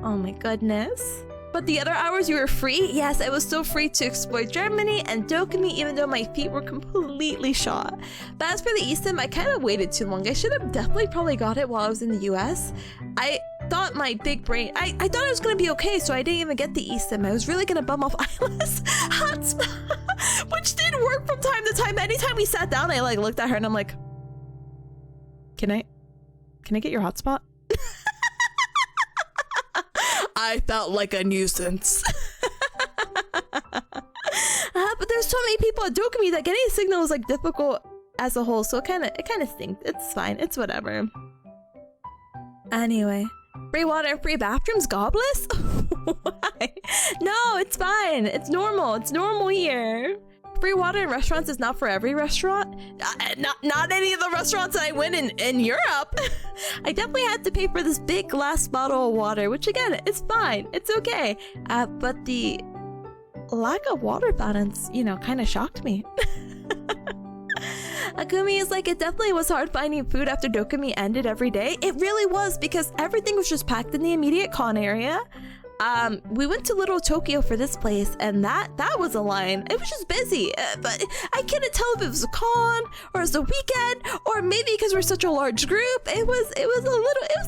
Oh my goodness. But the other hours you were free? Yes, I was still free to explore Germany and DoKomi, even though my feet were completely shot. But as for the eSIM, I kind of waited too long. I should have definitely probably got it while I was in the US. I thought my big brain, I thought it was going to be okay, so I didn't even get the eSIM. I was really going to bum off Isla's hotspot, which did work from time to time. Anytime we sat down, I like looked at her and I'm like, can I get your hotspot? I felt like a nuisance. But there's so many people at DoKomi that getting a signal is like difficult as a whole, so it kind of stinks. It's fine. It's whatever. Anyway, free water and free bathrooms, Gobless? Why? No, it's fine. It's normal. It's normal here. Free water in restaurants is not for every restaurant. Not any of the restaurants that I went in Europe. I definitely had to pay for this big glass bottle of water, which again, it's fine. It's okay. But the lack of water fountains, you know, kind of shocked me. Akumi is like, it definitely was hard finding food after DoKomi ended every day. It really was, because everything was just packed in the immediate con area. We went to Little Tokyo for this place, and that was a line. It was just busy, but I couldn't tell if it was a con or it was a weekend, or maybe because we're such a large group, it was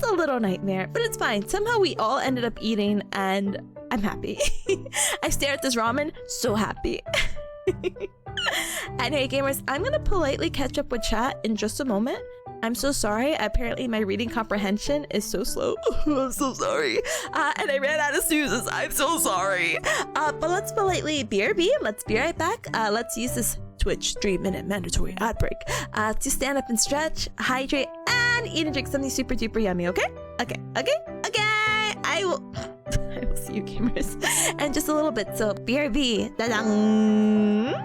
a little nightmare. But it's fine. Somehow we all ended up eating, and I'm happy. I stare at this ramen, so happy. Anyway, gamers, I'm gonna politely catch up with chat in just a moment. I'm so sorry. Apparently my reading comprehension is so slow. I'm so sorry. And I ran out of snoozes. I'm so sorry. But let's politely BRB. Let's be right back. Let's use this Twitch 3-minute mandatory ad break to stand up and stretch, hydrate, and eat and drink something super duper yummy, okay? Okay. I will see you, gamers, in just a little bit. So BRB. Da-dang.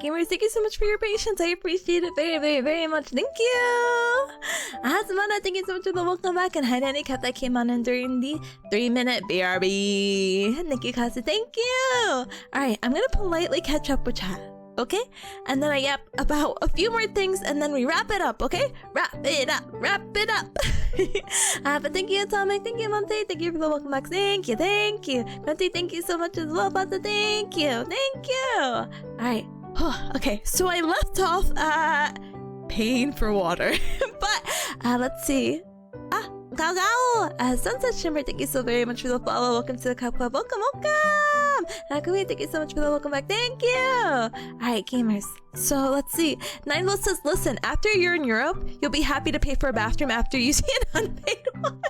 gamers, thank you so much for your patience. I appreciate it very, very, very much. Thank you. Asmana, thank you so much for the welcome back. And hi, Nanny Cup that came on in during the 3-minute BRB. Thank you, Kasi. Thank you. Alright, I'm gonna politely catch up with chat. Okay? And then I yap about a few more things and then we wrap it up, okay? Wrap it up, wrap it up. But thank you, Atomic, thank you, Monte, thank you for the welcome back, thank you. Monte, thank you so much as well, Bata, thank you. Alright, okay, so I left off at paying for water, but let's see. Sunset Shimmer, thank you so very much for the follow. Welcome to the Cup Club. Welcome. Nakumi, thank you so much for the welcome back. Thank you. Alright, gamers. So let's see. Nineville says, listen, after you're in Europe, you'll be happy to pay for a bathroom after using an unpaid one.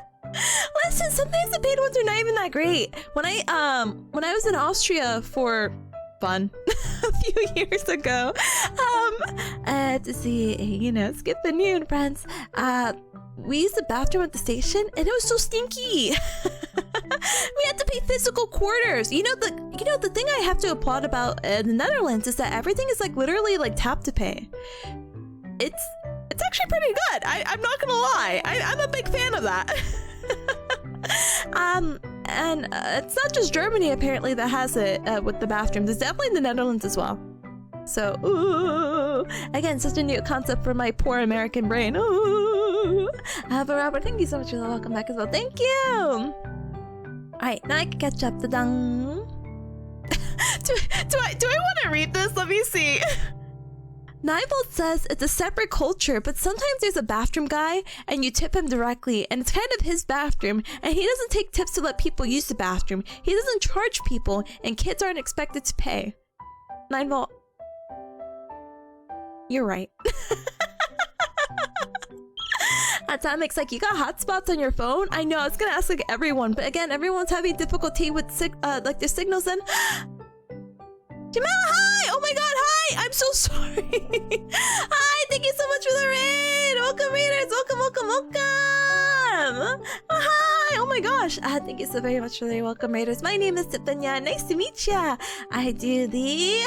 Listen, sometimes the paid ones are not even that great. When I was in Austria for fun a few years ago, to see, skip the noon, friends. We used the bathroom at the station, and it was so stinky. We had to pay physical quarters. You know the thing I have to applaud about the Netherlands is that everything is like literally like tap to pay. It's actually pretty good. I'm not gonna lie. I'm a big fan of that. And it's not just Germany apparently that has it with the bathrooms. It's definitely the Netherlands as well. So, ooh, again, such a new concept for my poor American brain. Ooh. But Robert, thank you so much for the welcome back as well. Thank you. Alright, now I can catch up. Ta-dang. do I want to read this? Let me see. Nivold says it's a separate culture, but sometimes there's a bathroom guy and you tip him directly, and it's kind of his bathroom, and he doesn't take tips to let people use the bathroom. He doesn't charge people, and kids aren't expected to pay. Nivold, you're right. Atomic's like, you got hotspots on your phone? I know, I was gonna ask like everyone, but again, everyone's having difficulty with like their signals and... Jamila, hi! Oh my god, hi! I'm so sorry. Hi, thank you so much for the raid! Welcome, raiders! Welcome! Oh, hi! Oh my gosh! Thank you so very much for the welcome, raiders. My name is Tipanya. Nice to meet ya! I do the...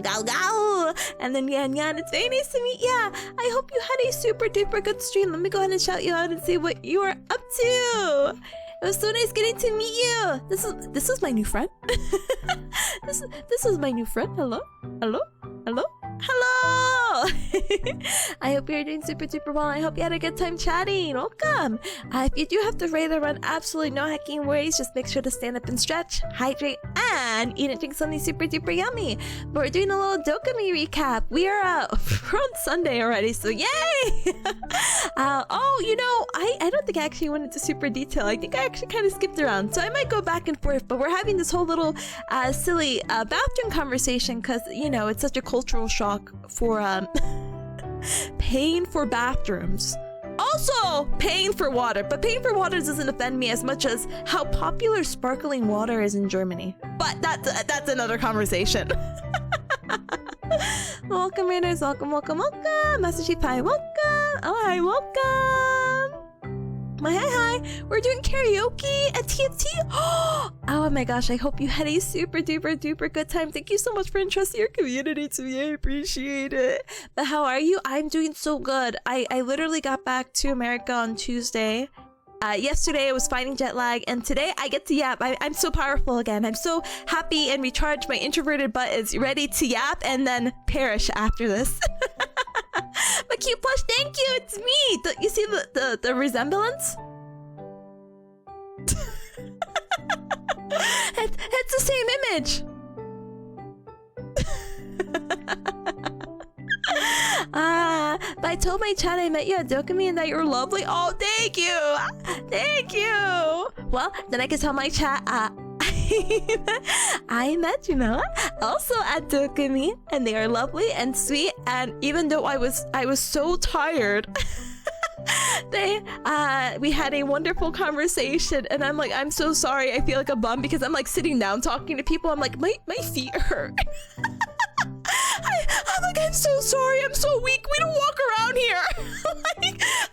Gao Gao! And then Yan. It's very nice to meet ya! I hope you had a super duper good stream. Let me go ahead and shout you out and see what you are up to! It was so nice getting to meet you. This is my new friend. this is my new friend. Hello. I hope you're doing super duper well. I hope you had a good time chatting. Welcome. If you do have to raid or run, absolutely no hacking worries. Just make sure to stand up and stretch, hydrate, and eat and drink something super duper yummy. But we're doing a little DoKomi recap. We are we're on Sunday already, so yay! I don't think I actually went into super detail. I think I actually kind of skipped around, so I might go back and forth. But we're having this whole little silly bathroom conversation because it's such a cultural shock for paying for bathrooms. Also paying for water, but paying for water doesn't offend me as much as how popular sparkling water is in Germany. But that's another conversation. Welcome, Raiders. Welcome. Master Chief, hi, welcome. Oh, hi, welcome. Hi. We're doing karaoke at TFT. Oh my gosh, I hope you had a super duper good time. Thank you so much for entrusting your community to me. I appreciate it. But how are you? I'm doing so good. I literally got back to America on Tuesday. Yesterday I was fighting jet lag, and today I get to yap. I'm so powerful again. I'm so happy and recharged. My introverted butt is ready to yap and then perish after this. But cute plush, thank you. It's me. You see the resemblance? It's the same image. But I told my chat I met you at DoKomi and that you're lovely. Oh, thank you. Well, then I can tell my chat I met Jamila also at DoKomi, and they are lovely and sweet. And even though I was so tired, we had a wonderful conversation. And I'm like, I'm so sorry. I feel like a bum because I'm like sitting down talking to people. I'm like, my feet hurt. I'm like, I'm so sorry. I'm so weak. We don't walk around here.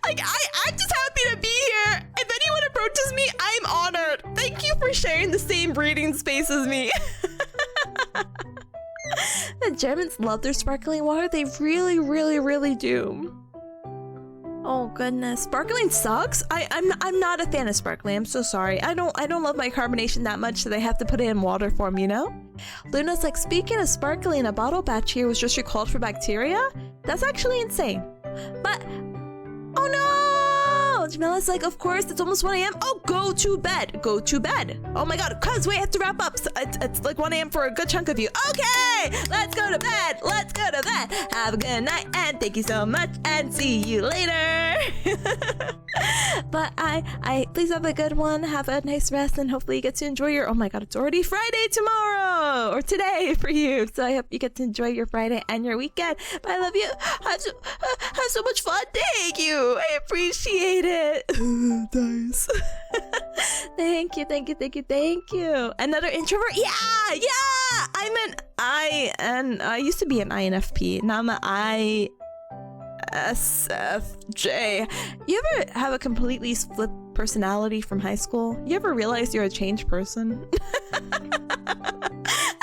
I'm just happy to be here. If anyone approaches me, I'm honored. Thank you for sharing the same breathing space as me. that Germans love their sparkling water. They really, really, really do. Oh goodness, sparkling sucks. I'm not a fan of sparkling. I'm so sorry. I don't love my carbonation that much that I have to put it in water form, you know? Luna's like, speaking of sparkling, a bottle batch here was just recalled for bacteria? That's actually insane. But oh no! Jamila's like, of course, it's almost 1 a.m. Oh, go to bed. Go to bed. Oh my god, cuz we have to wrap up. So it's like 1 a.m. for a good chunk of you. Okay, let's go to bed. Let's go to bed. Have a good night and thank you so much and see you later. But I please have a good one. Have a nice rest and hopefully you get to enjoy your, oh my god, it's already Friday tomorrow or today for you. So I hope you get to enjoy your Friday and your weekend. But I love you. Have so much fun. Thank you. I appreciate it. Nice. Thank you. Another introvert? Yeah. I used to be an INFP. Now I'm an ISFJ. You ever have a completely split personality from high school? You ever realize you're a changed person?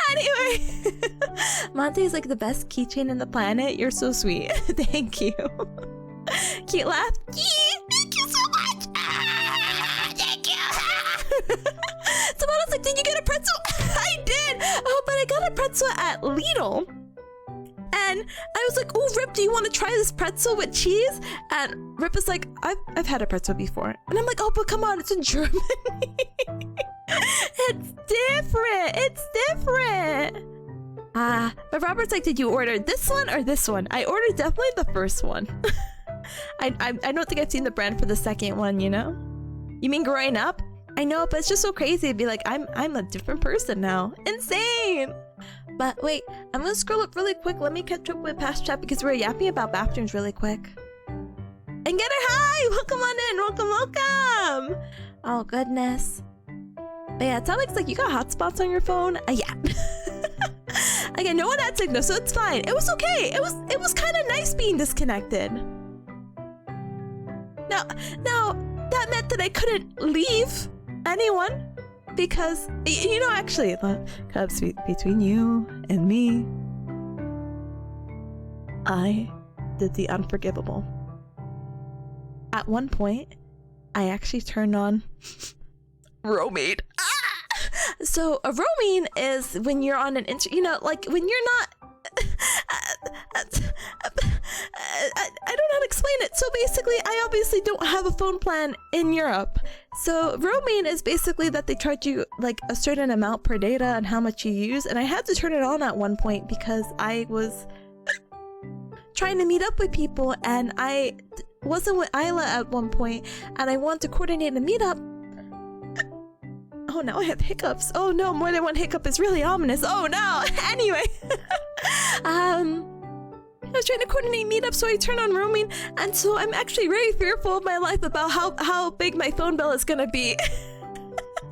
Anyway, Monte is like the best keychain in the planet. You're so sweet. Thank you. Cute laugh. Thank you so much. Thank you. Someone was like, did you get a pretzel? I did. Oh, but I got a pretzel at Lidl. And I was like, oh, Rip, do you want to try this pretzel with cheese? And Rip is like, I've had a pretzel before. And I'm like, oh, but come on, it's in Germany. It's different. But Robert's like, did you order this one or this one? I ordered definitely the first one. I don't think I've seen the brand for the second one, you know? You mean growing up? I know, but it's just so crazy to be like, I'm a different person now. Insane! But wait, I'm gonna scroll up really quick. Let me catch up with past chat because we're yapping about bathrooms really quick. And get her hi! Welcome on in! Welcome! Oh goodness. But yeah, it's not like you got hotspots on your phone. Yeah. Again, no one had signal, so it's fine. It was okay. It was kind of nice being disconnected. Now that meant that I couldn't leave anyone because you know, actually, the cubs between you and me, I did the unforgivable. At one point, I actually turned on roaming. So a roaming is when you're on an you know, like when you're not I don't know how to explain it. So basically, I obviously don't have a phone plan in Europe. So roaming is basically that they charge you like a certain amount per data and how much you use. And I had to turn it on at one point because I was trying to meet up with people and I wasn't with Isla at one point and I wanted to coordinate a meetup. Oh, now I have hiccups. Oh no, more than one hiccup is really ominous. Oh no. Anyway, I was trying to coordinate meetups, so I turned on roaming, and so I'm actually very fearful of my life about how big my phone bill is gonna be.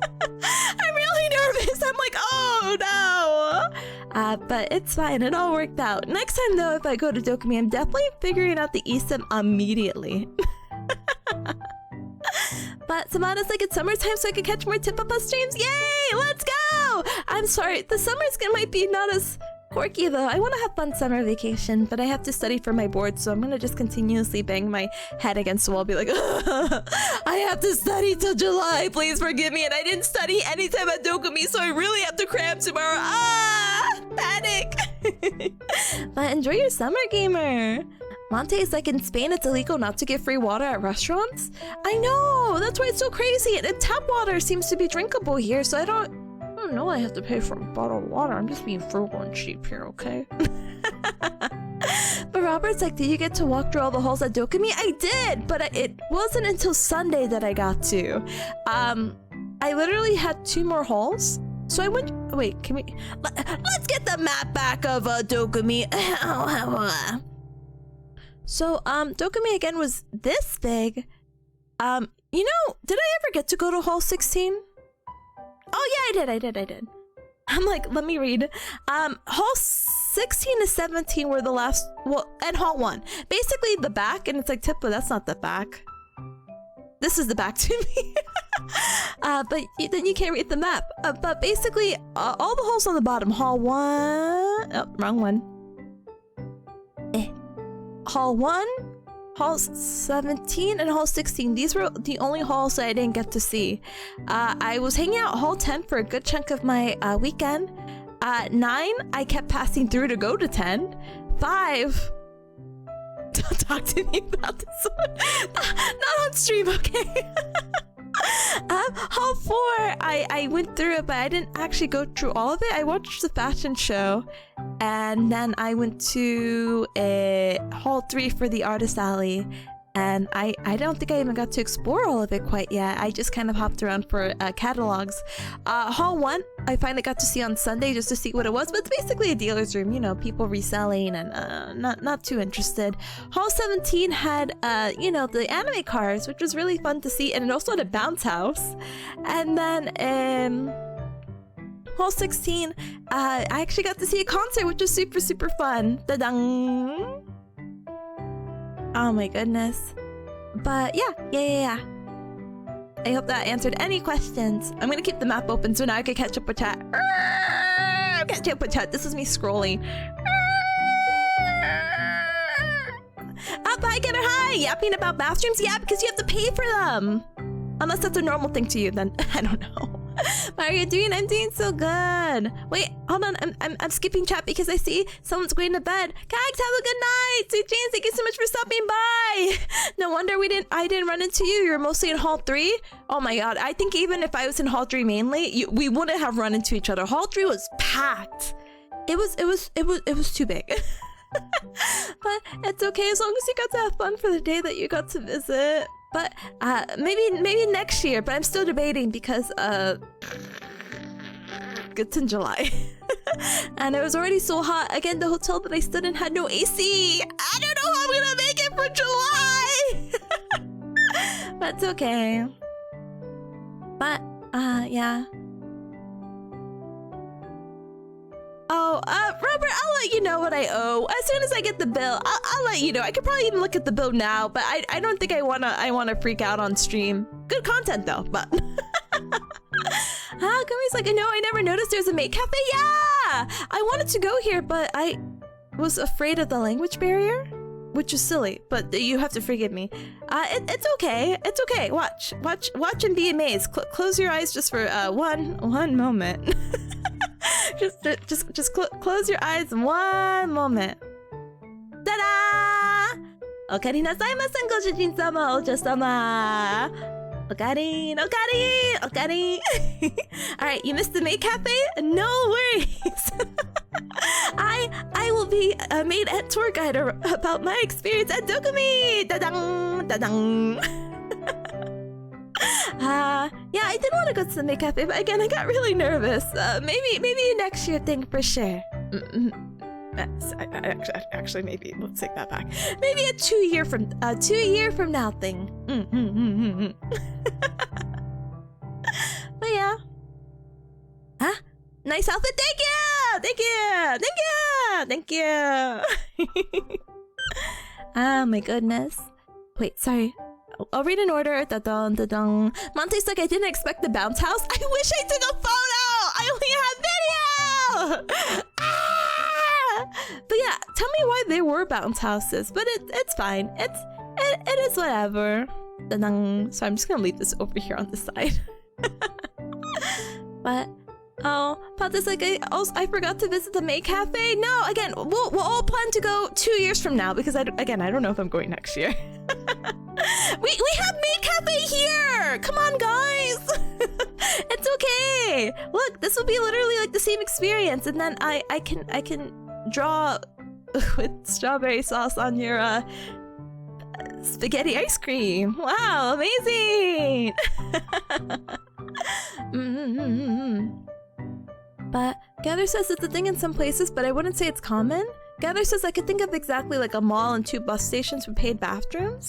I'm really nervous. I'm like, oh no. But it's fine. It all worked out. Next time though, if I go to DoKomi, I'm definitely figuring out the eSIM immediately. But Samana's like, it's summertime so I can catch more Tipa streams. Yay! Let's go! I'm sorry, the summer's might be not as quirky though. I want to have fun summer vacation, but I have to study for my board, so I'm gonna just continuously bang my head against the wall, be like, I have to study till July, please forgive me. And I didn't study anytime at DoKomi, so I really have to cram tomorrow. Panic! But enjoy your summer, gamer. Monte is like, in Spain, it's illegal not to get free water at restaurants. I know, that's why it's so crazy. And tap water seems to be drinkable here, so I don't know I have to pay for a bottle of water. I'm just being frugal and cheap here, okay? But Robert's like, did you get to walk through all the halls at DoKomi? I did, but it wasn't until Sunday that I got to. I literally had 2 more halls. So I went, wait, let's get the map back of DoKomi. So, DoKomi again was this big. You know, did I ever get to go to Hall 16? Oh yeah, I did. I'm like, let me read. Hall 16 to 17 were the last, well, and Hall 1. Basically the back, and it's like, Tipa, that's not the back. This is the back to me. But then you can't read the map. But basically, all the halls on the bottom. Hall 1, oh, wrong one. Hall 1, Hall 17, and Hall 16. These were the only halls that I didn't get to see. I was hanging out Hall 10 for a good chunk of my weekend. 9, I kept passing through to go to 10. 5, don't talk to me about this one. Not on stream, okay? Hall 4, I went through it, but I didn't actually go through all of it. I watched the fashion show, and then I went to Hall 3 for the artist alley, and I don't think I even got to explore all of it quite yet. I just kind of hopped around for catalogs. Hall 1, I finally got to see on Sunday just to see what it was, but it's basically a dealer's room, you know, people reselling, and not too interested. Hall 17 had, you know, the anime cars, which was really fun to see, and it also had a bounce house. And then, Hall 16, I actually got to see a concert, which was super, super fun. Da-dang! Oh my goodness. But yeah. I hope that answered any questions. I'm gonna keep the map open so now I can catch up with chat. Catch up with chat. This is me scrolling. Up, hi, Getter, hi! Yapping about bathrooms? Yeah, because you have to pay for them. Unless that's a normal thing to you, then I don't know. How are you doing? I'm doing so good. Wait, hold on. I'm skipping chat because I see someone's going to bed. Kags, have a good night. Sweet James, thank you so much for stopping by. No wonder I didn't run into you. You were mostly in Hall 3. Oh my god. I think even if I was in Hall 3 mainly, we wouldn't have run into each other. Hall 3 was packed. It was too big. But it's okay as long as you got to have fun for the day that you got to visit. But maybe next year, but I'm still debating because it's in July. And it was already so hot. Again, the hotel that I stood in had no AC. I don't know how I'm gonna make it for July. But it's okay. But yeah. Oh, Robert, I'll let you know what I owe. As soon as I get the bill, I'll let you know. I could probably even look at the bill now, but I don't think I wanna freak out on stream. Good content though, but Gummy's like, no, I never noticed there's a maid cafe. Yeah! I wanted to go here, but I was afraid of the language barrier, which is silly, but you have to forgive me. It's okay. It's okay. Watch and be amazed. Close your eyes just for one moment. just close your eyes one moment. Ta-da! Okarin nasaimasen, Goshujin-sama, Ojo-sama. Okarin. Alright, you missed the maid cafe? No worries. I will be a maid and tour guide about my experience at DoKomi. Da-dang. Yeah, I did want to go to the maid cafe, but again, I got really nervous. Maybe next year thing for sure. Actually, maybe we'll take that back. Maybe a 2 year from now thing. But yeah. Nice outfit. Thank you. Ah, my goodness. Wait, sorry. I'll read in order. Da-dun. Monte's like, I didn't expect the bounce house. I wish I took a photo. I only have video. But yeah, tell me why there were bounce houses. But it's fine. It is whatever. Da-dun. So I'm just gonna leave this over here on the side. But Pata's like, I forgot to visit the maid cafe. No, again, we'll all plan to go 2 years from now because I don't know if I'm going next year. we have maid cafe here. Come on, guys. It's okay. Look, this will be literally like the same experience, and then I can draw with strawberry sauce on your spaghetti ice cream. Wow, amazing. But Gather says it's a thing in some places, but I wouldn't say it's common. Gather says I could think of exactly like a mall and 2 bus stations with paid bathrooms.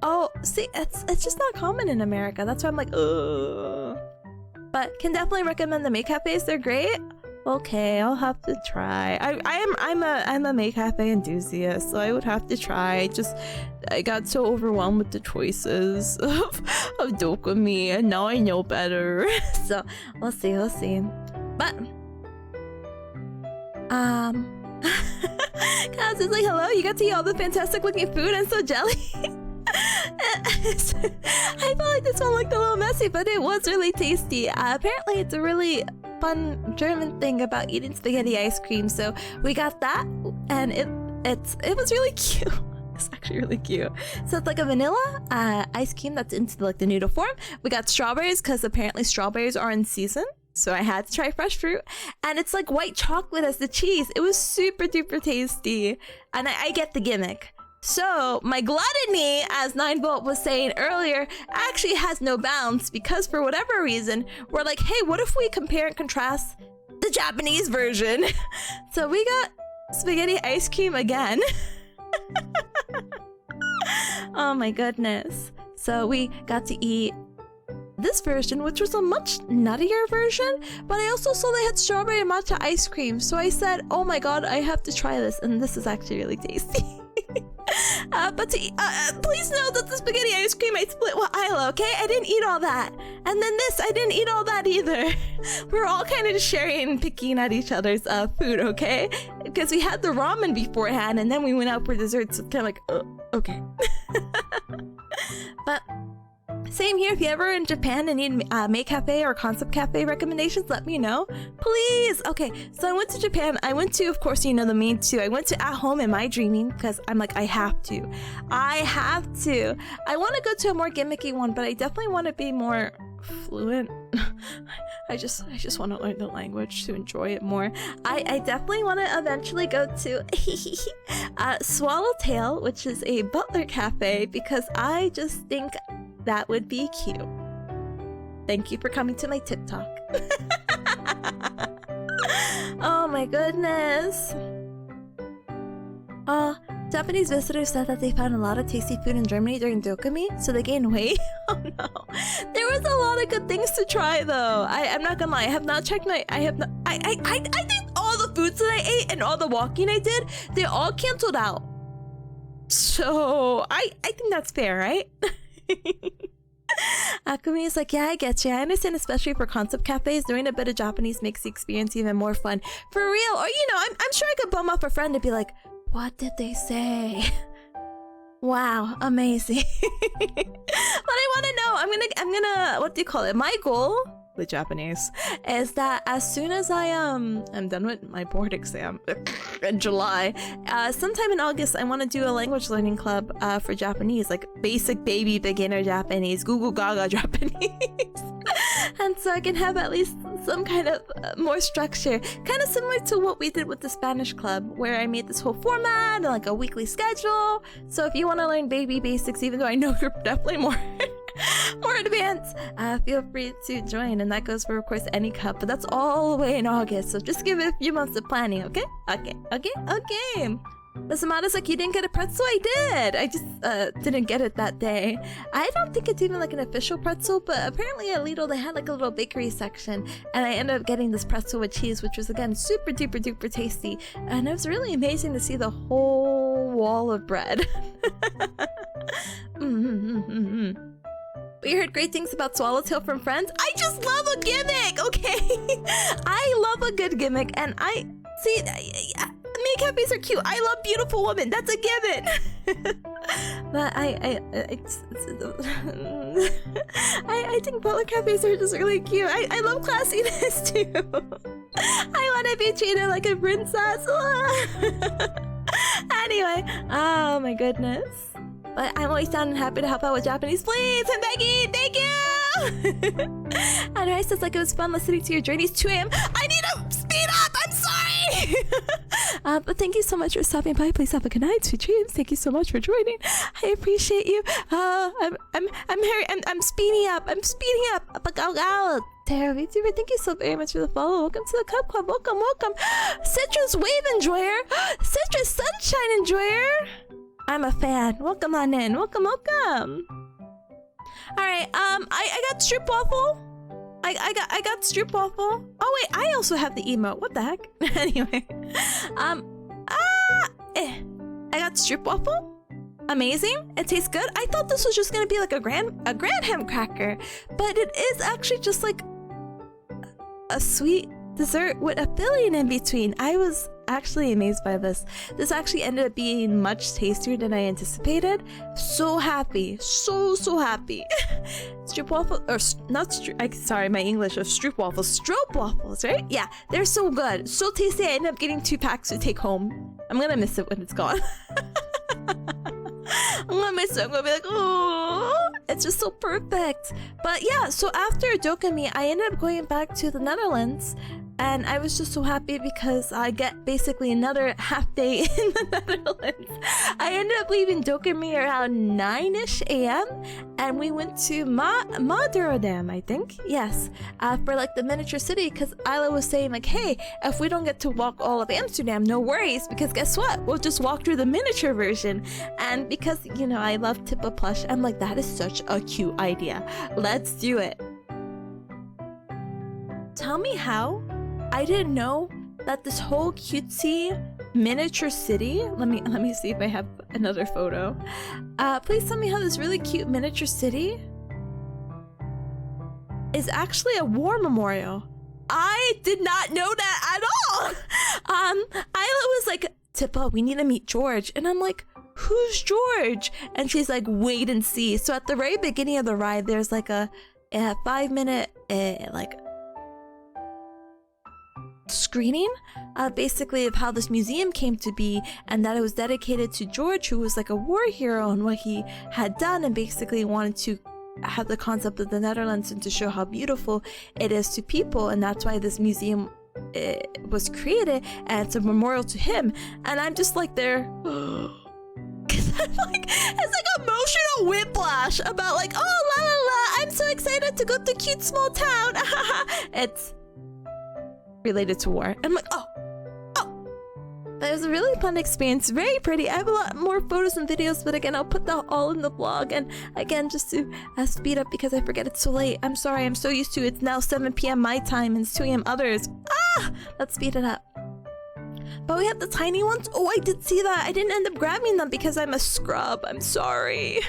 Oh, see, it's just not common in America. That's why I'm like, ugh. But can definitely recommend the maid cafes. They're great. Okay, I'll have to try. I'm a maid cafe enthusiast, so I would have to try. I got so overwhelmed with the choices of DoKomi, and now I know better. So we'll see. But Kaz is like, hello, you got to eat all the fantastic looking food. I'm so jelly. I felt like this one looked a little messy, but it was really tasty. Apparently, it's a really fun German thing about eating spaghetti ice cream. So we got that, and it was really cute. It's actually really cute. So it's like a vanilla ice cream that's into like the noodle form. We got strawberries because apparently strawberries are in season. So I had to try fresh fruit, and it's like white chocolate as the cheese. It was super duper tasty, and I get the gimmick. So my gluttony, as 9volt was saying earlier, actually has no bounds because for whatever reason, we're like, hey, what if we compare and contrast the Japanese version? So we got spaghetti ice cream again. Oh my goodness. So we got to eat this version, which was a much nuttier version, but I also saw they had strawberry and matcha ice cream. So I said, oh my god, I have to try this, and this is actually really tasty. But please know that the spaghetti ice cream I split with Isla, okay? I didn't eat all that. And then this, I didn't eat all that either. We're all kind of just sharing and picking at each other's food, okay? Because we had the ramen beforehand, and then we went out for dessert, so it's kind of like, okay. But same here. If you're ever in Japan and need Make Cafe or Concept Cafe recommendations, let me know, please. Okay, so I went to Japan. I went to, of course, you know, the main two. I went to At Home in My Dreaming because I'm like, I have to. I want to go to a more gimmicky one, but I definitely want to be more fluent. I just want to learn the language to enjoy it more. I definitely want to eventually go to Swallowtail, which is a butler cafe, because I just think that would be cute. Thank you for coming to my tip talk. Oh my goodness. Japanese visitors said that they found a lot of tasty food in Germany during DoKomi, so they gained weight. Oh no. There was a lot of good things to try though. I'm not gonna lie, I have not checked my I think all the foods that I ate and all the walking I did, they all canceled out. So I think that's fair, right? Akumi is like, yeah, I get you. I understand, especially for concept cafes, doing a bit of Japanese makes the experience even more fun. For real. Or, you know, I'm sure I could bum off a friend and be like, what did they say? Wow, amazing. But I want to know, I'm gonna, what do you call it? My goal with Japanese is that as soon as I'm done with my board exam in July, sometime in August, I want to do a language learning club for Japanese, like basic baby beginner Japanese, Google Gaga Japanese. And so I can have at least some kind of more structure, kind of similar to what we did with the Spanish club, where I made this whole format and like a weekly schedule. So if you want to learn baby basics, even though I know you're definitely more advanced, feel free to join. And that goes for, of course, any cup, but that's all the way in August, so just give it a few months of planning. Okay. The Samada's like, you didn't get a pretzel? I did. I just didn't get it that day. I don't think it's even like an official pretzel, but apparently at Lidl they had like a little bakery section, and I ended up getting this pretzel with cheese, which was again super duper duper tasty, and it was really amazing to see the whole wall of bread. We heard great things about Swallowtail from friends. I just love a gimmick, okay? I love a good gimmick, and I see. Make cafes are cute. I love beautiful women. That's a given. But I think butler cafes are just really cute. I love classiness too. I want to be treated like a princess. Anyway, oh my goodness. But I'm always down and happy to help out with Japanese. Please, I'm begging. Thank you. And Rice says like it was fun listening to your journeys. 2 a.m. I need to speed up. I'm sorry. But thank you so much for stopping by. Please have a good night, sweet dreams. Thank you so much for joining. I appreciate you. I'm speeding up. I'm speeding up. Tara VTuber, thank you so very much for the follow. Welcome to the Cup Club. Welcome. Citrus Wave Enjoyer. Citrus Sunshine Enjoyer. I'm a fan. Welcome on in. Welcome. Alright, I got Stroop Waffle. I got Stroop Waffle. Oh wait, I also have the emote. What the heck? Anyway. I got Stroop Waffle. Amazing. It tastes good. I thought this was just gonna be like a graham cracker, but it is actually just like a sweet dessert with a filling in between. I was actually amazed by this. This actually ended up being much tastier than I anticipated. So happy. So happy. Stroop waffle, or not stroop, sorry, my English of stroop waffles. Stroop waffles, right? Yeah, they're so good. So tasty, I ended up getting 2 packs to take home. I'm gonna miss it when it's gone. I'm gonna miss it. I'm gonna be like, oh, it's just so perfect. But yeah, so after DoKomi, I ended up going back to the Netherlands, and I was just so happy because I get basically another half day in the Netherlands. I ended up leaving DoKomi around 9ish a.m. and we went to Rotterdam, I think. Yes, for like the miniature city, because Isla was saying like, hey, if we don't get to walk all of Amsterdam, no worries, because guess what? We'll just walk through the miniature version. And because, you know, I love Tipa plush, I'm like, that is such a cute idea. Let's do it. Tell me how I didn't know that this whole cutesy miniature city, let me see if I have another photo. Please tell me how this really cute miniature city is actually a war memorial. I did not know that at all. Isla was like, Tipa, we need to meet George. And I'm like, who's George? And she's like, wait and see. So at the very beginning of the ride, there's like a 5-minute like screening basically of how this museum came to be, and that it was dedicated to George, who was like a war hero and what he had done, and basically wanted to have the concept of the Netherlands and to show how beautiful it is to people, and that's why this museum was created, and it's a memorial to him. And I'm just like there because I'm like, it's like emotional whiplash about like, oh la la la, I'm so excited to go to cute small town. It's related to war. I'm like, oh. That was a really fun experience, very pretty. I have a lot more photos and videos, but again, I'll put that all in the vlog. And again, just to speed up because I forget it's so late. I'm sorry, I'm so used to it's now 7 p.m. my time and it's 2 a.m. others. Let's speed it up. But we have the tiny ones. Oh, I did see that. I didn't end up grabbing them because I'm a scrub. I'm sorry.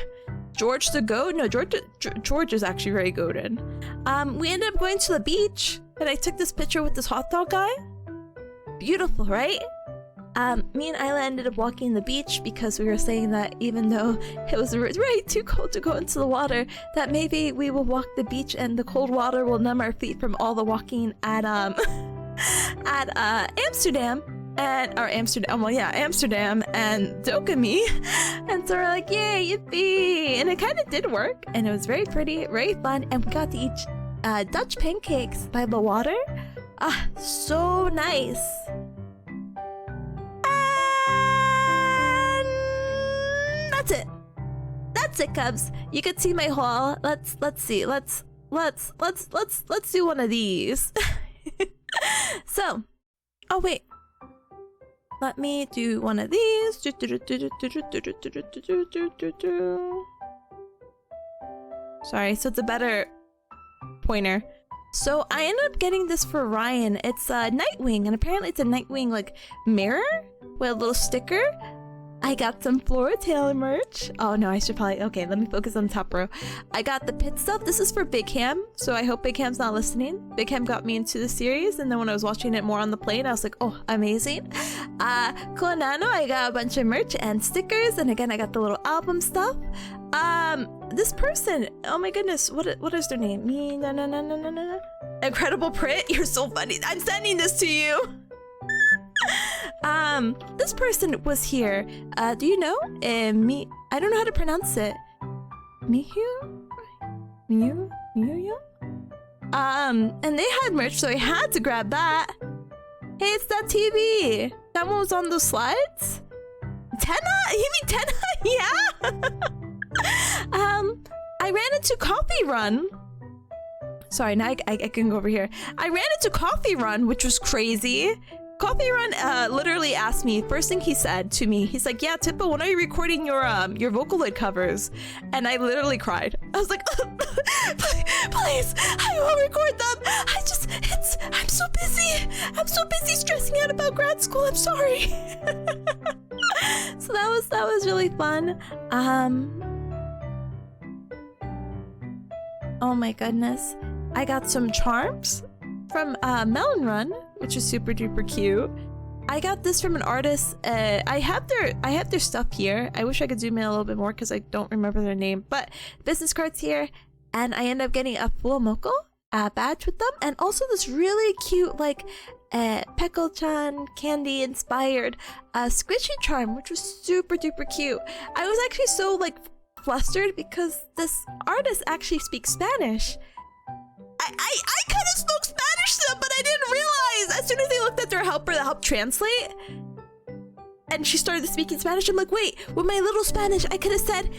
George the goat? No, George is actually very goated. We ended up going to the beach, and I took this picture with this hot dog guy. Beautiful, right? Me and Isla ended up walking the beach because we were saying that even though it was really too cold to go into the water, that maybe we will walk the beach and the cold water will numb our feet from all the walking at Amsterdam. Amsterdam and DoKomi. And so we're like, yay, yippee! And it kind of did work, and it was very pretty, very fun, and we got to eat Dutch pancakes by the water. So nice. And that's it. That's it, Cubs. You can see my haul. Let's see. Let's do one of these. So, oh wait. Let me do one of these. Sorry, so it's a better pointer. So I ended up getting this for Ryan. It's a Nightwing, and apparently it's a Nightwing like mirror with a little sticker. I got some Flora Taylor merch. Oh no, I should probably, okay, let me focus on the top row. I got the pit stuff. This is for Big Ham, so I hope Big Ham's not listening. Big Ham got me into the series, and then when I was watching it more on the plane, I was like, oh, amazing. Konano, I got a bunch of merch and stickers, and again, I got the little album stuff. This person, oh my goodness, what is their name? Incredible Print, you're so funny. I'm sending this to you. This person was here. Do you know? I don't know how to pronounce it. Miyu? And they had merch, so I had to grab that. Hey, it's that TV. That one was on those slides? Tenna? You mean Tenna? Yeah. I ran into Coffee Run. Sorry, now I can go over here. I ran into Coffee Run, which was crazy. Coffee Run literally asked me, first thing he said to me, he's like, yeah, Tipa, when are you recording your Vocaloid covers? And I literally cried. I was like, please, I will record them. I'm so busy. I'm so busy stressing out about grad school. I'm sorry. So that was really fun. Oh my goodness. I got some charms from Melon Run, which is super duper cute. I got this from an artist. I have their stuff here. I wish I could zoom in a little bit more because I don't remember their name. But business cards here, and I end up getting a full moko badge with them, and also this really cute like Peckle-chan candy inspired squishy charm, which was super duper cute. I was actually so like flustered because this artist actually speaks Spanish. I kind of spoke Spanish to them, but I didn't realize. As soon as they looked at their helper that helped translate, and she started speaking Spanish, I'm like, wait, with my little Spanish, I could have said,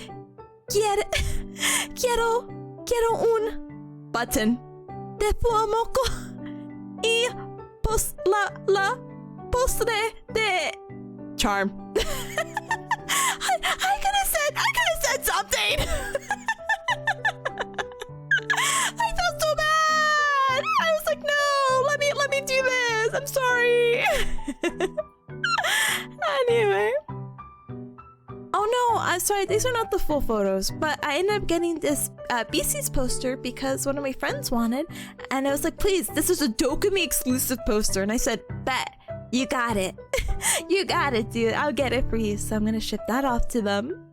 quiero un button de fuamoco y la postre de charm. I could have said something. I felt so bad. I was like, no, let me do this. I'm sorry. Anyway. Oh no, I'm sorry. These are not the full photos, but I ended up getting this BC's poster because one of my friends wanted, and I was like, please, this is a DoKomi exclusive poster, and I said, bet, you got it. You got it, dude. I'll get it for you. So I'm gonna ship that off to them.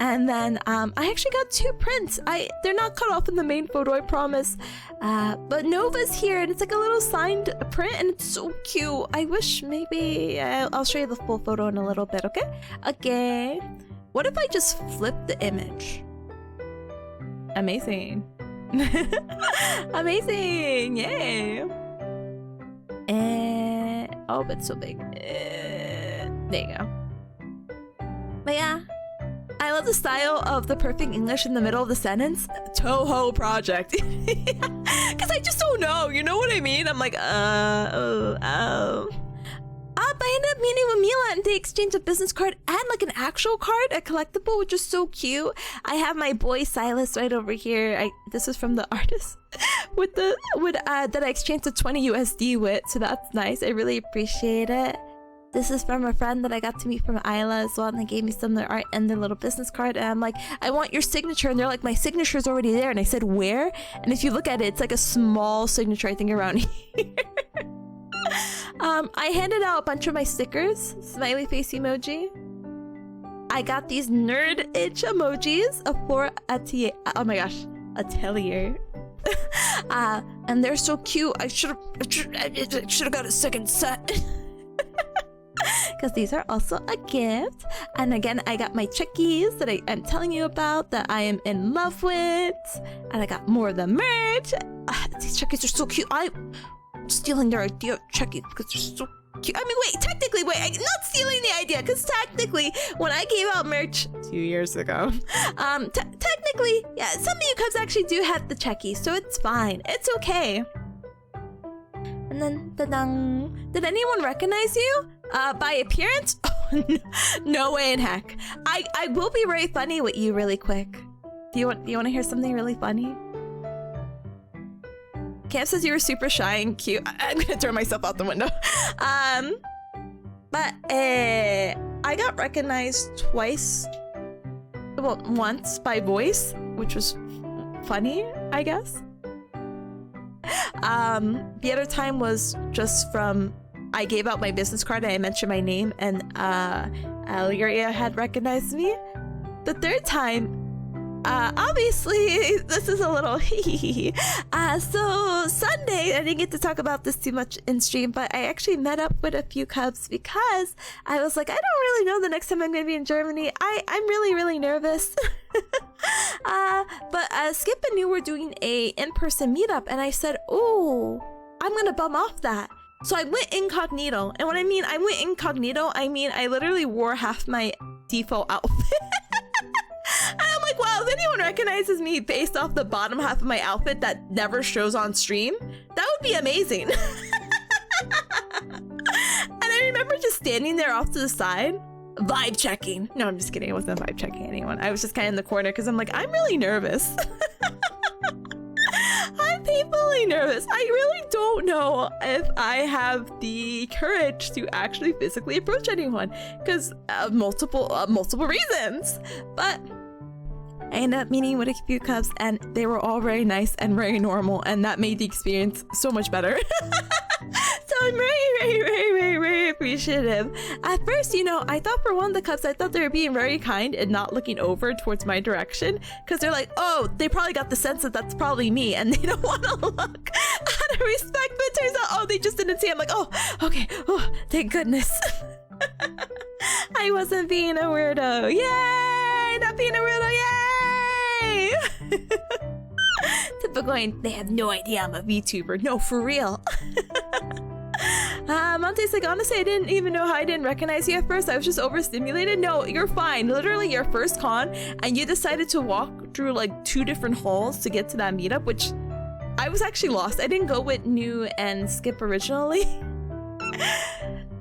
And then I actually got 2 prints. They're not cut off in the main photo, I promise. But Nova's here, and it's like a little signed print, and it's so cute. I wish maybe I'll show you the full photo in a little bit, okay? Okay. What if I just flip the image? Amazing. Amazing! Yay! Oh, but it's so big. There you go. But yeah. I love the style of the perfect English in the middle of the sentence. Toho project. Because I just don't know. You know what I mean? I'm like, but I ended up meeting with Mila and they exchanged a business card and like an actual card, a collectible, which is so cute. I have my boy Silas right over here. This is from the artist that I exchanged a 20 USD with, so that's nice. I really appreciate it. This is from a friend that I got to meet from Isla as well, and they gave me some of their art and their little business card, and I'm like, I want your signature, and they're like, my signature's already there, and I said, where? And if you look at it, it's like a small signature, I think, around here. I handed out a bunch of my stickers, smiley face emoji. I got these nerd itch emojis for Atelier. Oh my gosh, Atelier. And they're so cute. I should have got a second set. Because these are also a gift. And again, I got my checkies that I'm telling you about that I am in love with. And I got more of the merch. These checkies are so cute. I'm stealing their idea of checkies because they're so cute. I mean, wait, I'm not stealing the idea, because technically, when I gave out merch 2 years ago, technically, yeah, some of you cubs actually do have the checkies, so it's fine. It's okay. And then, ta-dang. Did anyone recognize you? By appearance? Oh, no way in heck. I will be very funny with you really quick. Do you want to hear something really funny? Cam says you were super shy and cute. I'm gonna throw myself out the window. But I got recognized twice. Well, once by voice, which was funny, I guess. The other time was just from, I gave out my business card and I mentioned my name, and Lyria had recognized me. The third time, obviously this is a little so Sunday, I didn't get to talk about this too much in stream, but I actually met up with a few cubs because I was like, I don't really know the next time I'm gonna be in Germany. I'm really nervous. But Skip and you were doing a in-person meetup, and I said, oh, I'm gonna bum off that. So I went incognito, and when I mean I went incognito, I mean I literally wore half my default outfit. And I'm like, wow, if anyone recognizes me based off the bottom half of my outfit that never shows on stream, that would be amazing. And I remember just standing there off to the side, vibe checking. No, I'm just kidding. I wasn't vibe checking anyone. I was just kind of in the corner because I'm like, I'm really nervous. I'm painfully nervous. I really don't know if I have the courage to actually physically approach anyone because of multiple reasons. But I ended up meeting with a few cubs, and they were all very nice and very normal, and that made the experience so much better. So I'm very appreciative. At first, you know, I thought for one of the cups, I thought they were being very kind and not looking over towards my direction, because they're like, oh, they probably got the sense that that's probably me and they don't want to look out of respect, but it turns out, oh, they just didn't see. I'm like, oh, okay, oh, thank goodness. I wasn't being a weirdo. Yay! Not being a weirdo, yay! Tipa going, they have no idea I'm a VTuber. No, for real. Monte's like, honestly, I didn't even know how I didn't recognize you at first. I was just overstimulated. No, you're fine. Literally your first con, and you decided to walk through like 2 different halls to get to that meetup, which I was actually lost. I didn't go with New and Skip originally.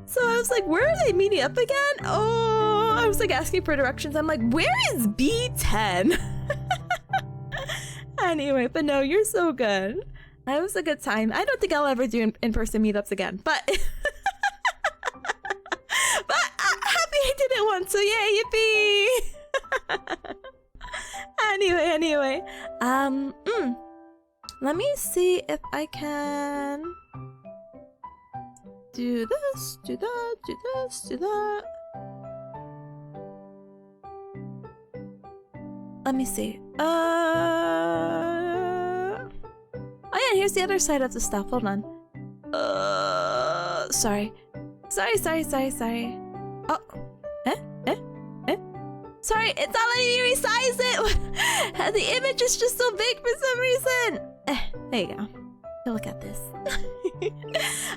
So I was like, where are they meeting up again? Oh, I was like asking for directions. I'm like, where is B10? Anyway, but no, you're so good. That was a good time. I don't think I'll ever do in-person meetups again, but but I'm happy I did it once, so yay, yippee! Anyway, let me see if I can do this, do that, do this, do that. Let me see. Oh yeah, here's the other side of the stuff. Hold on. Sorry. Oh, sorry, it's not letting me resize it. The image is just so big for some reason. There you go. Look at this.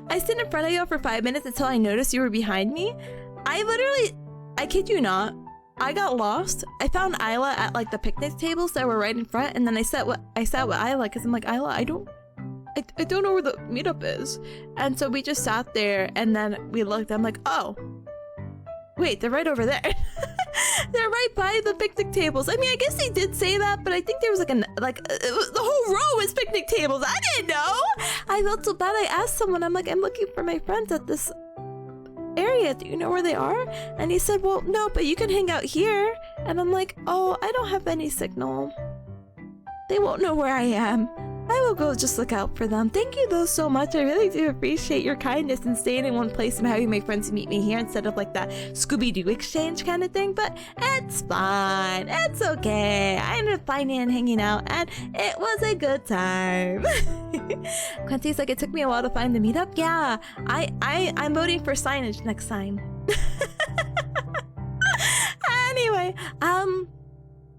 I stood in front of you for 5 minutes until I noticed you were behind me. I kid you not, I got lost. I found Isla at like the picnic tables that were right in front, and then I sat with Isla because I'm like, Isla, I don't know where the meetup is. And so we just sat there, and then we looked. I'm like, oh, wait, they're right over there. They're right by the picnic tables. I mean, I guess they did say that, but I think there was the whole row is picnic tables. I didn't know. I felt so bad. I asked someone. I'm like, I'm looking for my friends at this area. Do you know where they are? And he said, well, no, but you can hang out here. And I'm like, oh, I don't have any signal. They won't know where I am. I will go just look out for them. Thank you though so much. I really do appreciate your kindness and staying in one place and having my friends meet me here instead of like that Scooby-Doo exchange kind of thing. But it's fine. It's okay. I ended up finding and hanging out, and it was a good time. Quincy's like, it took me a while to find the meetup. Yeah, I'm voting for signage next time. Anyway,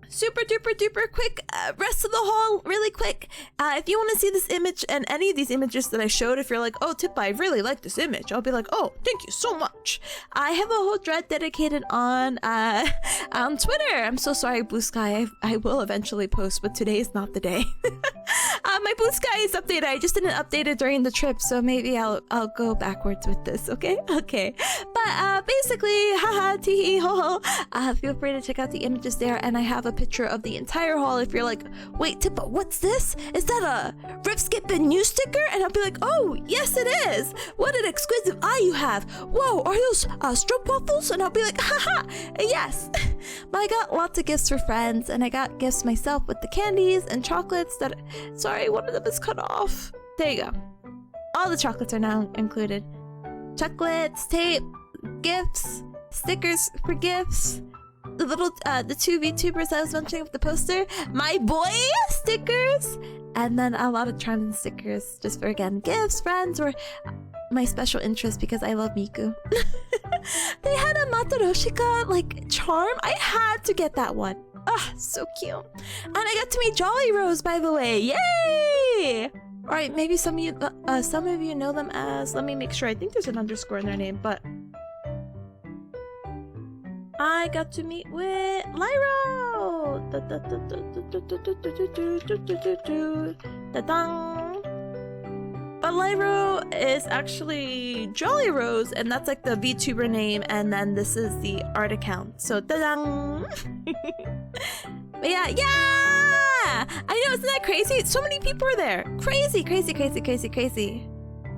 super duper duper quick rest of the haul really quick. If you want to see this image and any of these images that I showed, if you're like, oh Tipa, I really like this image, I'll be like, oh, thank you so much. I have a whole thread dedicated on Twitter. I'm so sorry, Blue Sky. I will eventually post, but today is not the day. My Blue Sky is updated. I just didn't update it during the trip, so maybe I'll go backwards with this. Okay. But basically, haha, tee hee ho ho. Feel free to check out the images there, and I have a picture of the entire haul. If you're like, wait, Tipa, what's this? Is that a Rip Skip and New sticker? And I'll be like, oh, yes it is. What an exquisite eye you have. Whoa, are those stroke waffles? And I'll be like, haha, yes. But I got lots of gifts for friends, and I got gifts myself with the candies and chocolates that, sorry, one of them is cut off. There you go. All the chocolates are now included. Chocolates, tape, gifts, stickers for gifts. The little, the 2 VTubers I was mentioning with the poster, my boy stickers, and then a lot of charms and stickers just for, again, gifts, friends, or my special interest because I love Miku. They had a Matoroshika, like, charm. I had to get that one. Ah, so cute. And I got to meet Jolly Rose, by the way. Yay! Alright, maybe some of you know them as, let me make sure, I think there's an underscore in their name, but I got to meet with Lyro! But Lyro is actually Jolly Rose, and that's like the VTuber name, and then this is the art account. So, ta-dang! But yeah! I know, isn't that crazy? So many people were there. Crazy.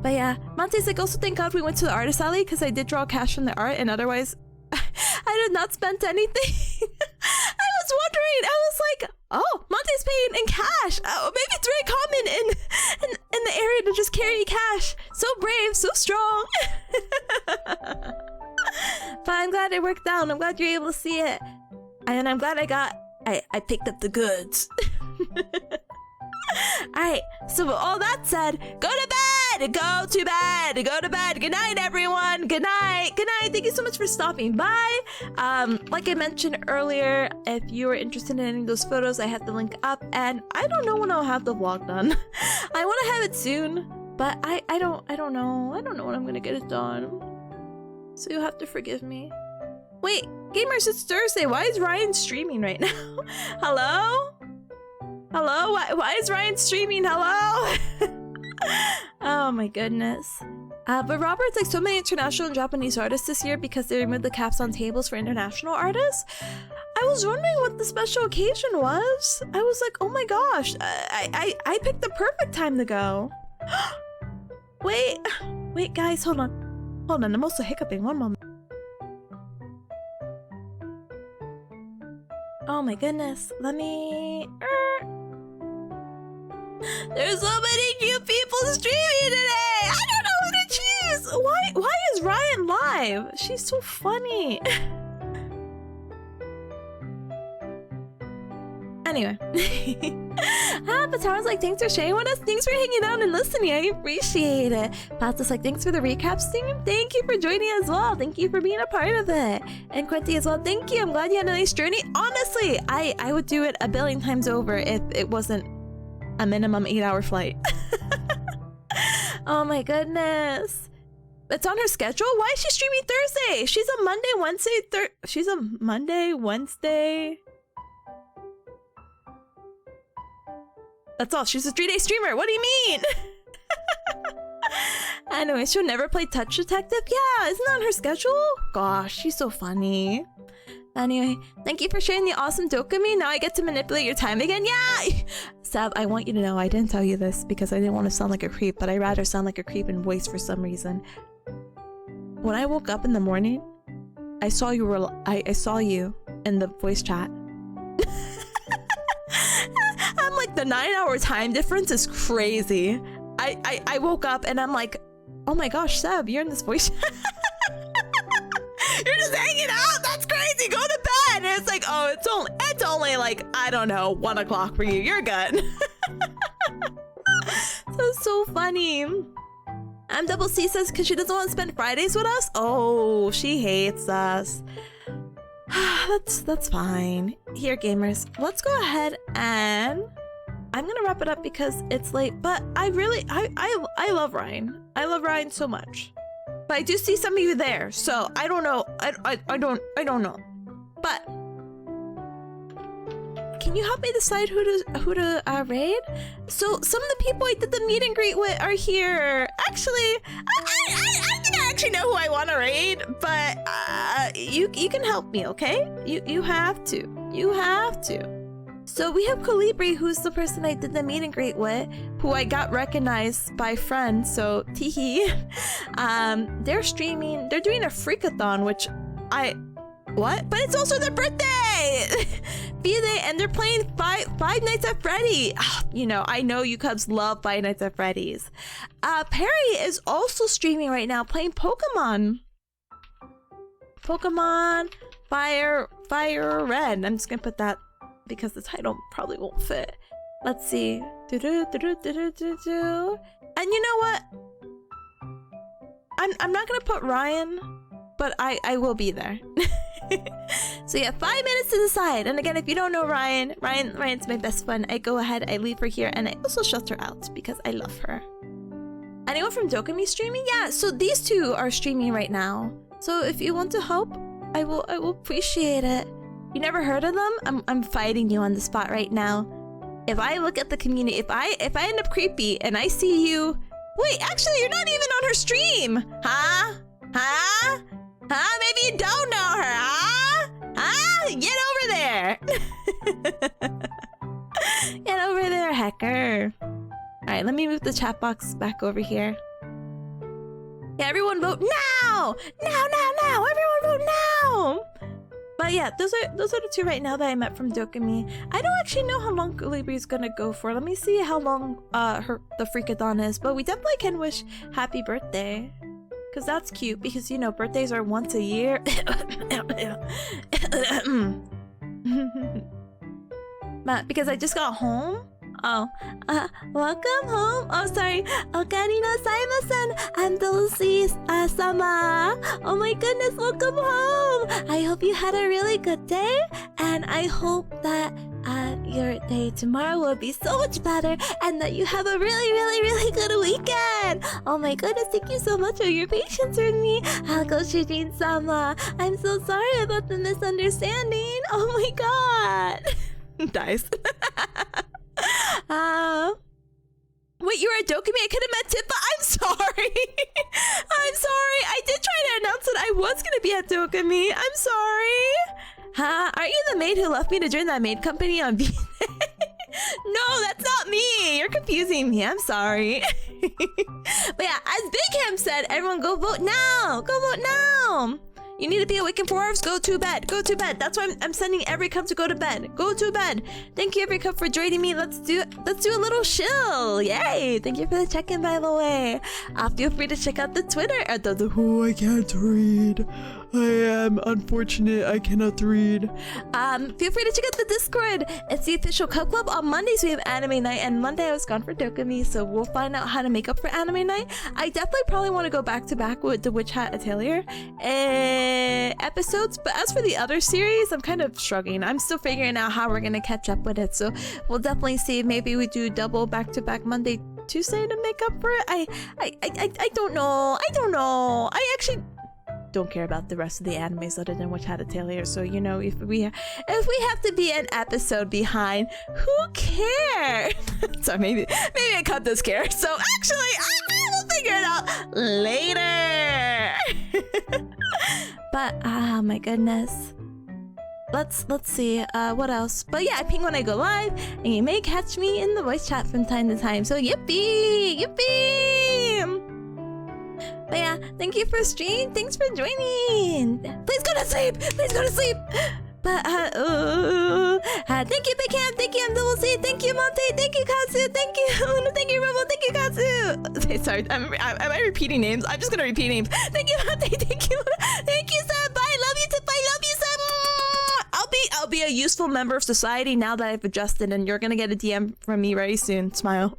But yeah, Monte's like, also thank God we went to the artist alley because I did draw cash from the art, and otherwise I did not spend anything. I was wondering. I was like, oh, Monte's paying in cash. Oh, maybe it's very common in the area to just carry cash. So brave, so strong. worked out. I'm glad you're able to see it. And I'm glad I picked up the goods. Alright, so with all that said, go to bed! Go to bed! Go to bed! Good night, everyone! Good night! Good night! Thank you so much for stopping by. Like I mentioned earlier, if you are interested in any of those photos, I have the link up, and I don't know when I'll have the vlog done. I want to have it soon, but I don't know. I don't know when I'm gonna get it done. So you'll have to forgive me. Wait, gamers, it's Thursday. Why is Ryan streaming right now? Hello? Hello? Why is Ryan streaming? Hello? Oh my goodness. But Robert's like so many international and Japanese artists this year because they removed the caps on tables for international artists. I was wondering what the special occasion was. I was like, oh my gosh, I picked the perfect time to go. Wait guys, hold on. Hold on, I'm also hiccuping. One moment. Oh my goodness. Let me... There's so many cute people streaming today! I don't know who to choose! Why is Ryan live? She's so funny. Anyway. But Tara's like, thanks for sharing with us. Thanks for hanging out and listening. I appreciate it. Pat's just like, thanks for the recap stream. Thank you for joining as well. Thank you for being a part of it. And Quinty as well. Thank you. I'm glad you had a nice journey. Honestly, I would do it a billion times over if it wasn't a minimum 8-hour flight. Oh my goodness. It's on her schedule? Why is she streaming Thursday? She's a Monday, Wednesday. That's all. She's a 3-day streamer. What do you mean? Anyway, she'll never play Touch Detective? Yeah, isn't that on her schedule? Gosh, she's so funny. Anyway, thank you for sharing the awesome DoKomi. Now I get to manipulate your time again. Yeah! Sab, I want you to know I didn't tell you this because I didn't want to sound like a creep, but I'd rather sound like a creep in voice for some reason. When I woke up in the morning, I saw you in the voice chat. I'm like, the 9-hour time difference is crazy. I woke up and I'm like, oh my gosh, Seb, you're in this voice chat. You're just hanging out? That's crazy. Go to bed. And it's like, oh, it's only like, I don't know, 1 o'clock for you. You're good. That's so funny. Double C says because she doesn't want to spend Fridays with us. Oh, she hates us. That's fine. Here, gamers, let's go ahead and I'm gonna wrap it up because it's late. But I love Ryan. I love Ryan so much. But I do see some of you there, so I don't know. I don't know. But can you help me decide who to raid? So some of the people I did the meet and greet with are here. Actually, I think I actually know who I want to raid, but you can help me, okay? You have to. You have to. So we have Colibri, who's the person I did the meet and greet with, who I got recognized by friends, so teehee. They're streaming, they're doing a freakathon, which what? But it's also their birthday! And they're playing Five Nights at Freddy. You know, I know you cubs love Five Nights at Freddy's. Perry is also streaming right now, playing Pokemon. Pokemon Fire Red. I'm just gonna put that because the title probably won't fit. Let's see. And you know what? I'm not gonna put Ryan, but I will be there. So yeah, 5 minutes to decide. And again, if you don't know Ryan's my best friend. I go ahead, I leave her here, and I also shut her out because I love her. Anyone from DoKomi streaming? Yeah, so these two are streaming right now. So if you want to help, I will appreciate it. You never heard of them? I'm fighting you on the spot right now. If I look at the community, if I end up creepy and I see you, wait, actually you're not even on her stream, huh? Huh? Huh? Maybe you don't know her, huh? Huh? Get over there. Get over there, hacker. All right, let me move the chat box back over here. Yeah, everyone vote now! Now! Everyone vote now! But yeah, those are the two right now that I met from DoKomi. I don't actually know how long Colibri's gonna go for. Let me see how long the freakathon is. But we definitely can wish happy birthday. Because that's cute, because, you know, birthdays are once a year. But because I just got home. Oh, welcome home. Oh, sorry. Okari no saimasen and Dulce-sama. Oh my goodness, welcome home. I hope you had a really good day, and I hope that your day tomorrow will be so much better, and that you have a really, really, really good weekend. Oh my goodness, thank you so much for your patience with me. Shujin-sama. I'm so sorry about the misunderstanding. Oh my god. Dice. Wait, you were a DoKomi? I could have met Tipa. I'm sorry. I'm sorry. I did try to announce that I was gonna be at DoKomi. I'm sorry. Huh? Aren't you the maid who left me to join that maid company on V? No, that's not me. You're confusing me. I'm sorry. But yeah, as Big Ham said, everyone go vote now. Go vote now. You need to be awake in 4 hours? Go to bed. Go to bed. That's why I'm sending every cup to go to bed. Go to bed. Thank you, every cup, for joining me. Let's do a little chill. Yay! Thank you for the check-in, by the way. Feel free to check out the Twitter at I can't read. I am unfortunate. I cannot read. Feel free to check out the Discord. It's the official Cup Club. On Mondays we have anime night, and Monday I was gone for DoKomi, so we'll find out how to make up for anime night. I definitely probably want to go back to back with the Witch Hat Atelier episodes, but as for the other series, I'm kind of struggling. I'm still figuring out how we're gonna catch up with it, so we'll definitely see. Maybe we do double back-to-back Monday, Tuesday to make up for it. I don't know. I actually don't care about the rest of the animes other than Witch Hat Atelier, so you know, if we have to be an episode behind, who cares? So maybe I cut this care. So actually, I will figure it out later. But my goodness, let's see what else. But yeah, I ping when I go live, and you may catch me in the voice chat from time to time. So yippee! But yeah, thank you for stream. Thanks for joining. Please go to sleep. But thank you, Big Ham. Thank you, Double C. Thank you, Monte. Thank you, Katsu. Thank you, thank you, Rebel. Thank you, Katsu. Sorry, am I repeating names? I'm just gonna repeat names. Thank you, Monte. Thank you, Sam. Bye. Love you, Tip. I love you, Sam. I'll be a useful member of society now that I've adjusted, and you're gonna get a DM from me very soon. Smile.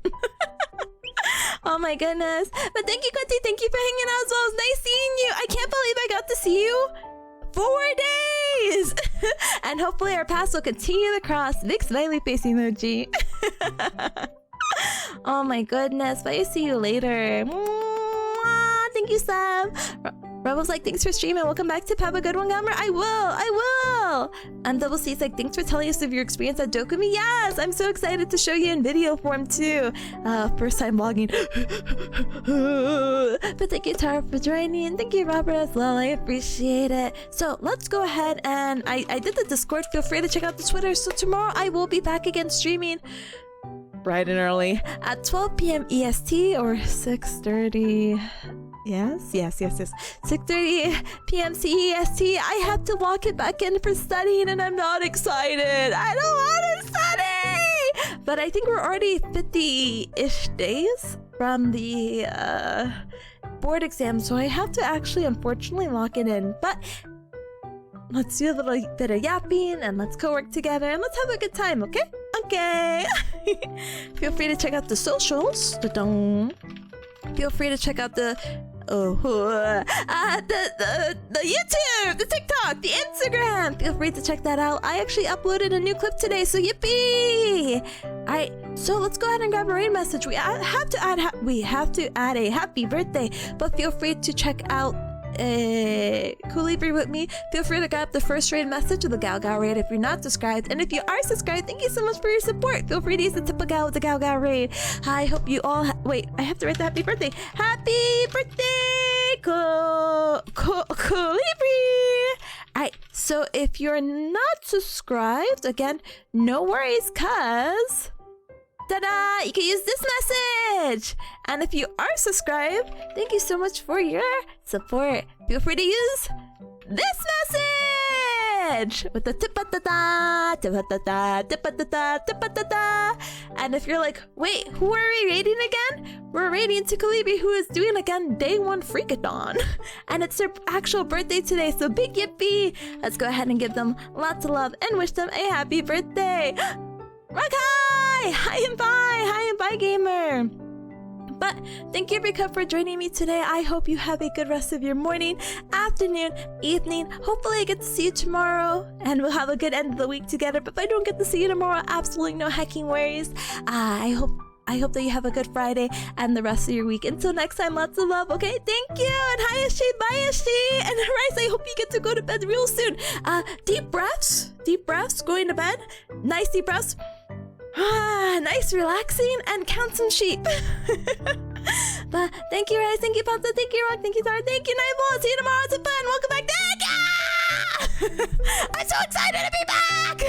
Oh my goodness. But thank you, Kuti. Thank you for hanging out as well. It was nice seeing you. I can't believe I got to see you 4 days. And hopefully our paths will continue to cross. Big smiley face emoji. Oh my goodness. But I'll see you later. Mwah. Thank you, Sam. Rebel's like, thanks for streaming. Welcome back to Have a good one, Gamer. I will. And Double C's like, thanks for telling us of your experience at DoKomi. Yes, I'm so excited to show you in video form too. First time vlogging. But thank you, Tara, for joining. Thank you, Robert, as well. I appreciate it. So let's go ahead, and I did the Discord. Feel free to check out the Twitter. So tomorrow I will be back again streaming bright and early at 12 p.m. EST or 6:30. Yes. 6:30 p.m. CEST. I have to lock it back in for studying, and I'm not excited. I don't want to study! But I think we're already 50-ish days from the board exam, so I have to actually, unfortunately, lock it in. But let's do a little bit of yapping, and let's co-work together, and let's have a good time, okay? Okay! Feel free to check out the socials. Feel free to check out the YouTube, the TikTok, the Instagram. Feel free to check that out. I actually uploaded a new clip today, so yippee! Alright, so let's go ahead and grab a raid message. We have to add a happy birthday, but feel free to check out Coolibri with me. Feel free to grab the first raid message of the Gao raid if you're not subscribed, and if you are subscribed, thank you so much for your support. Feel free to use the Tipa with the Gao raid. I hope you all wait, I have to write the happy birthday. Happy birthday, Coolibri! Alright, so if you're not subscribed, again, no worries, cause ta-da! You can use this message! And if you are subscribed, thank you so much for your support. Feel free to use this message with the tipa-ta-ta, tipa-ta-ta, tipa-ta-ta, tipa-ta-ta. And if you're like, wait, who are we rating again? We're rating Tikalibi, who is doing again day 1 Freakathon. And it's their actual birthday today, so big yippee! Let's go ahead and give them lots of love and wish them a happy birthday! Rakai! Hi and bye gamer! But thank you, Rika, for joining me today. I hope you have a good rest of your morning, afternoon, evening. Hopefully I get to see you tomorrow and we'll have a good end of the week together. But if I don't get to see you tomorrow, absolutely no hecking worries. I hope that you have a good Friday and the rest of your week. Until next time, lots of love, okay? Thank you! And hi, Ashi, bye, Ashi! And Rice, I hope you get to go to bed real soon. Deep breaths, going to bed. Nice deep breaths. Nice relaxing and count some sheep. But thank you, Rice, thank you, Panta, thank you, Rock, thank you, Thar, thank you, Nightball. See you tomorrow, it's fun. Welcome back. Thank you! I'm so excited to be back!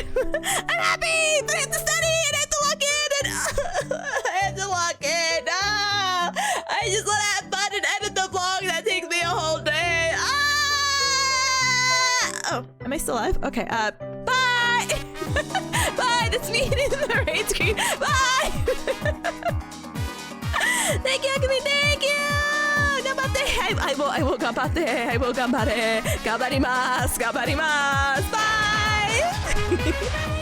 I'm happy, but I have to study and I have to log in and I have to log in. I just want to have fun and edit the vlog. That takes me a whole day. Oh, am I still live? Okay, bye! Bye, that's me in the rain screen. Bye! Thank you, Akumi, thank you! Gambatte! I will gambatte! I will gambatte! Gambarimasu! Gambarimasu! Bye!